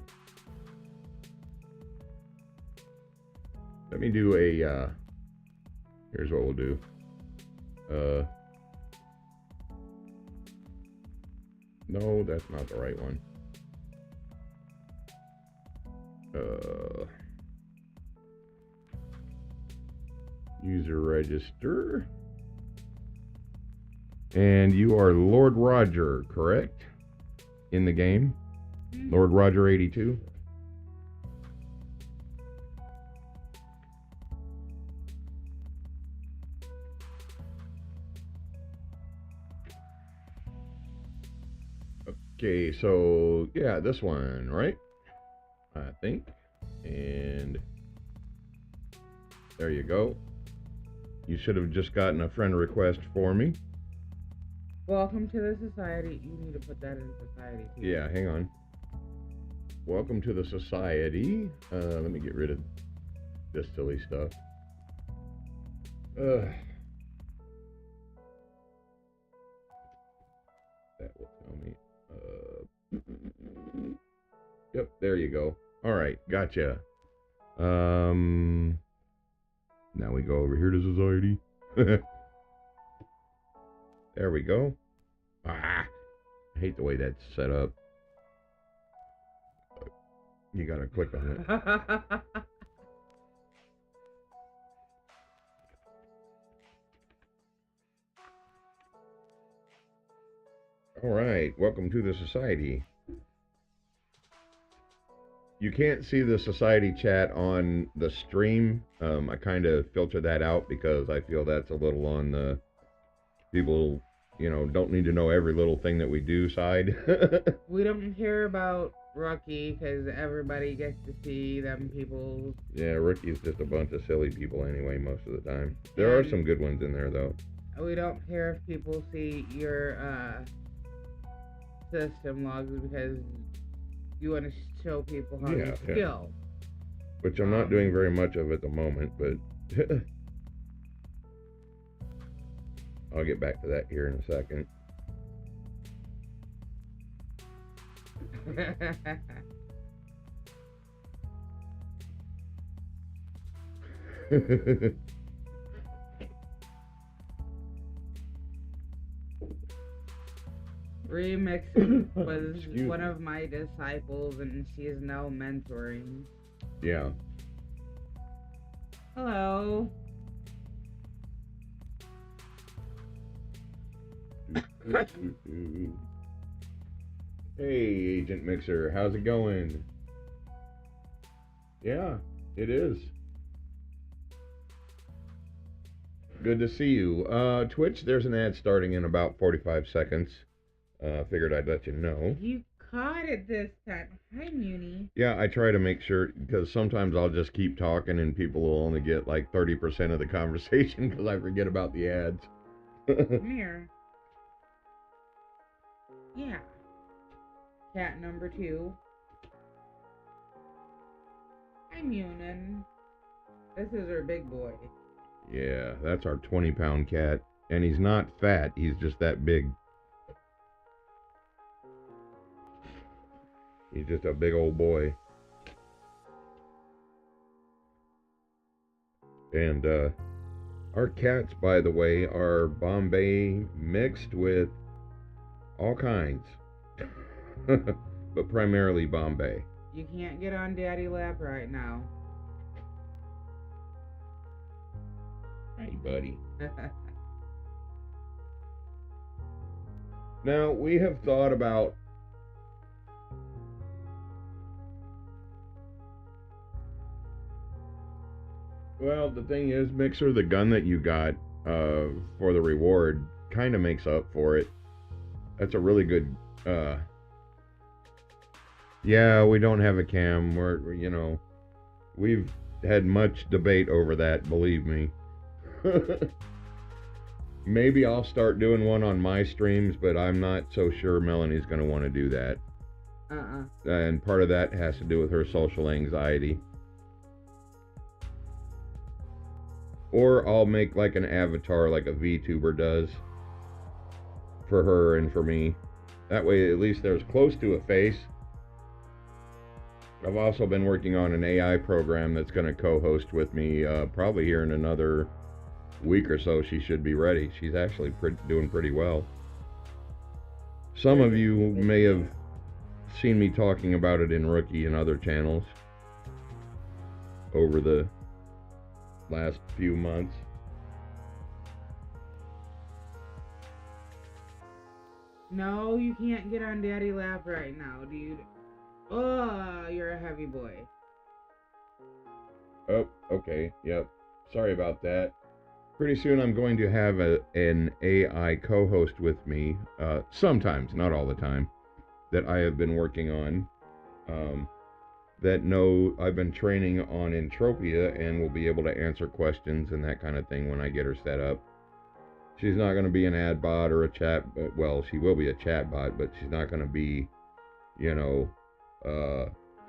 Let me do a... Here's what we'll do. No, that's not the right one. User register. And you are Lord Roger, correct? In the game? Lord Roger 82? Okay, so yeah, this one, right? I think. And there you go. You should have just gotten a friend request for me. Welcome to the society. You need to put that in society too. Yeah, hang on. Welcome to the society. Let me get rid of this silly stuff. That will tell me. Yep, there you go. All right, gotcha. Now we go over here to society. There we go. I hate the way that's set up. You gotta click on it. All right, welcome to the society. You can't see the society chat on the stream. I kind of filter that out because I feel that's a little on the people, don't need to know every little thing that we do side. We don't care about Rookie because everybody gets to see them people. Yeah, Rookie's just a bunch of silly people anyway most of the time. There are some good ones in there though. We don't care if people see your system logs because you want to show people how you skill. Which I'm not doing very much of at the moment, but I'll get back to that here in a second. Remix was one of my disciples and she is now mentoring. Yeah. Hello. Hey, Agent Mixer, how's it going? Yeah, it is. Good to see you. Twitch, there's an ad starting in about 45 seconds. Figured I'd let you know. You caught it this time. Hi, Muni. Yeah, I try to make sure, because sometimes I'll just keep talking and people will only get like 30% of the conversation because I forget about the ads. Come here. Yeah. Cat number 2. Hi, Munin. This is her big boy. Yeah, that's our 20-pound cat. And he's not fat, he's just that big. He's just a big old boy. And our cats, by the way, are Bombay mixed with all kinds. But primarily Bombay. You can't get on Daddy Lap right now. Hey, buddy. Now, we have thought about well, the thing is, Mixer, the gun that you got for the reward kind of makes up for it. That's a really good yeah, we don't have a cam. We've had much debate over that, believe me. Maybe I'll start doing one on my streams, but I'm not so sure Melanie's going to want to do that. And part of that has to do with her social anxiety. Or I'll make like an avatar like a VTuber does for her and for me. That way at least there's close to a face. I've also been working on an AI program that's going to co-host with me probably here in another week or so. She should be ready. She's actually doing pretty well. Some of you may have seen me talking about it in Rookie and other channels over the last few months. No, you can't get on Daddy Lap right now, dude. Oh, you're a heavy boy. Oh, okay, yep. Sorry about that. Pretty soon I'm going to have an AI co-host with me, sometimes, not all the time, that I have been working on, I've been training on Entropia and will be able to answer questions and that kind of thing when I get her set up. She's not going to be an ad bot or a chat, well, she will be a chat bot, but she's not going to be,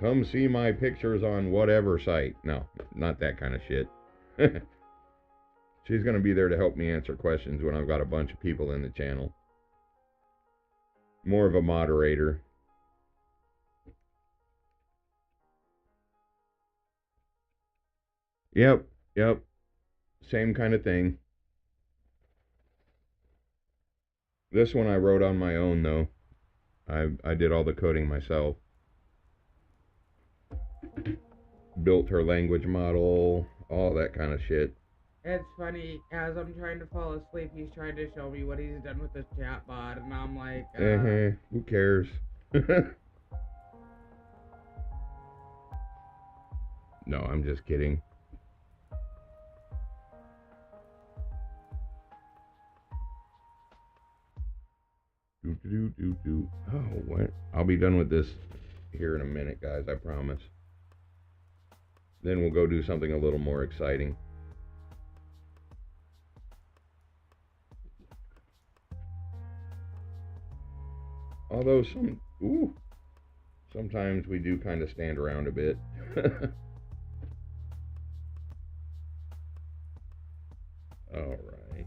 come see my pictures on whatever site. No, not that kind of shit. She's going to be there to help me answer questions when I've got a bunch of people in the channel. More of a moderator. Yep. Same kind of thing. This one I wrote on my own, though. I did all the coding myself. Built her language model, all that kind of shit. It's funny, as I'm trying to fall asleep, he's trying to show me what he's done with the chatbot, and I'm like, who cares? No, I'm just kidding. Oh, what? I'll be done with this here in a minute, guys, I promise. Then we'll go do something a little more exciting. Although sometimes we do kind of stand around a bit. Alright.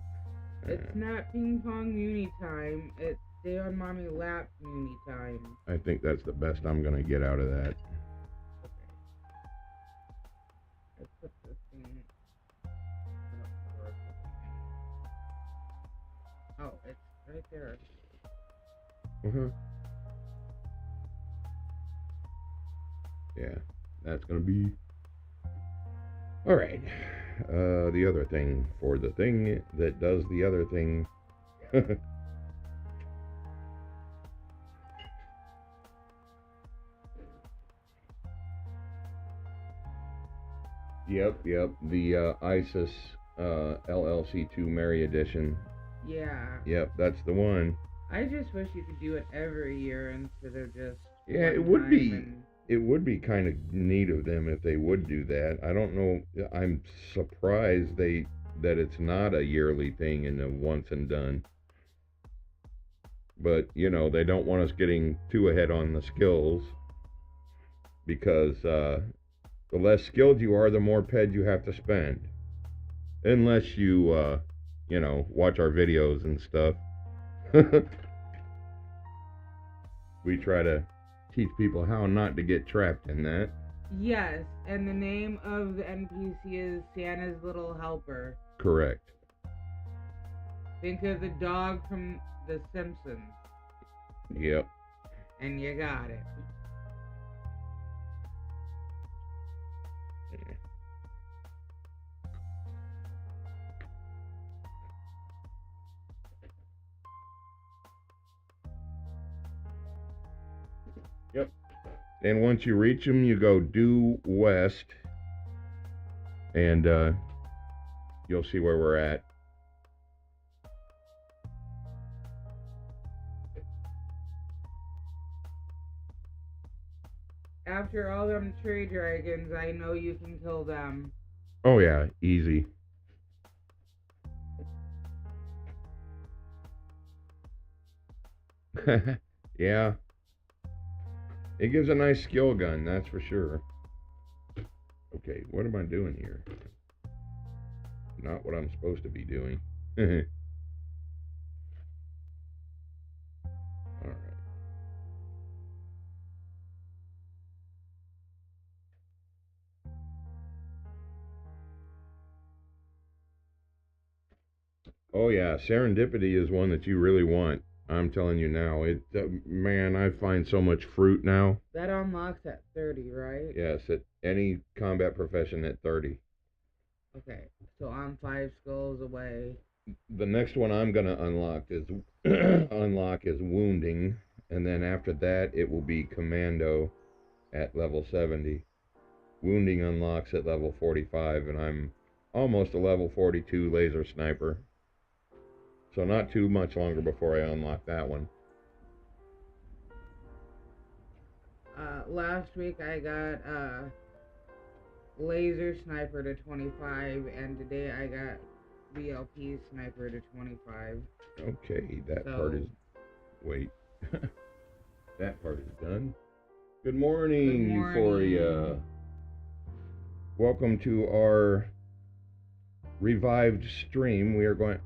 It's not ping pong muni time, it's stay on mommy lap muni time. I think that's the best I'm going to get out of that. Okay. Let's put this thing. Oh, it's right there. Uh-huh. Yeah, that's going to be... Alright. The other thing for the thing that does the other thing. Yep. The ISIS LLC2 Mary Edition. Yeah. Yep, that's the one. I just wish you could do it every year instead of just. Yeah, it would be. It would be kind of neat of them if they would do that. I don't know. I'm surprised that it's not a yearly thing and a once and done. But, you know, they don't want us getting too ahead on the skills. Because the less skilled you are, the more ped you have to spend. Unless you, you know, watch our videos and stuff. We try to teach people how not to get trapped in that. Yes, and the name of the NPC is Santa's Little Helper. Correct. Think of the dog from The Simpsons. Yep. And you got it. Yep. And once you reach them, you go due west, and you'll see where we're at. After all them tree dragons, I know you can kill them. Oh yeah, easy. Yeah. It gives a nice skill gun, that's for sure. Okay, what am I doing here? Not what I'm supposed to be doing. Alright. Oh yeah, serendipity is one that you really want. I'm telling you now. Man, I find so much fruit now. That unlocks at 30, right? Yes, at any combat profession at 30. Okay, so I'm 5 skulls away. The next one I'm gonna unlock is wounding, and then after that it will be commando at level 70. Wounding unlocks at level 45, and I'm almost a level 42 laser sniper. So not too much longer before I unlock that one. Last week I got laser sniper to 25, and today I got VLP sniper to 25. Okay, that part is... Wait. That part is done. Good morning, Euphoria. Welcome to our revived stream.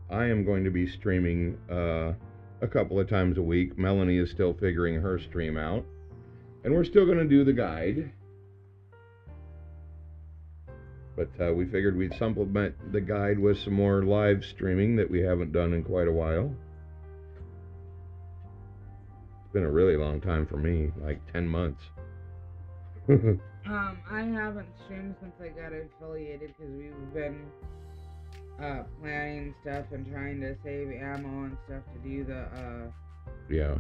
I am going to be streaming a couple of times a week. Melanie is still figuring her stream out, and we're still going to do the guide, but we figured we'd supplement the guide with some more live streaming that we haven't done in quite a while. It's been a really long time for me, like 10 months. I haven't streamed since I got affiliated because we've been planning stuff and trying to save ammo and stuff to do the yeah,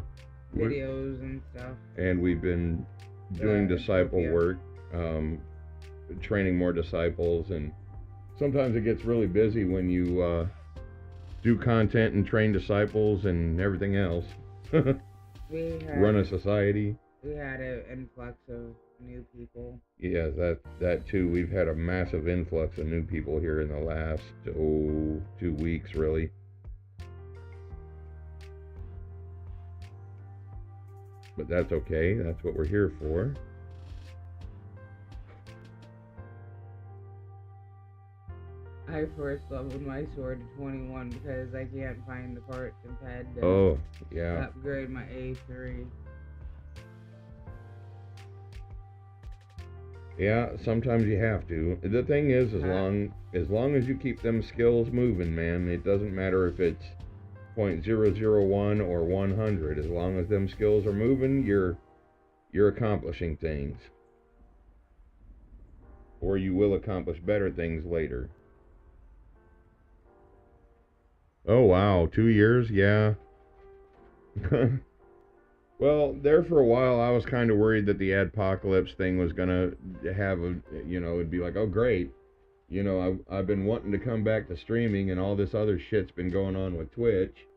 videos and stuff. And we've been doing disciple Entropia work training more disciples, and sometimes it gets really busy when you do content and train disciples and everything else. Run a society. We had an influx of new people. Yeah, that too. We've had a massive influx of new people here in the last 2 weeks, really. But that's okay. That's what we're here for. I first leveled my sword to 21 because I can't find the parts and pad to upgrade my A3. Yeah, sometimes you have to. The thing is, as long as you keep them skills moving, man, it doesn't matter if it's 0.001 or 100. As long as them skills are moving, you're accomplishing things. Or you will accomplish better things later. Oh wow, 2 years? Yeah. Well, there for a while, I was kind of worried that the adpocalypse thing was gonna have it'd be like, oh great, I've been wanting to come back to streaming, and all this other shit's been going on with Twitch.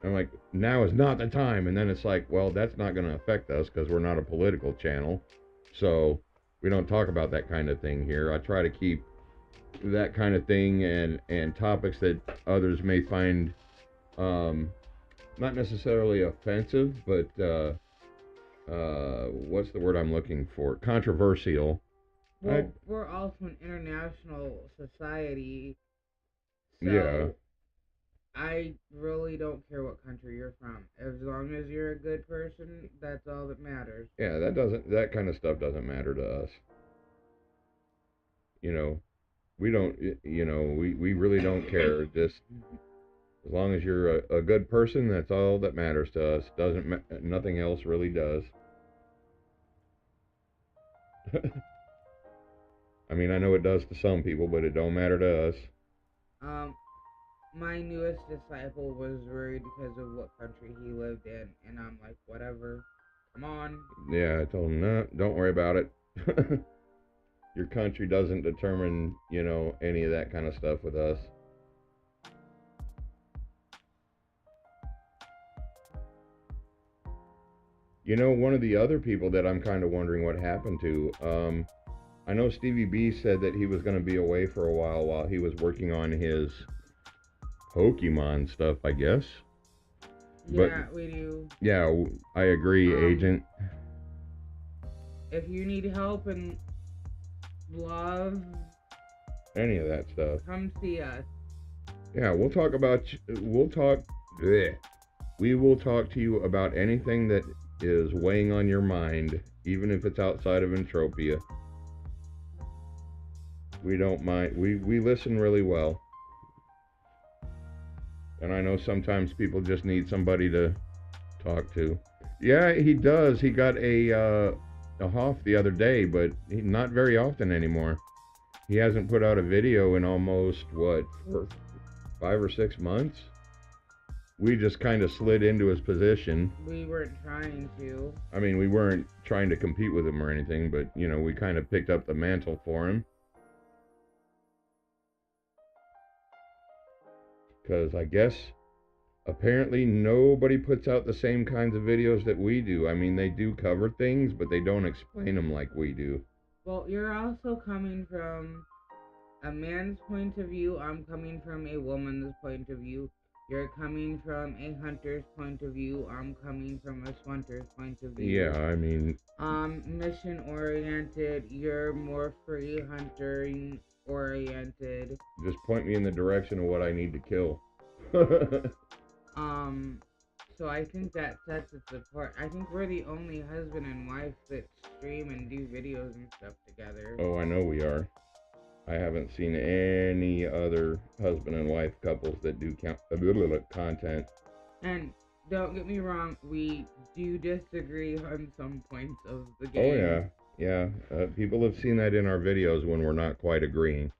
I'm like, now is not the time. And then it's like, well, that's not gonna affect us because we're not a political channel, so we don't talk about that kind of thing here. I try to keep that kind of thing and topics that others may find not necessarily offensive, but what's the word I'm looking for? Controversial. Well, we're also an international society, so yeah. I really don't care what country you're from. As long as you're a good person, that's all that matters. Yeah, that kind of stuff doesn't matter to us. We don't, we really don't care. Just as long as you're a good person, that's all that matters to us. Nothing else really does. I mean, I know it does to some people, but it don't matter to us. My newest disciple was worried because of what country he lived in, and I'm like, whatever, come on. Yeah, I told him, no, don't worry about it. Your country doesn't determine, any of that kind of stuff with us. One of the other people that I'm kind of wondering what happened to, I know Stevie B said that he was going to be away for a while he was working on his Pokemon stuff, I guess. Yeah, we do. Yeah, I agree, Agent. If you need help and love, any of that stuff, come see us. Yeah, we will talk to you about anything that is weighing on your mind, even if it's outside of Entropia. We don't mind. We listen really well. And I know sometimes people just need somebody to talk to. Yeah, he does. He got a Hoff the other day, but not very often anymore. He hasn't put out a video in almost, 5 or 6 months? We just kind of slid into his position. We weren't trying to. I mean, we weren't trying to compete with him or anything, but, we kind of picked up the mantle for him. Because I guess, apparently, nobody puts out the same kinds of videos that we do. I mean, they do cover things, but they don't explain them like we do. Well, you're also coming from a man's point of view. I'm coming from a woman's point of view. You're coming from a hunter's point of view. I'm coming from a swunter's point of view. Yeah, I mean... mission-oriented. You're more free hunter-oriented. Just point me in the direction of what I need to kill. So I think that sets us apart. I think we're the only husband and wife that stream and do videos and stuff together. Oh, I know we are. I haven't seen any other husband and wife couples that do content. And don't get me wrong, we do disagree on some points of the game. Oh yeah. People have seen that in our videos when we're not quite agreeing.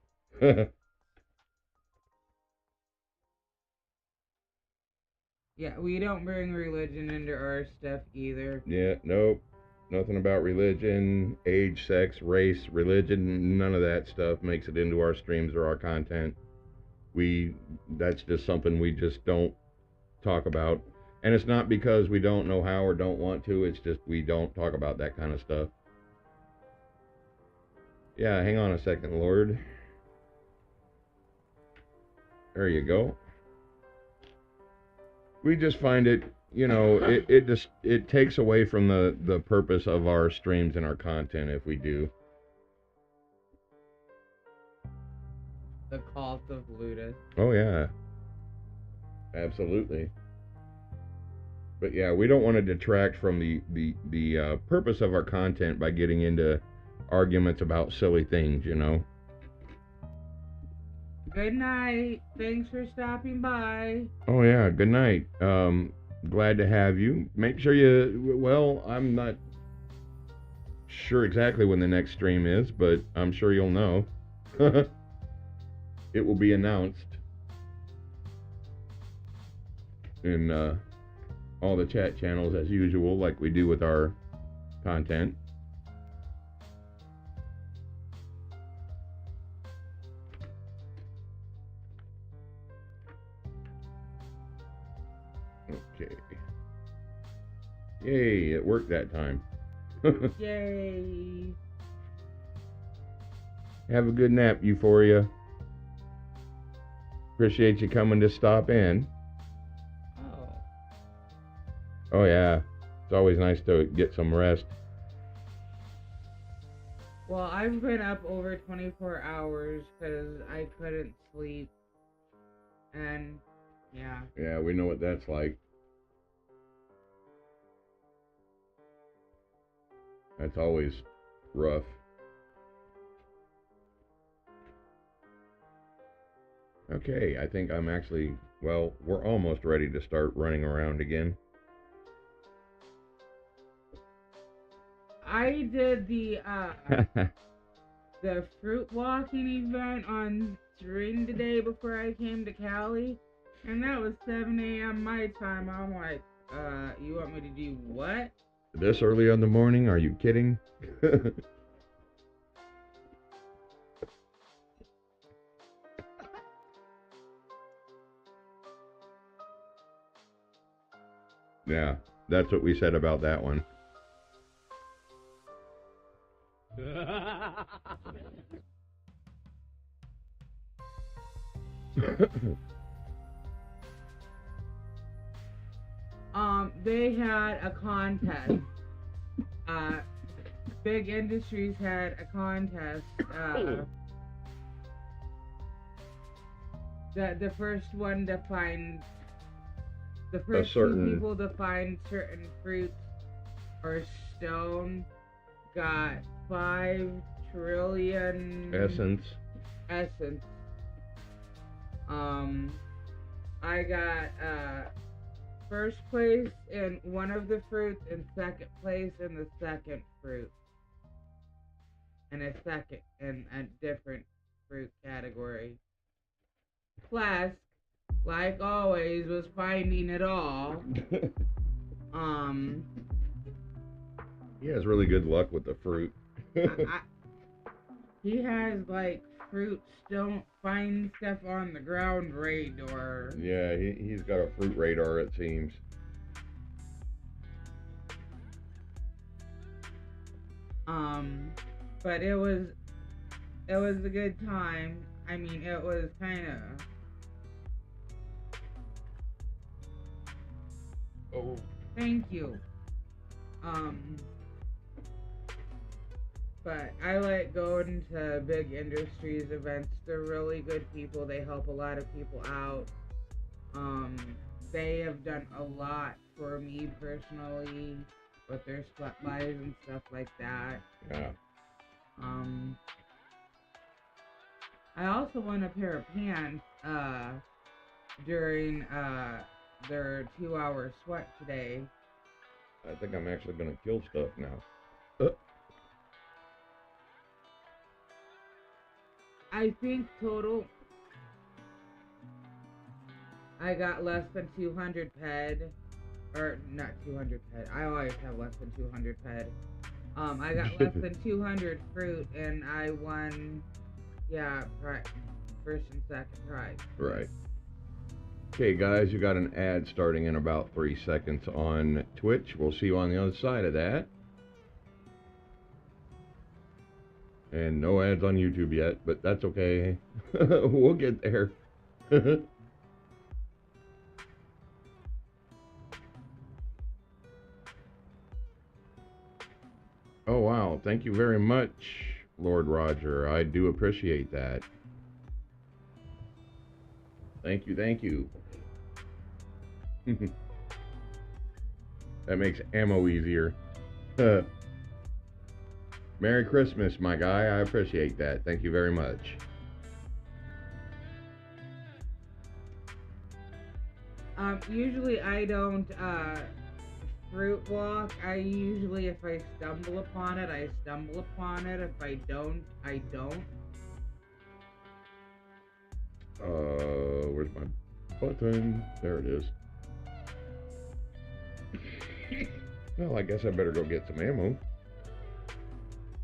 Yeah, we don't bring religion into our stuff either. Yeah, nope. Nothing about religion, age, sex, race, religion, none of that stuff makes it into our streams or our content. That's just something we just don't talk about. And it's not because we don't know how or don't want to, it's just we don't talk about that kind of stuff. Yeah, hang on a second, Lord. There you go. We just find it, it takes away from the purpose of our streams and our content if we do. The cult of Ludus. Oh yeah. Absolutely. But yeah, we don't want to detract from the purpose of our content by getting into arguments about silly things, Good night. Thanks for stopping by. Oh yeah, good night. Glad to have you. Make sure I'm not sure exactly when the next stream is, but I'm sure you'll know. It will be announced in all the chat channels as usual, like we do with our content. Okay. Yay, it worked that time. Yay. Have a good nap, Euphoria. Appreciate you coming to stop in. Oh. Oh yeah, it's always nice to get some rest. Well, I've been up over 24 hours because I couldn't sleep. And, yeah. Yeah, we know what that's like. That's always rough. Okay, I think I'm actually, we're almost ready to start running around again. I did the fruit walking event on stream today before I came to Cali, and that was 7 a.m. my time. I'm like, you want me to do what? This early in the morning? Are you kidding? Yeah, that's what we said about that one. They had a contest. Big Industries had a contest. The first one to find the first two people to find certain fruits or stone got 5 trillion essence. I got first place in one of the fruits and second place in the second fruit. And a second in a different fruit category. Flask, like always, was finding it all. He has really good luck with the fruit. He has like fruits don't find stuff on the ground radar. Yeah, he's got a fruit radar, it seems. But it was a good time. I mean, it was kind of. Oh. Thank you. But I like going to Big Industries events. They're really good people. They help a lot of people out. They have done a lot for me personally with their spotlights and stuff like that. Yeah. I also won a pair of pants during their 2-hour sweat today. I think I'm actually gonna kill stuff now. I think total I got less than 200 ped. Or not 200 ped. I always have less than 200 ped. I got less than 200 fruit, and I won, yeah, first and second prize. Right. Okay, guys, you got an ad starting in about 3 seconds on Twitch. We'll see you on the other side of that. And no ads on YouTube yet, but that's okay. We'll get there. Oh, wow. Thank you very much, Lord Roger. I do appreciate that. Thank you, thank you. That makes ammo easier. Merry Christmas, my guy. I appreciate that. Thank you very much. Usually I don't, fruit walk. I usually, if I stumble upon it, I stumble upon it. If I don't, I don't. Where's my button? There it is. Well, I guess I better go get some ammo.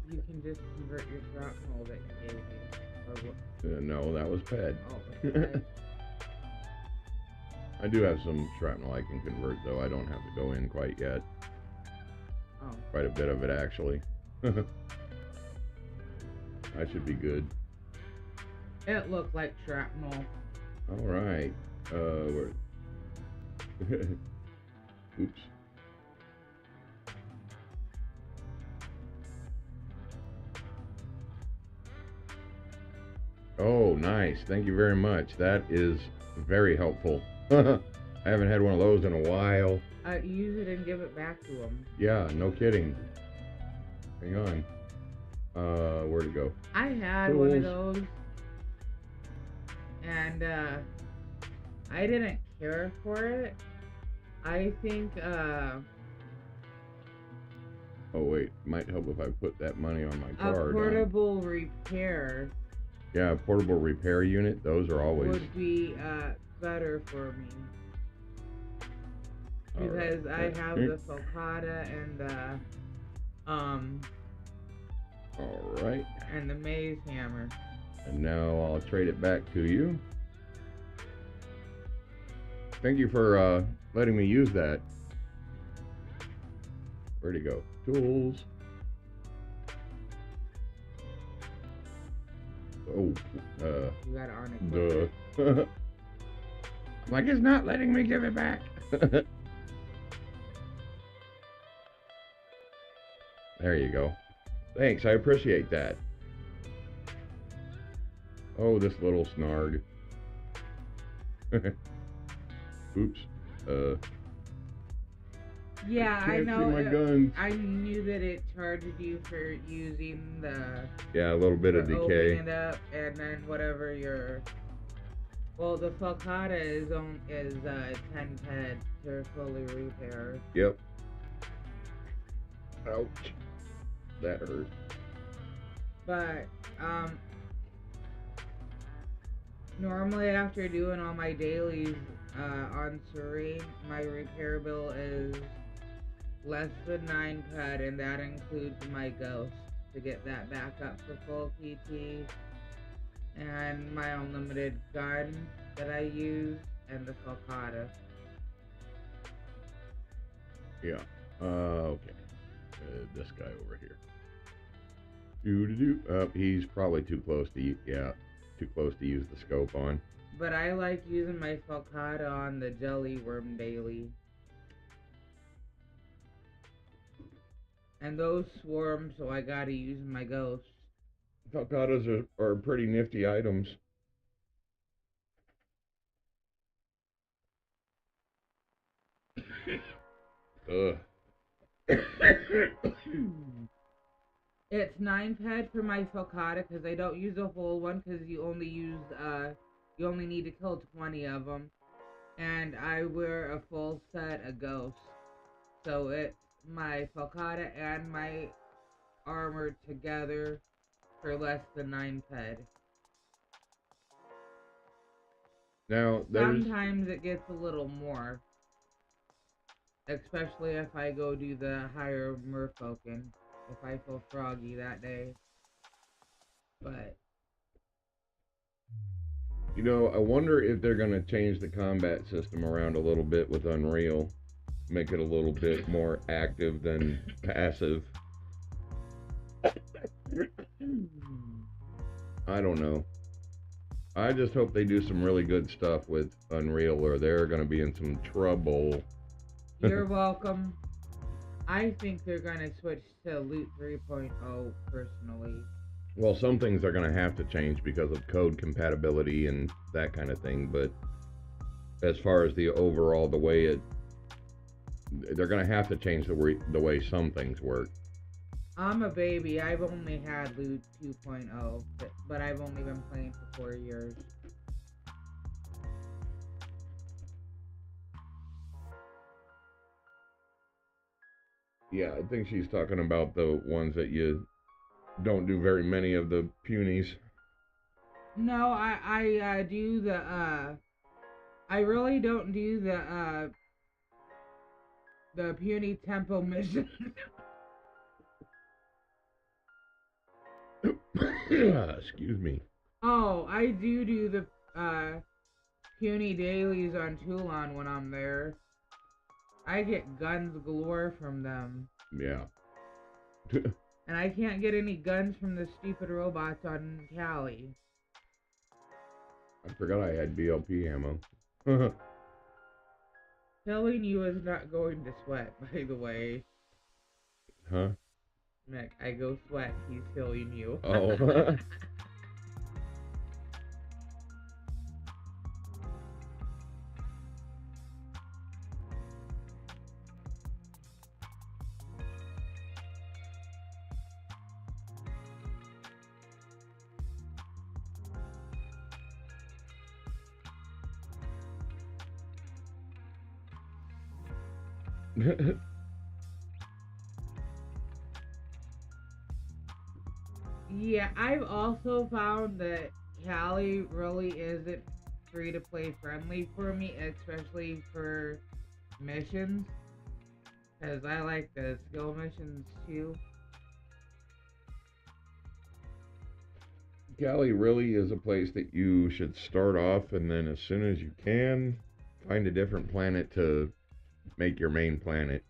You can just convert your shrapnel that you gave me. Or what? No, that was PED. Oh, okay. I do have some shrapnel I can convert, though. I don't have to go in quite yet. Oh. Quite a bit of it, actually. I should be good. It looked like shrapnel. All right. Where? Oops. Oh, nice. Thank you very much. That is very helpful. I haven't had one of those in a while. Use it and give it back to him. Yeah, no kidding. Hang on. Where'd it go? I had Tools. one of those, and I didn't care for it. I think Oh wait, might help if I put that money on my a card. portable repair. Yeah, portable repair unit. Those are always Would be better for me. Because I have the Focata and the Alright. and the maze hammer. And now I'll trade it back to you. Thank you for letting me use that. Where'd it go? Tools. Oh, You got it on it. duh. Like it's not letting me give it back. There you go. Thanks, I appreciate that. Oh, this little snarg. Oops. Yeah, I Can't know. see my guns. I knew that it charged you for using the. Yeah, a little bit of decay. Opening it up, and then whatever your. Well, the Falcata is 10 head to fully repair. Yep. Ouch. That hurt. But normally after doing all my dailies on Serene, my repair bill is less than 9 ped, and that includes my ghost to get that back up for full PT, and my unlimited gun that I use, and the Falcata. Yeah. Okay. This guy over here. He's probably too close to use the scope on. But I like using my Falcata on the jelly worm daily. And those swarm, so I gotta use my ghost. Falcatas are pretty nifty items. Ugh. It's 9 ped for my Falcata because I don't use a whole one because you only need to kill 20 of them. And I wear a full set of ghosts. So it's my Falcata and my armor together for less than 9 ped. Now, Sometimes it gets a little more. Especially if I go do the higher merfolken. if I feel froggy that day. But You know, I wonder if they're going to change the combat system around a little bit with Unreal. Make it a little bit more active than passive. I don't know. I just hope they do some really good stuff with Unreal or they're going to be in some trouble. you're welcome. I think they're going to switch to Loot 3.0 personally. Well, some things are going to have to change because of code compatibility and that kind of thing, but as far as the overall, the way they're going to have to change the way some things work. I'm a baby. I've only had Loot 2.0, but I've only been playing for 4 years. Yeah, I think she's talking about the ones that you don't do very many of the punies. No, I do the I really don't do the puny tempo mission. Excuse me. Oh, I do the puny dailies on Toulon when I'm there. I get guns galore from them. Yeah. And I can't get any guns from the stupid robots on Cali. I forgot I had BLP ammo. Killing you is not going to sweat, by the way. Huh? Mick, I go sweat, he's killing you. Oh. Yeah, I've also found that Cali really isn't free to play friendly for me, especially for missions. Because I like the skill missions too. Cali really is a place that you should start off and then as soon as you can, find a different planet to make your main planet.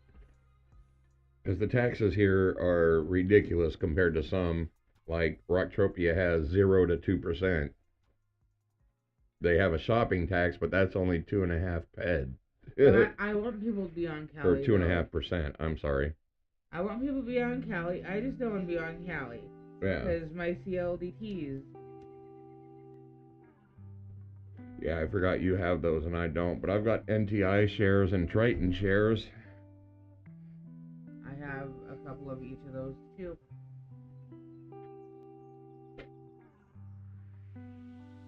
Because the taxes here are ridiculous compared to some. Like Rocktropia has 0 to 2%. They have a shopping tax, but that's only 2.5 ped. But I want people to be on Cali. Or 2.5%. I'm sorry. I want people to be on Cali. I just don't want to be on Cali. Yeah. Because my CLDTs. Yeah, I forgot you have those and I don't. But I've got NTI shares and Triton shares. I have a couple of each of those too.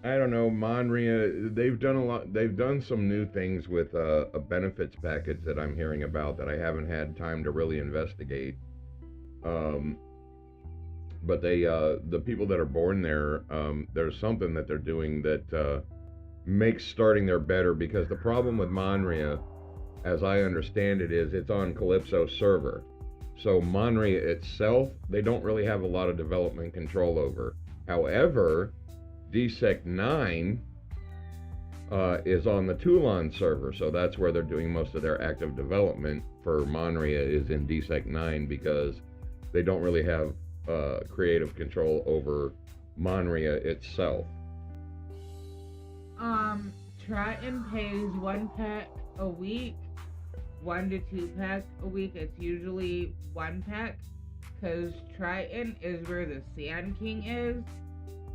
I don't know, Monria, they've done a lot. They've done some new things with a benefits package that I'm hearing about that I haven't had time to really investigate. But the people that are born there, there's something that they're doing that makes starting there better because the problem with Monria, as I understand it, is it's on Calypso server. So Monria itself, they don't really have a lot of development control over. However, DSEC 9 is on the Toulon server, so that's where they're doing most of their active development for Monria is in DSEC 9 because they don't really have creative control over Monria itself. Triton pays 1 pack a week, 1 to 2 packs a week. It's usually 1 pack, because Triton is where the Sand King is.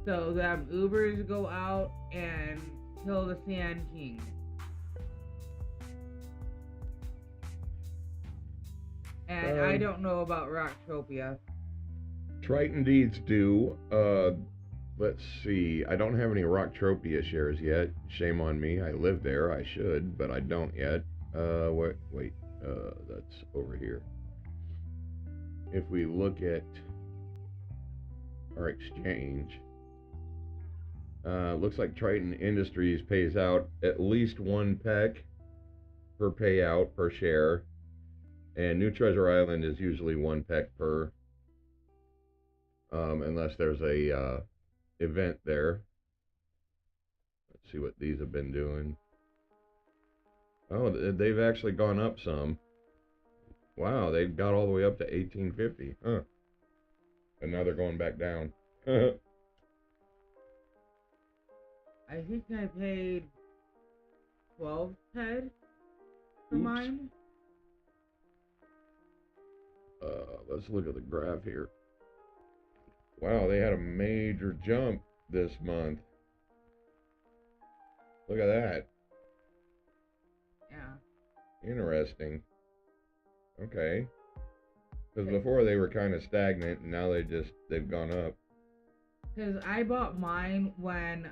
So them Ubers go out and kill the Sand King. And I don't know about Rocktropia. Triton deeds do. Let's see. I don't have any Rocktropia shares yet. Shame on me. I live there. I should, but I don't yet. Wait. That's over here. If we look at our exchange, looks like Triton Industries pays out at least 1 peck per payout per share, and New Treasure Island is usually 1 peck per unless there's a event there. Let's see what these have been doing. Oh, they've actually gone up some. Wow, they've got all the way up to 1850. Huh. And now they're going back down. I think I paid 12 head for Oops. mine. Let's look at the graph here. Wow, they had a major jump this month. Look at that. Yeah. Interesting. Okay. Because before they were kind of stagnant, and now they've gone up. Because I bought mine when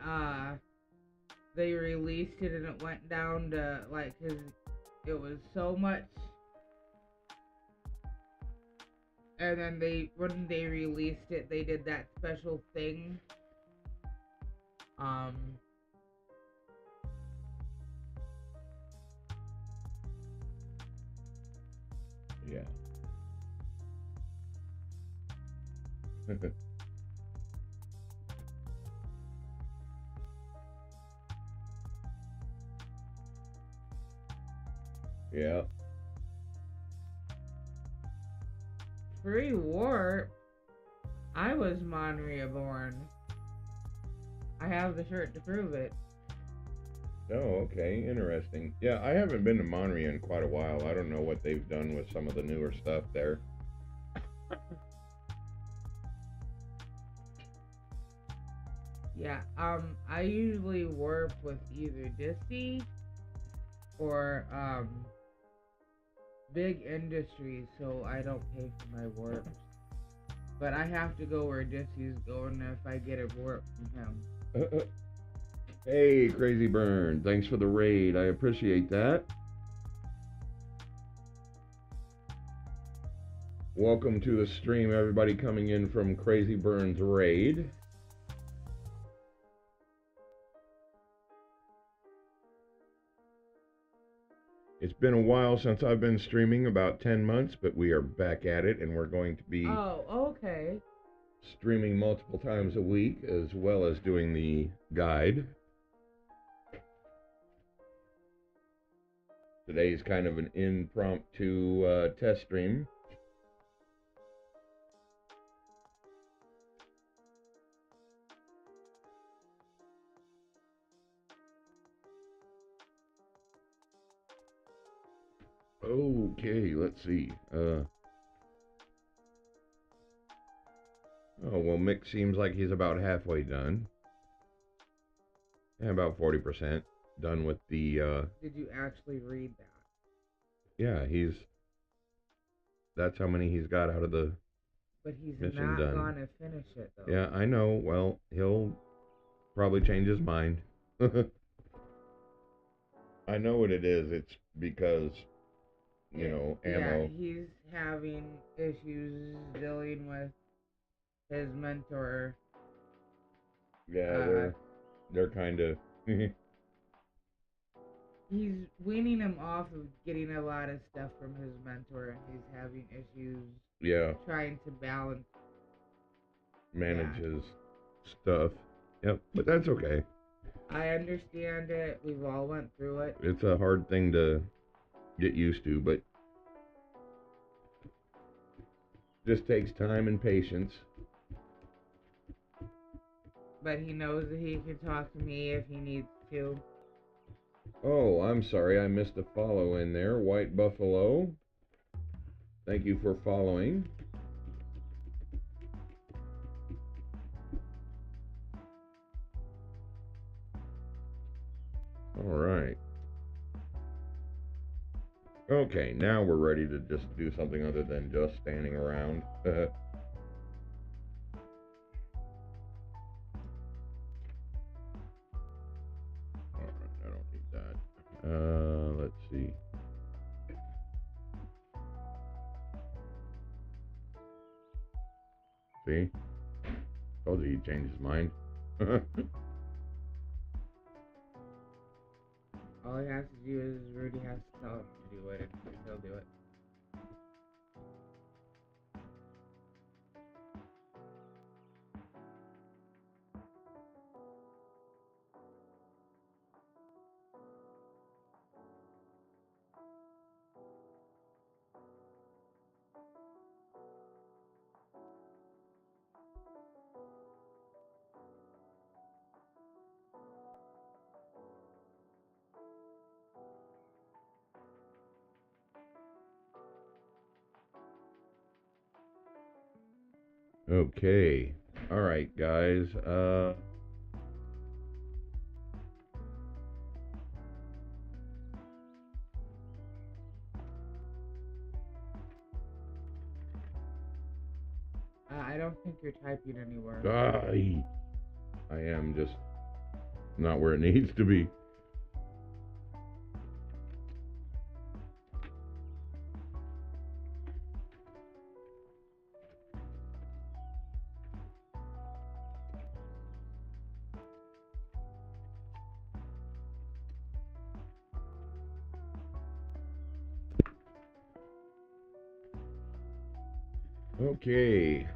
they released it and it went down to, like, because it was so much. And then when they released it, they did that special thing. Yeah. Yeah. Free warp. I was Monria born. I have the shirt to prove it. Oh, okay. Interesting. Yeah, I haven't been to Monterey in quite a while. I don't know what they've done with some of the newer stuff there. Yeah, I usually warp with either Disney or, Big Industries, so I don't pay for my warps. But I have to go where Disney's going if I get a warp from him. Hey, Crazy Burn. Thanks for the raid. I appreciate that. Welcome to the stream, everybody coming in from Crazy Burn's raid. It's been a while since I've been streaming, about 10 months, but we are back at it, and we're going to be streaming multiple times a week, as well as doing the guide. Today's kind of an impromptu test stream. Okay, let's see. Oh, well, Mick seems like he's about halfway done. Yeah, about 40% done with the, Did you actually read that? Yeah, that's how many he's got out of the But he's mission not done. gonna finish it, though. Yeah, I know. Well, he'll probably change his mind. I know what it is. It's because, you know, ammo. Yeah, he's having issues dealing with his mentor. Yeah, they're kind of... He's weaning him off of getting a lot of stuff from his mentor, and he's having issues trying to manage his stuff. Yep, but that's okay. I understand it. We've all went through it. It's a hard thing to get used to, but just takes time and patience. But he knows that he can talk to me if he needs to. Oh, I'm sorry, I missed a follow in there. White Buffalo, thank you for following. Alright. Okay, now we're ready to just do something other than just standing around. Alright, I don't need that. Let's see. See? Told you he'd change his mind. All he has to do is Rudy has to tell him to do it, and he'll do it. Okay. All right, guys. I don't think you're typing anywhere. I am just not where it needs to be. Okay.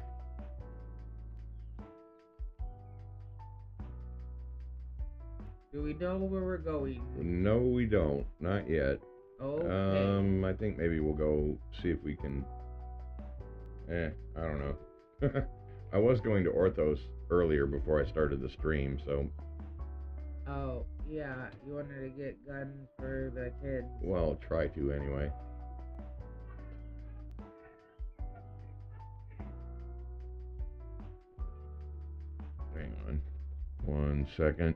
Do we know where we're going? No, we don't. Not yet. Okay. I think maybe we'll go see if we can. I don't know. I was going to Orthos earlier before I started the stream, so. Oh, yeah, you wanted to get guns for the kids. Well, I'll try to anyway. Hang on. 1 second.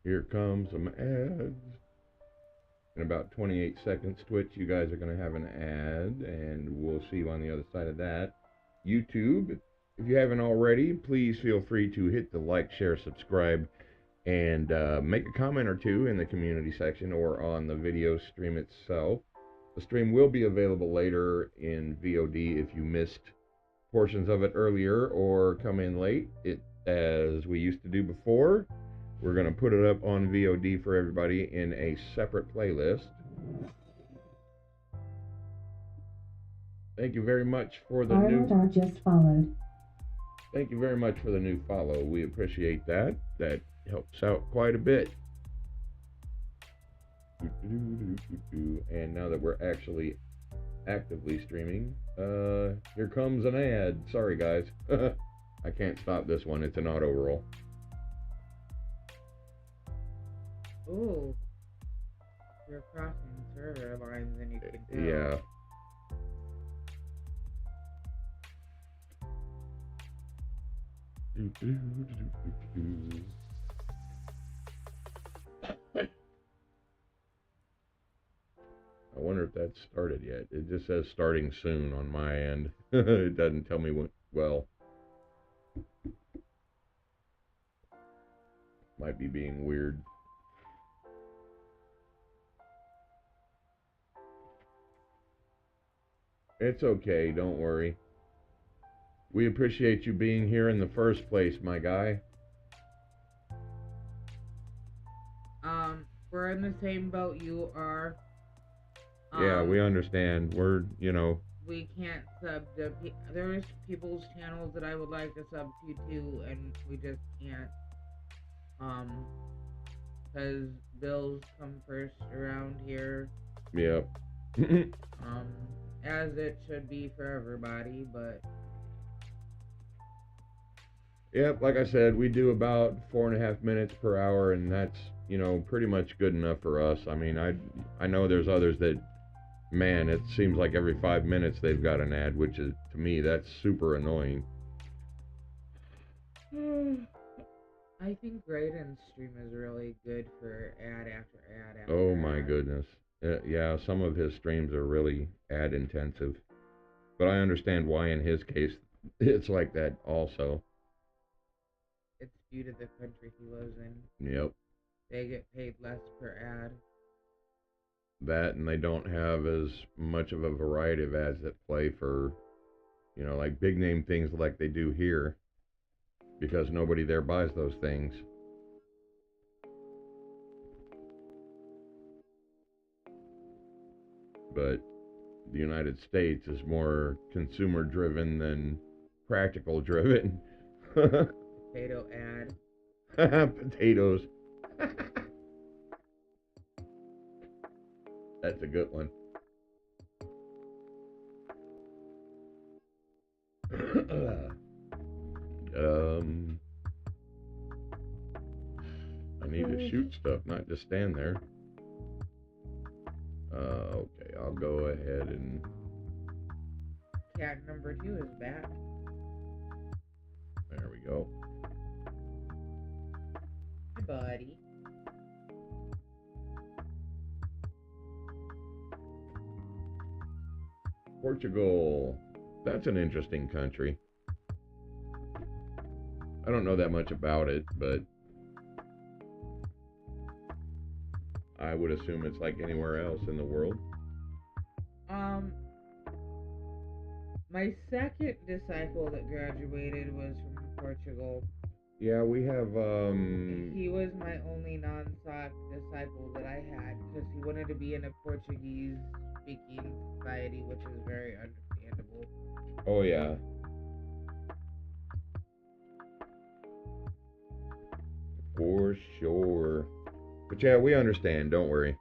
Here comes some ads. In about 28 seconds, Twitch, you guys are going to have an ad, and we'll see you on the other side of that. YouTube, if you haven't already, please feel free to hit the like, share, subscribe, and make a comment or two in the community section or on the video stream itself. The stream will be available later in VOD if you missed portions of it earlier or come in late, as we used to do before. We're going to put it up on VOD for everybody in a separate playlist. Thank you very much for the new... just followed. Thank you very much for the new follow. We appreciate that. That helps out quite a bit. And now that we're actually actively streaming, here comes an ad. Sorry, guys. I can't stop this one. It's an auto roll. Ooh. You're crossing server lines and you can tell. Yeah. I wonder if that's started yet. It just says starting soon on my end. It doesn't tell me when. Well, might be being weird. It's okay, don't worry. We appreciate you being here in the first place, my guy. We're in the same boat you are. Yeah, we understand. We're, We can't sub to... There's people's channels that I would like to sub to too, and we just can't. Because bills come first around here. Yep. As it should be for everybody, but... Yep, like I said, we do about 4.5 minutes per hour, and that's, pretty much good enough for us. I mean, I know there's others that, man, it seems like every 5 minutes they've got an ad, which is, to me, that's super annoying. I think Graydon's stream is really good for ad after ad after Oh my ad. goodness. Yeah, some of his streams are really ad intensive. But I understand why in his case it's like that also. It's due to the country he lives in. Yep. They get paid less per ad. That, and they don't have as much of a variety of ads that play for, like big name things like they do here, because nobody there buys those things. But the United States is more consumer driven than practical driven. Potato ad. Potatoes. That's a good one. I need to shoot stuff, not just stand there. Okay, I'll go ahead and... Cat number 2 is back. There we go. Hi, buddy. Portugal. That's an interesting country. I don't know that much about it, but I would assume it's like anywhere else in the world. My second disciple that graduated was from Portugal. Yeah, we have, He was my only non-SOC disciple that I had because he wanted to be in a Portuguese-speaking society, which is very understandable. Oh, yeah. For sure. But yeah, we understand, don't worry.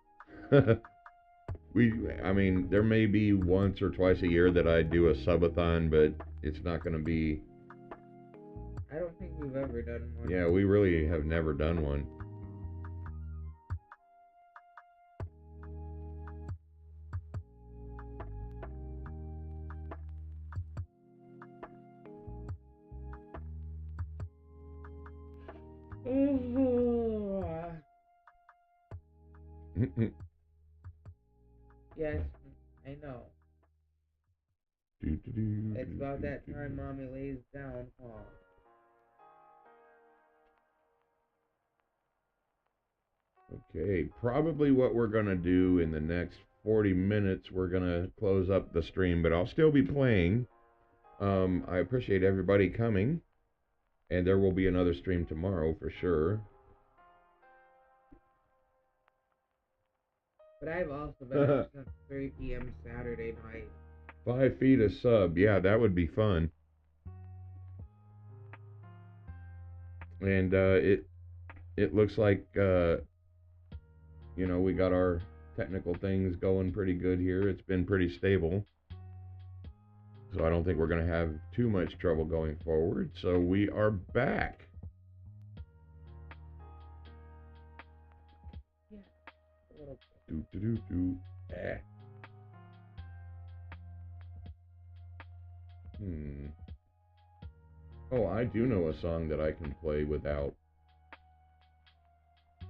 I mean, there may be once or twice a year that I do a subathon, but it's not going to be... I don't think we've ever done one. Yeah, we really have never done one. Yes, I know. It's about that time Mommy lays down, huh? Okay, probably what we're going to do in the next 40 minutes, we're going to close up the stream, but I'll still be playing. I appreciate everybody coming, and there will be another stream tomorrow for sure. But I've also been up since 3 p.m. Saturday night. 5 feet a sub, yeah, that would be fun. And it looks like we got our technical things going pretty good here. It's been pretty stable, so I don't think we're going to have too much trouble going forward. So we are back. Yeah. Oh, I do know a song that I can play without,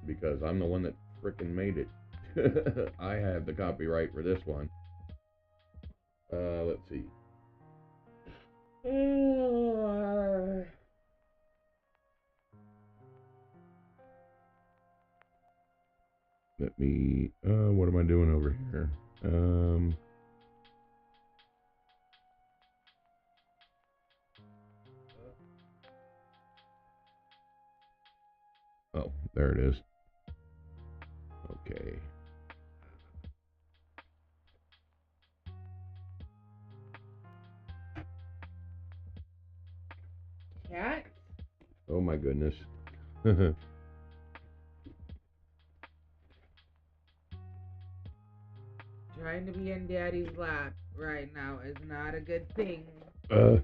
because I'm the one that frickin' made it. I have the copyright for this one. Let's see. Let me, what am I doing over here? Oh, there it is. Okay. Cat? Oh my goodness. Trying to be in Daddy's lap right now is not a good thing. Oh,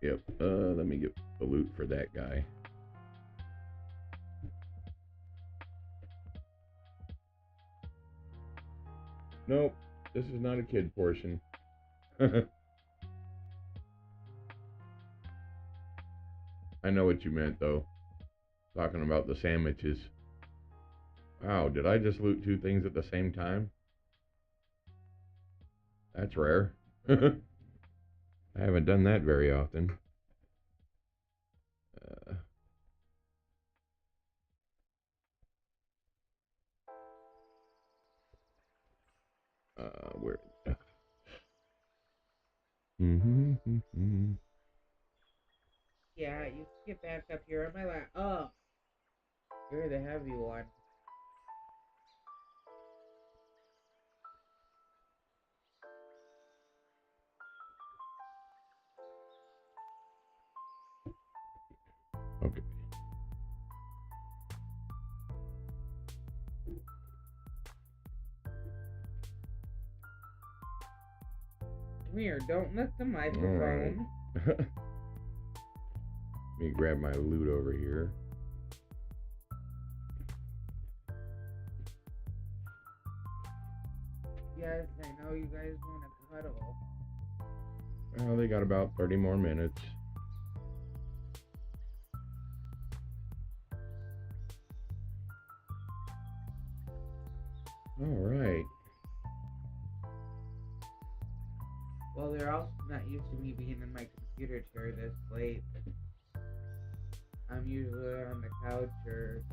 yep. Let me get the loot for that guy. Nope, this is not a kid portion. I know what you meant, though. Talking about the sandwiches. Wow, did I just loot 2 things at the same time? That's rare. I haven't done that very often. Where? Mm-hmm. Yeah, you can get back up here on my lap. Oh, you're the heavy one. Okay. Come here, don't lift the microphone. All right. Let me grab my loot over here. Yes, I know you guys want to cuddle. Well, they got about 30 more minutes. All right. Well, they're also not used to me being in my computer chair this late. I'm usually on the couch or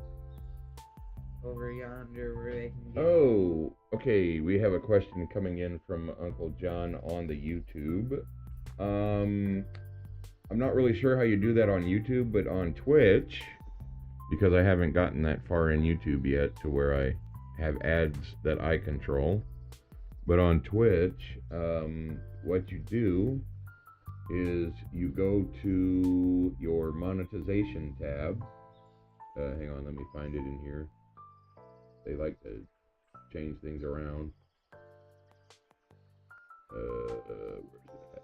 over yonder where they can get... Oh, okay. We have a question coming in from Uncle John on the YouTube. I'm not really sure how you do that on YouTube, but on Twitch, because I haven't gotten that far in YouTube yet to where I have ads that I control. But on Twitch, what you do is you go to your monetization tab. Hang on, let me find it in here. They like to change things around. Where's it at?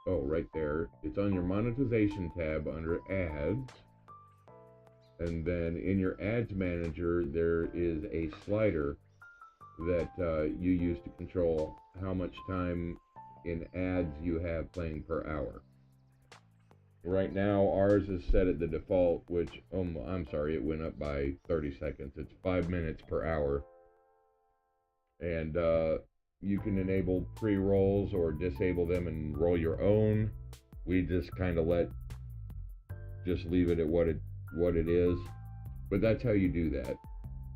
Oh, right there. It's on your monetization tab under ads. And then in your ads manager, there is a slider that you use to control how much time in ads you have playing per hour. Right now, ours is set at the default, which, I'm sorry, it went up by 30 seconds. It's 5 minutes per hour. And you can enable pre-rolls or disable them and roll your own. We just kind of leave it at what it is. But that's how you do that.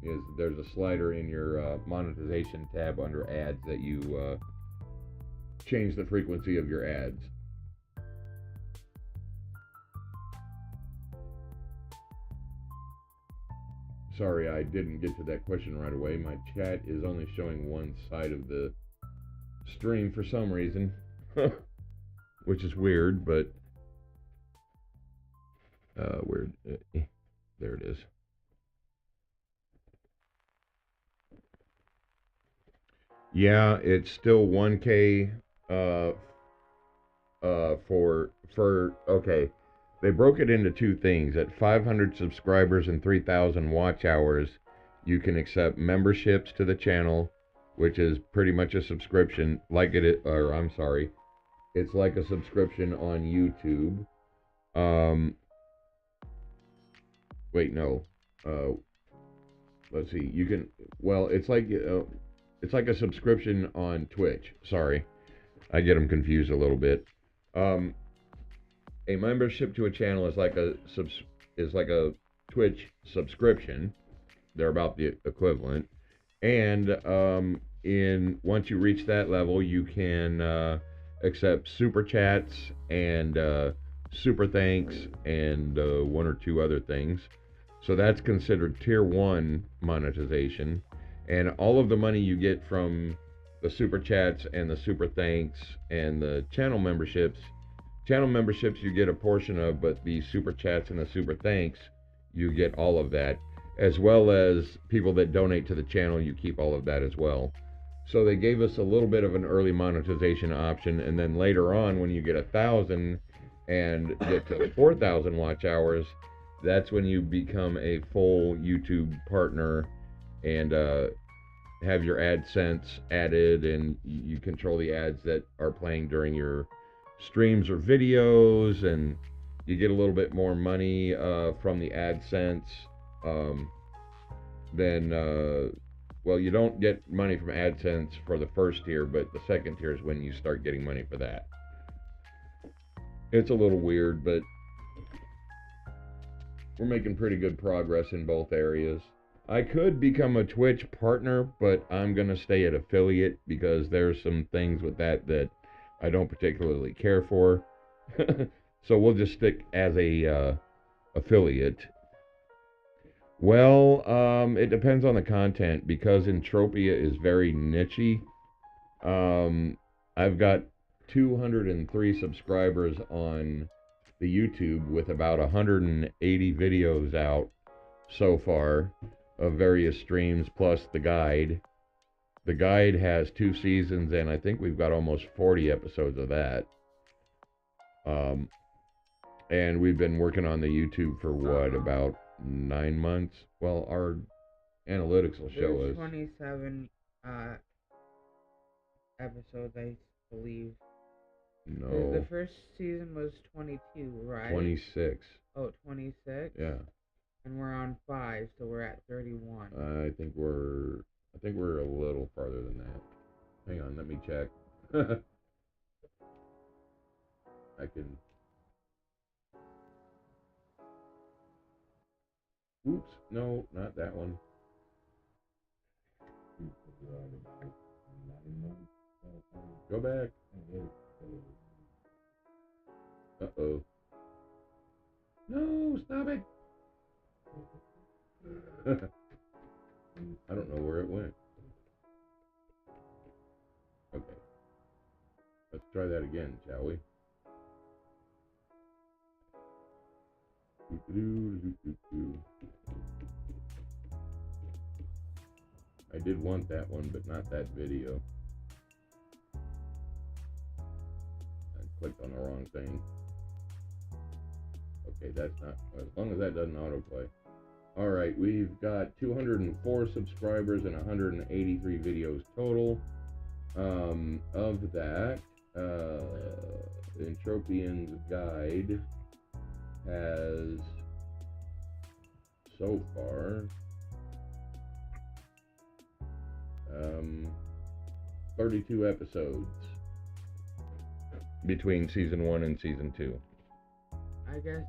Is there's a slider in your monetization tab under ads that you change the frequency of your ads. Sorry, I didn't get to that question right away. My chat is only showing one side of the stream for some reason, which is weird, but there it is. Yeah, it's still 1K okay. They broke it into two things. At 500 subscribers and 3,000 watch hours, you can accept memberships to the channel, which is pretty much a subscription, it's like a subscription on YouTube. Let's see. It's like a subscription on Twitch. Sorry, I get them confused a little bit. A membership to a channel is like a Twitch subscription. They're about the equivalent. And once you reach that level, you can accept super chats and super thanks and one or two other things. So that's considered tier 1 monetization. And all of the money you get from the super chats and the super thanks and the channel memberships you get a portion of, but the super chats and the super thanks, you get all of that, as well as people that donate to the channel, you keep all of that as well. So they gave us a little bit of an early monetization option, and then later on, when you get 1,000 and get to 4,000 watch hours, that's when you become a full YouTube partner and have your AdSense added, and you control the ads that are playing during your streams or videos, and you get a little bit more money from the AdSense. You don't get money from AdSense for the first tier, but the second tier is when you start getting money for that. It's a little weird, but we're making pretty good progress in both areas. I could become a Twitch partner, but I'm gonna stay at affiliate because there's some things with that I don't particularly care for. So we'll just stick as a affiliate. Well, it depends on the content because Entropia is very nichey. I've got 203 subscribers on the YouTube with about 180 videos out so far of various streams plus the guide. The guide has 2 seasons and I think we've got almost 40 episodes of that. And we've been working on the YouTube for what, about 9 months? Well, our analytics will show There's us. 27 episodes, I believe. No. The first season was 22, right? 26. Oh, 26? Yeah. And we're on 5, so we're at 31. I think we're a little farther than that. Hang on, let me check. I can. Oops, no, not that one. Go back. Uh-oh. No, stop it. I don't know where it went. Okay. Let's try that again, shall we? I did want that one, but not that video. I clicked on the wrong thing. Okay, that's not, as long as that doesn't autoplay. Alright, we've got 204 subscribers and 183 videos total. Of that, Entropian's Guide has so far 32 episodes between season 1 and season 2. I guess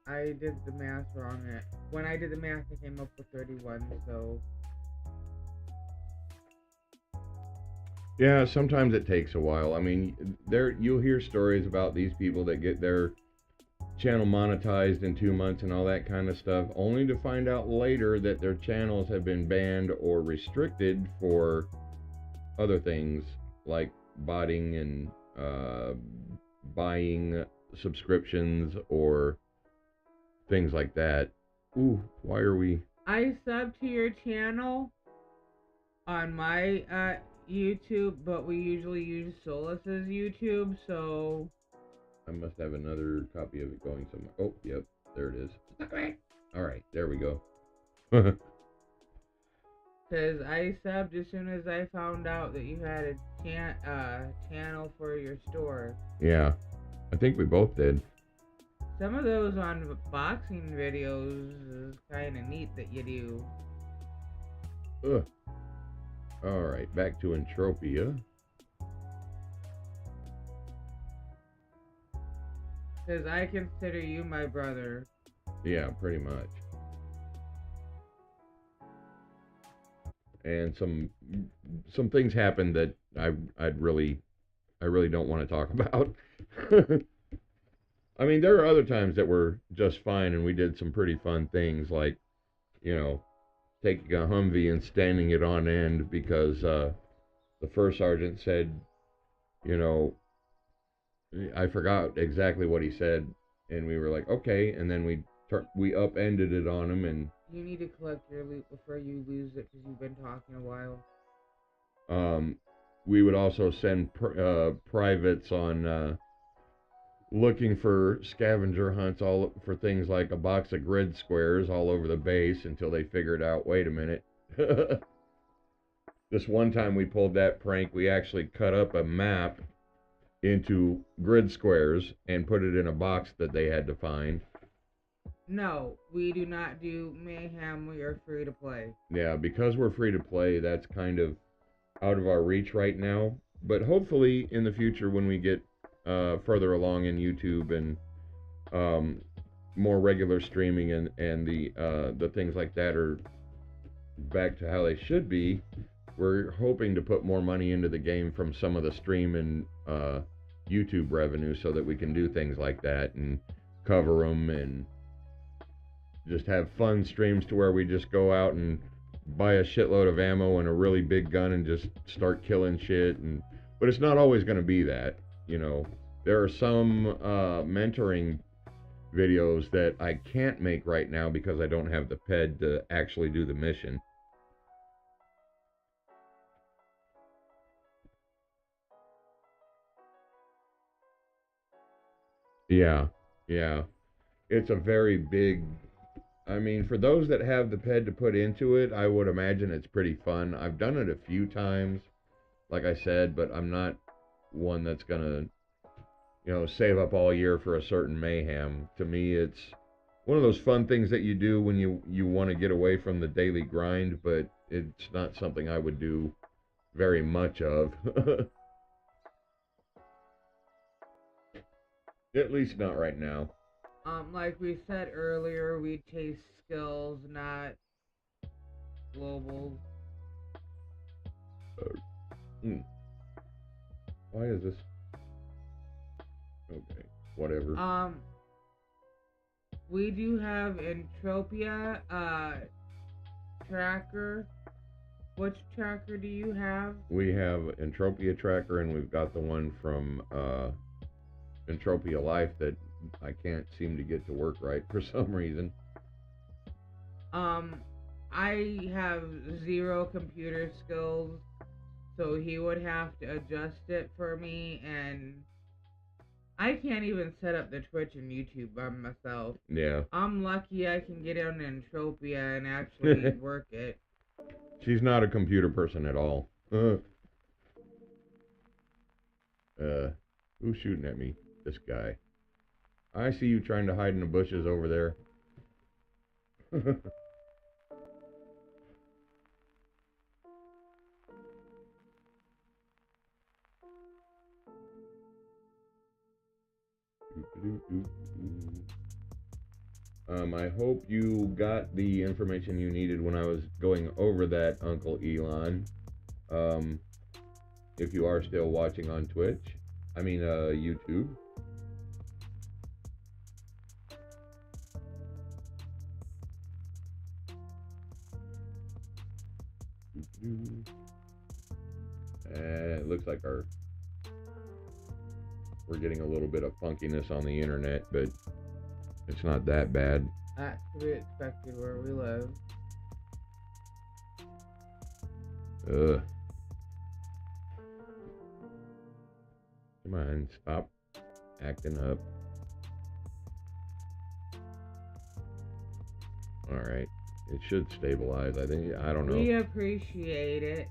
I did the math wrong. When I did the math, I came up with 31, so... Yeah, sometimes it takes a while. I mean, you'll hear stories about these people that get their channel monetized in 2 months and all that kind of stuff, only to find out later that their channels have been banned or restricted for other things like botting and buying subscriptions or things like that. Ooh, why are we... I subbed to your channel on my YouTube, but we usually use Solis's YouTube, so... I must have another copy of it going somewhere. Oh, yep, there it is. Alright, there we go. Because I subbed as soon as I found out that you had a channel for your store. Yeah, I think we both did. Some of those unboxing videos is kind of neat that you do. Ugh. Alright, back to Entropia. Because I consider you my brother. Yeah, pretty much. And some things happened that I really don't want to talk about. I mean, there are other times that were just fine and we did some pretty fun things, like, you know, taking a Humvee and standing it on end because the first sergeant said, you know, I forgot exactly what he said, and we were like, okay, and then we upended it on him, and... You need to collect your loot before you lose it, because you've been talking a while. We would also send privates on looking for scavenger hunts for things like a box of grid squares all over the base until they figured out, wait a minute. This one time we pulled that prank, we actually cut up a map into grid squares and put it in a box that they had to find. No, we do not do mayhem. We are free to play. Yeah, because we're free to play, that's kind of out of our reach right now. But hopefully in the future when we get further along in YouTube and more regular streaming and the things like that are back to how they should be, we're hoping to put more money into the game from some of the stream and YouTube revenue so that we can do things like that and cover them and just have fun streams to where we just go out and buy a shitload of ammo and a really big gun and just start killing shit. But it's not always going to be that, you know. There are some mentoring videos that I can't make right now because I don't have the ped to actually do the mission. Yeah, yeah. It's a very big. I mean, for those that have the ped to put into it, I would imagine it's pretty fun. I've done it a few times, like I said, but I'm not one that's gonna, save up all year for a certain mayhem. To me, it's one of those fun things that you do when you want to get away from the daily grind, but it's not something I would do very much of. At least not right now. Like we said earlier, we chase skills, not global. Why is this? Okay, whatever. We do have Entropia, tracker. Which tracker do you have? We have Entropia tracker, and we've got the one from Entropia Life that I can't seem to get to work right for some reason. I have 0 computer skills, so he would have to adjust it for me, and I can't even set up the Twitch and YouTube by myself. Yeah. I'm lucky I can get on Entropia and actually work it. She's not a computer person at all. Who's shooting at me? This guy. I see you trying to hide in the bushes over there. I hope you got the information you needed when I was going over that, Uncle Elon. If you are still watching on Twitch, YouTube. It looks like we're getting a little bit of funkiness on the internet, but it's not that bad. That's to be expected where we live. Come on, stop acting up. Alright. It should stabilize, I think. I don't know. We appreciate it.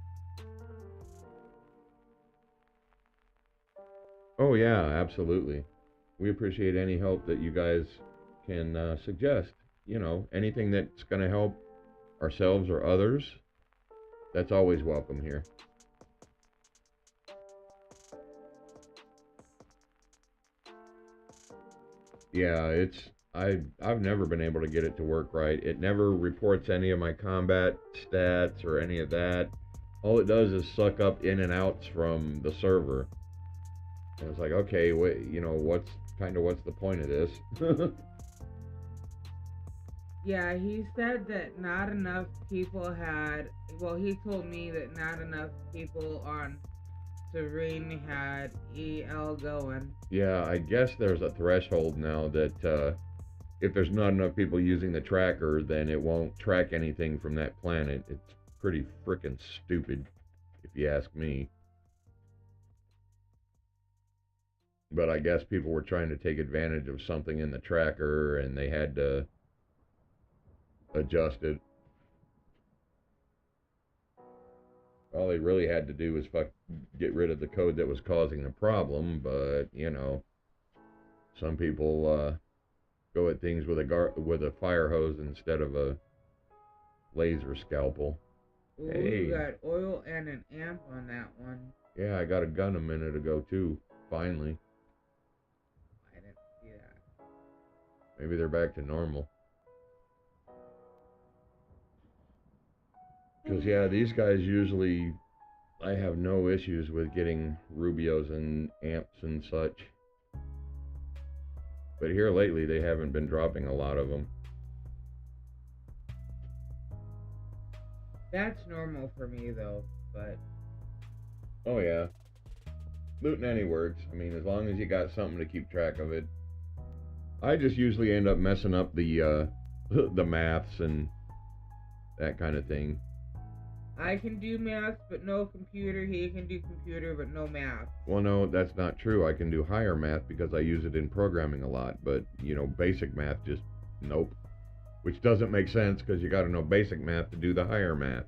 Oh, yeah, absolutely. We appreciate any help that you guys can suggest. Anything that's going to help ourselves or others, that's always welcome here. Yeah, I've never been able to get it to work right. It never reports any of my combat stats or any of that. All it does is suck up in and outs from the server. And it's like, okay, what's the point of this? Yeah, he said that not enough people he told me that not enough people on Serene had EL going. Yeah, I guess there's a threshold now that if there's not enough people using the tracker, then it won't track anything from that planet. It's pretty frickin' stupid, if you ask me. But I guess people were trying to take advantage of something in the tracker, and they had to adjust it. All they really had to do was get rid of the code that was causing the problem, but, some people go at things with a fire hose instead of a laser scalpel. Ooh, Hey. We got oil and an amp on that one. Yeah, I got a gun a minute ago, too, finally. I didn't see that. Maybe they're back to normal. Because, yeah, these guys usually, I have no issues with getting Rubios and amps and such. But here lately, they haven't been dropping a lot of them. That's normal for me though, but Oh, yeah. Looting any works. I mean, as long as you got something to keep track of it. I just usually end up messing up the the maths and that kind of thing. I can do math but no computer. He can do computer but no math. Well, no, that's not true. I can do higher math because I use it in programming a lot, but basic math just nope. Which doesn't make sense because you got to know basic math to do the higher math.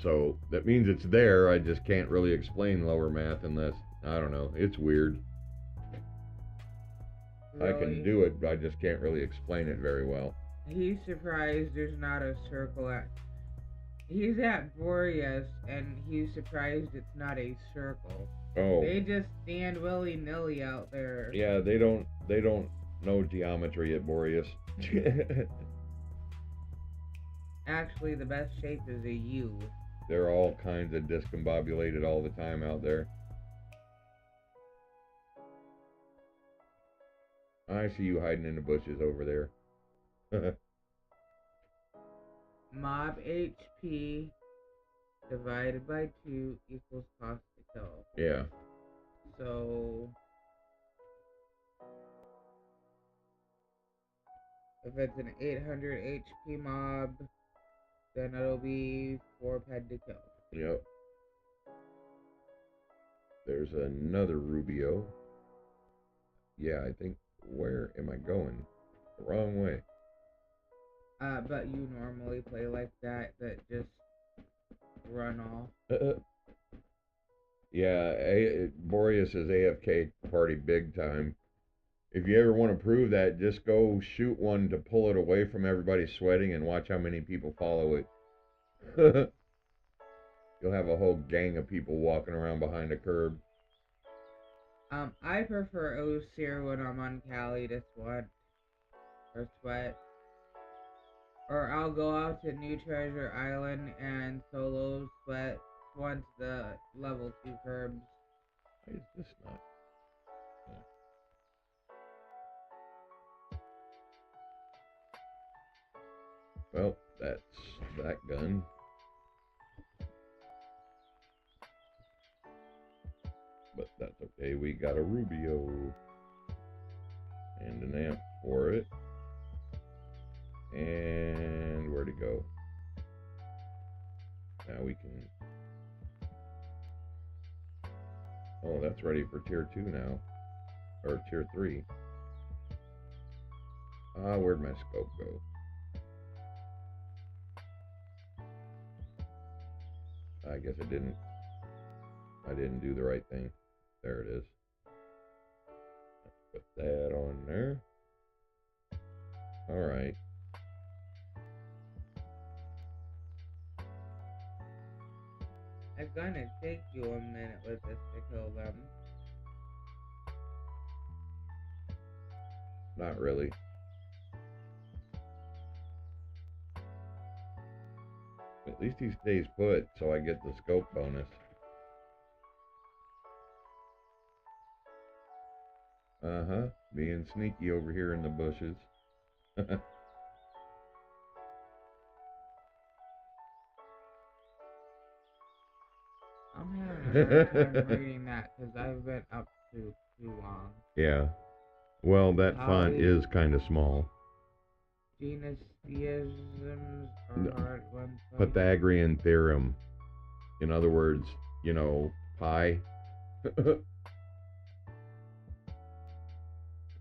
So that means it's there. I just can't really explain lower math unless I don't know. It's weird. Really? I can do it, but I just can't really explain it very well. He's surprised there's not a circle at. He's at Boreas and he's surprised it's not a circle. Oh. They just stand willy nilly out there. Yeah, they don't know geometry at Boreas. Actually, the best shape is a U. They're all kinds of discombobulated all the time out there. I see you hiding in the bushes over there. Mob HP divided by 2 equals cost to kill. Yeah. So if it's an 800 HP mob, then it'll be 4 ped to kill. Yep. There's another Rubio. Yeah, I think. Where am I going? The wrong way. But you normally play like that just run off. Yeah, Boreas is AFK party big time. If you ever want to prove that, just go shoot one to pull it away from everybody sweating and watch how many people follow it. You'll have a whole gang of people walking around behind a curb. I prefer Osir when I'm on Cali to sweat. Or I'll go out to New Treasure Island and solo sweat once the level 2 curbs. Why is this not? Well, that's that gun. But that's okay, we got a Rubio. And an amp for it. And where'd it go? Now we can... Oh, that's ready for tier 2 now. Or tier 3. Where'd my scope go? I guess I didn't do the right thing. There it is. Let's put that on there. Alright. It's gonna take you a minute with this to kill them. Not really. At least he stays put, so I get the scope bonus. Uh-huh. Being sneaky over here in the bushes. I'm having a hard time reading that because I've been up too long. Yeah. Well, that font is kind of small. Genus theisms are hard ones. Pythagorean theorem. In other words, pi.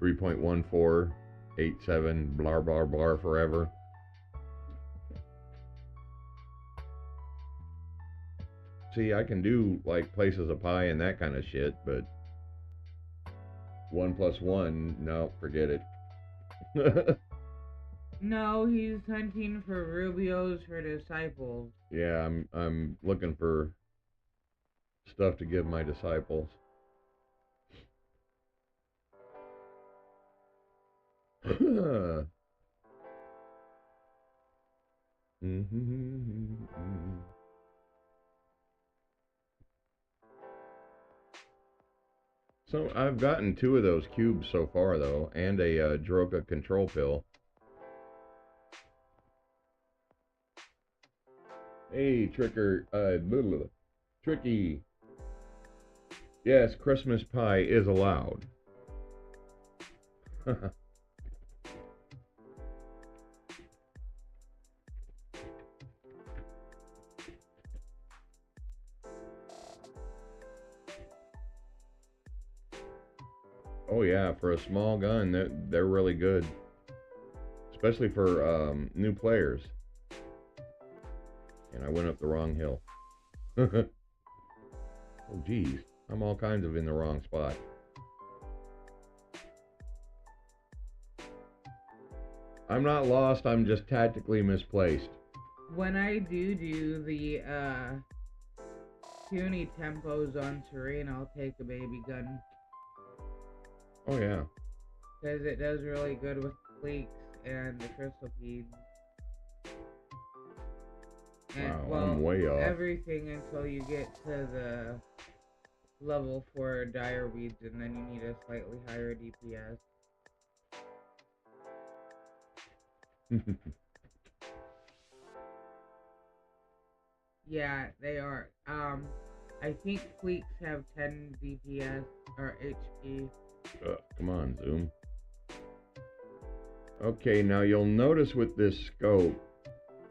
3.1487 blah blah blah forever. See, I can do like places of pi and that kind of shit, but 1 + 1, no, forget it. No, he's hunting for Rubios for disciples. Yeah, I'm looking for stuff to give my disciples. So I've gotten 2 of those cubes so far, though, and a Droga control pill. Hey, Tricky. Yes, Christmas pie is allowed. Oh yeah, for a small gun, they're really good, especially for new players. And I went up the wrong hill. Oh geez, I'm all kinds of in the wrong spot. I'm not lost, I'm just tactically misplaced. When I do the puny tempos on terrain, I'll take a baby gun. Oh yeah. Because it does really good with fleeks and the crystal beads. And, Wow, well, I'm way off. everything until you get to the level 4 dire weeds, and then you need a slightly higher DPS. Yeah, they are. I think fleeks have 10 DPS or HP. Come on, Zoom. Okay, now you'll notice with this scope,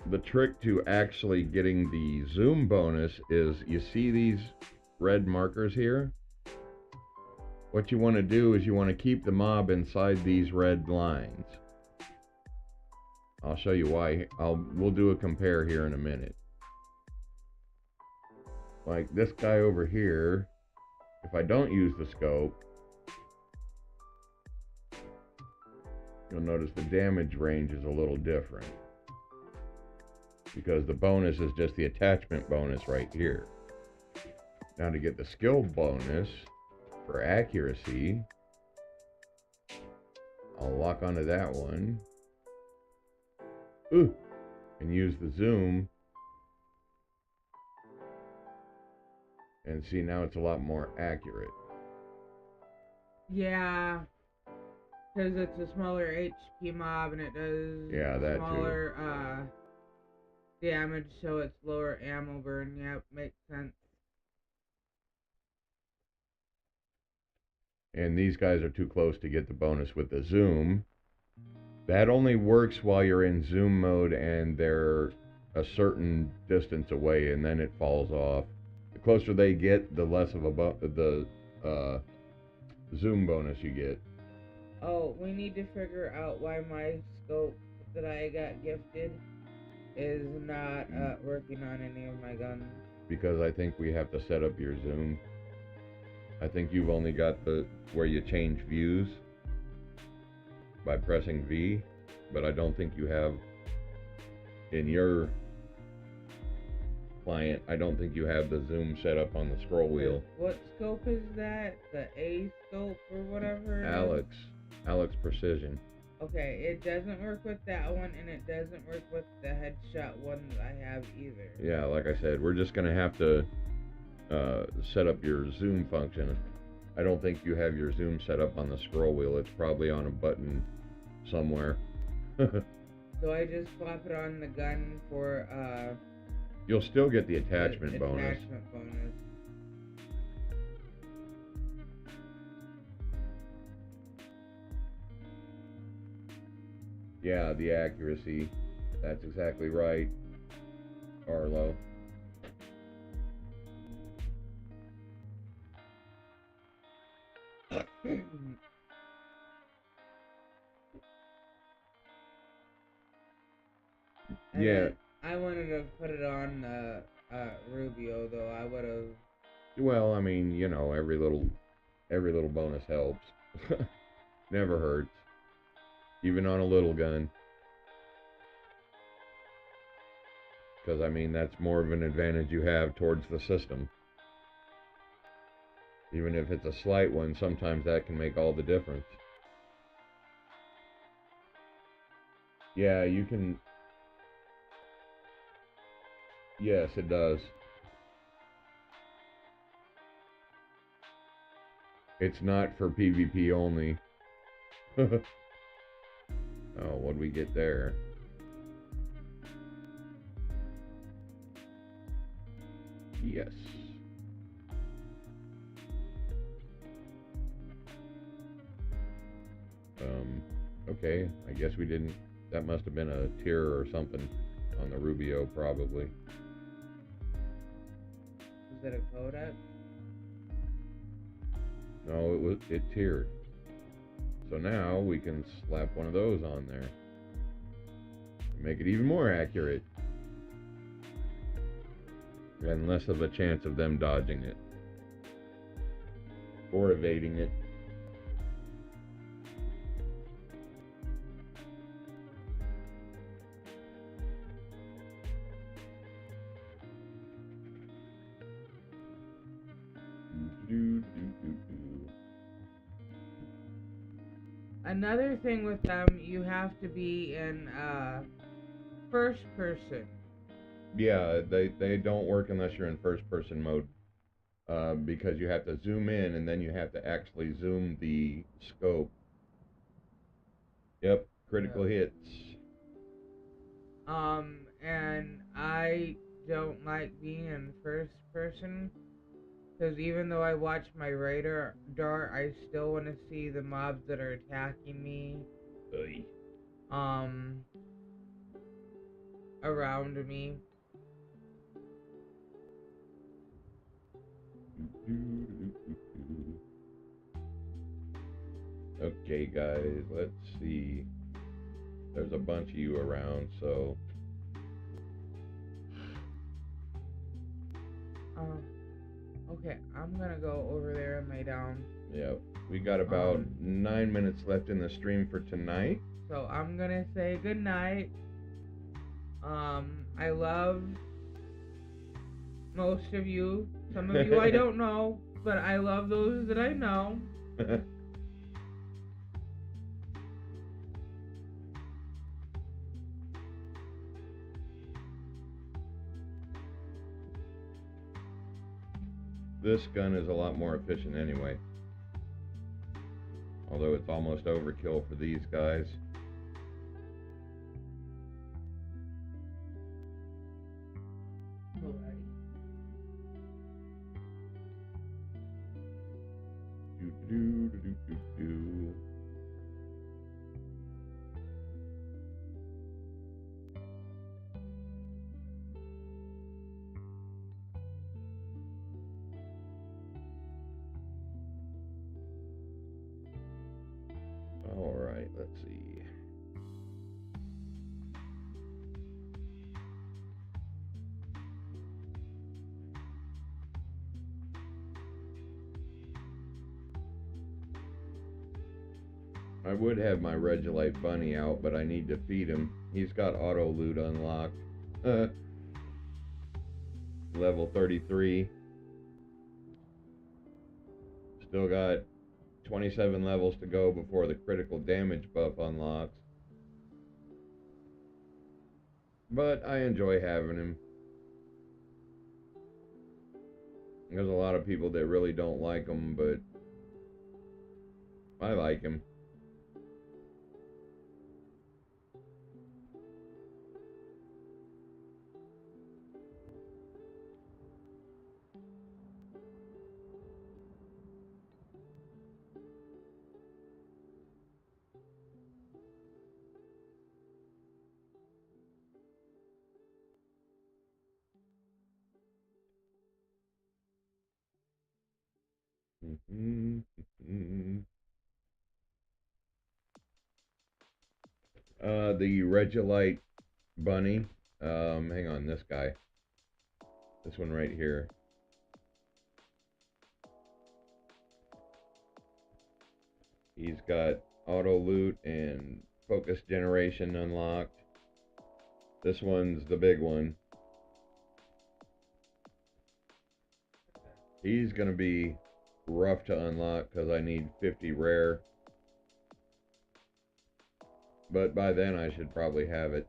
the trick to actually getting the zoom bonus is, you see these red markers here? What you want to do is you want to keep the mob inside these red lines. I'll show you why. We'll do a compare here in a minute. Like this guy over here, if I don't use the scope, you'll notice the damage range is a little different, because the bonus is just the attachment bonus right here. Now to get the skill bonus for accuracy, I'll lock onto that one. Ooh, and use the zoom. And see, now it's a lot more accurate. Yeah, because it's a smaller HP mob and it does smaller damage, so it's lower ammo burn. Yep, makes sense. And these guys are too close to get the bonus with the zoom. That only works while you're in zoom mode and they're a certain distance away, and then it falls off. The closer they get, the less of the zoom bonus you get. Oh, we need to figure out why my scope that I got gifted is not working on any of my guns. Because I think we have to set up your zoom. I think you've only got the where you change views by pressing V, but I don't think you have in your client, I don't think you have the zoom set up on the scroll wheel. What scope is that? The A scope or whatever? Alex Precision. Okay, it doesn't work with that one, and it doesn't work with the headshot one that I have either. Yeah, like I said, we're just gonna have to set up your zoom function. I don't think you have your zoom set up on the scroll wheel. It's probably on a button somewhere. So I just swap it on the gun for You'll still get the attachment bonus. Yeah, the accuracy. That's exactly right, Arlo. Yeah. I wanted to put it on Rubio, though. I would have. Well, I mean, you know, every little bonus helps. Never hurts, even on a little gun. Because I mean, that's more of an advantage you have towards the system. Even if it's a slight one, sometimes that can make all the difference. Yeah, you can. Yes, it does. It's not for PvP only. Oh, what'd we get there? Yes. Okay, I guess we didn't. That must have been a tier or something on the Rubio, probably. Is it a codex? No, it tiered. So now we can slap one of those on there. Make it even more accurate. And less of a chance of them dodging it. Or evading it. Another thing with them, you have to be in first person. Yeah, they don't work unless you're in first person mode. Because you have to zoom in and then you have to actually zoom the scope. Yep, critical hits. And I don't like being in first person because even though I watch my radar, I still want to see the mobs that are attacking me. Oy. Around me. Okay, guys, let's see. There's a bunch of you around, so. Okay, I'm gonna go over there and lay down. Yeah, we got about 9 minutes left in the stream for tonight. So I'm gonna say good night. I love most of you. Some of you I don't know, but I love those that I know. This gun is a lot more efficient anyway. Although it's almost overkill for these guys. Alright, let's see. I would have my Regilite bunny out, but I need to feed him. He's got auto loot unlocked. Level 33. Still got 27 levels to go before the critical damage buff unlocks. But I enjoy having him. There's a lot of people that really don't like him, but I like him. The Regilite bunny. Hang on, this guy. This one right here. He's got auto loot and focus generation unlocked. This one's the big one. He's gonna be rough to unlock because I need 50 rare. But by then I should probably have it.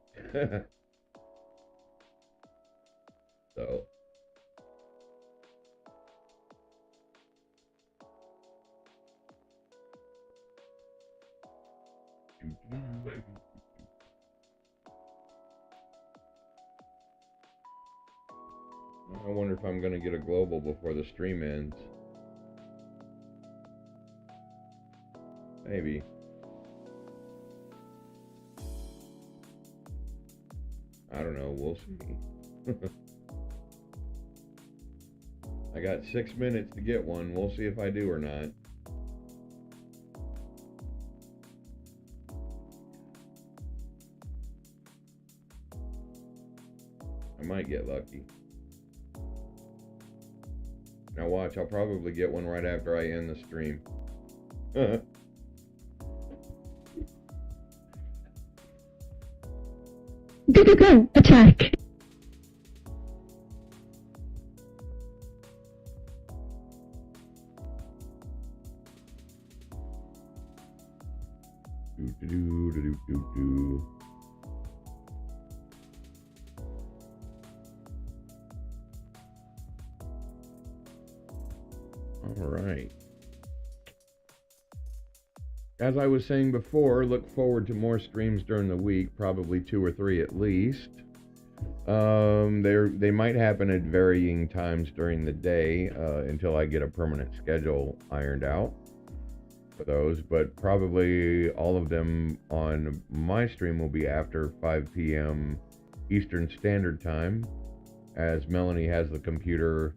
I wonder if I'm going to get a global before the stream ends. Maybe. I don't know. We'll see. I got 6 minutes to get one. We'll see if I do or not. I might get lucky. Now watch, I'll probably get one right after I end the stream. Go, attack. All right. As I was saying before, look forward to more streams during the week, probably 2 or 3 at least. They might happen at varying times during the day until I get a permanent schedule ironed out for those, but probably all of them on my stream will be after 5 p.m. Eastern Standard Time, as Melanie has the computer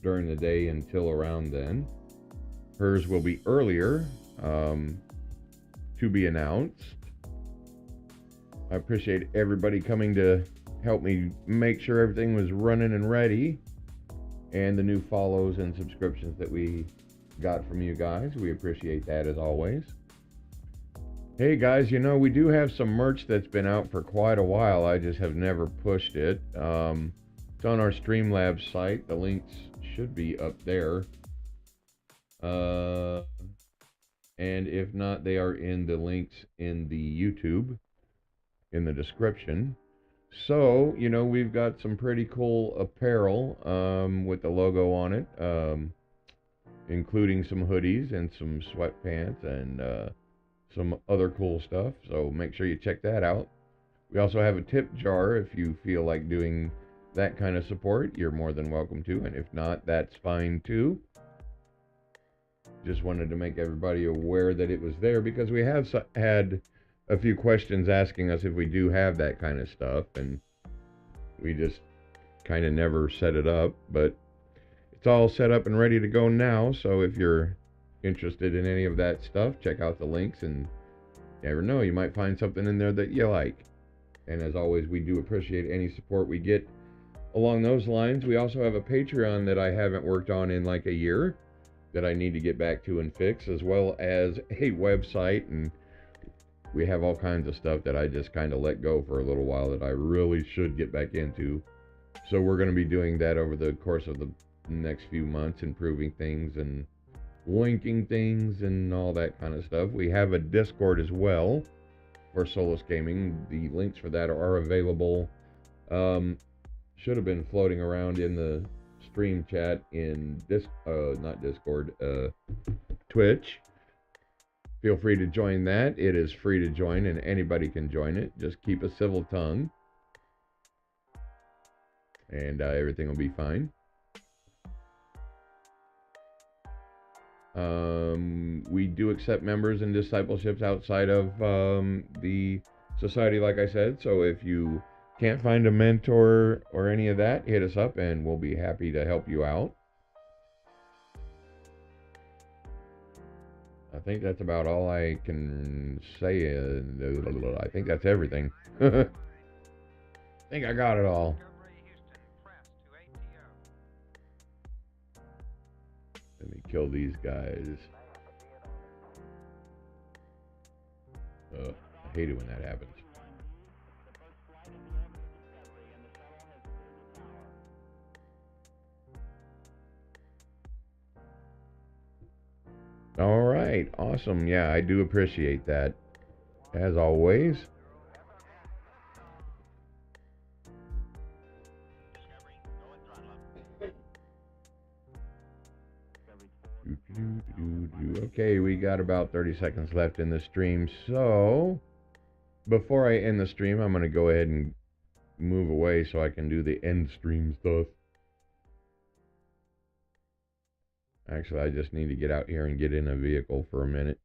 during the day until around then. Hers will be earlier, to be announced. I appreciate everybody coming to help me make sure everything was running and ready, and the new follows and subscriptions that we got from you guys. We appreciate that as always. Hey guys, you know, we do have some merch that's been out for quite a while. I just have never pushed it. It's on our Streamlabs site. The links should be up there. And if not, they are in the links in the YouTube, in the description. So, you know, we've got some pretty cool apparel with the logo on it, including some hoodies and some sweatpants and some other cool stuff. So make sure you check that out. We also have a tip jar if you feel like doing that kind of support. You're more than welcome to, and if not, that's fine too. Just wanted to make everybody aware that it was there, because we have had a few questions asking us if we do have that kind of stuff, and we just kind of never set it up, but it's all set up and ready to go now. So if you're interested in any of that stuff, check out the links, and you never know, you might find something in there that you like. And as always, we do appreciate any support we get along those lines. We also have a Patreon that I haven't worked on in like a year, that I need to get back to and fix, as well as a website, and we have all kinds of stuff that I just kind of let go for a little while that I really should get back into. So we're going to be doing that over the course of the next few months, improving things and linking things and all that kind of stuff. We have a Discord as well for Solis Gaming. The links for that are available. Should have been floating around in the stream chat in Twitch. Feel free to join that. It is free to join, and anybody can join it. Just keep a civil tongue, and everything will be fine. We do accept members and discipleships outside of the society, like I said. So if you can't find a mentor or any of that, hit us up and we'll be happy to help you out. I think that's about all I can say. I think that's everything. I think I got it all. Let me kill these guys. I hate it when that happens. All right, awesome. Yeah, I do appreciate that, as always. Okay, we got about 30 seconds left in the stream, so before I end the stream, I'm going to go ahead and move away so I can do the end stream stuff. Actually, I just need to get out here and get in a vehicle for a minute.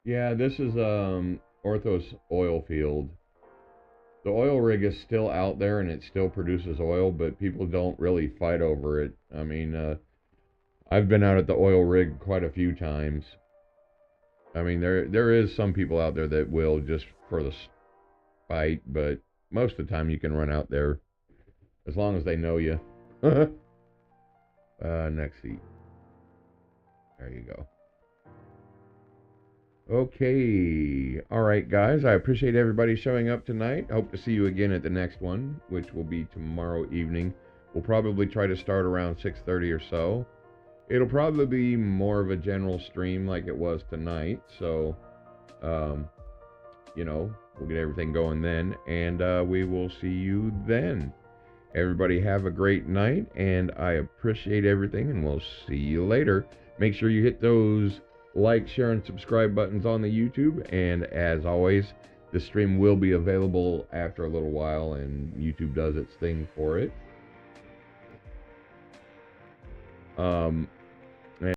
Yeah, this is Orthos oil field. The oil rig is still out there and it still produces oil, but people don't really fight over it. I mean, I've been out at the oil rig quite a few times. I mean, there is some people out there that will just for the fight, but most of the time you can run out there as long as they know you. Next seat. There you go. Okay. All right, guys. I appreciate everybody showing up tonight. I hope to see you again at the next one, which will be tomorrow evening. We'll probably try to start around 6:30 or so. It'll probably be more of a general stream like it was tonight. So, we'll get everything going then, and we will see you then. Everybody have a great night, and I appreciate everything, and we'll see you later. Make sure you hit those like, share, and subscribe buttons on the YouTube, and as always, the stream will be available after a little while, and YouTube does its thing for it.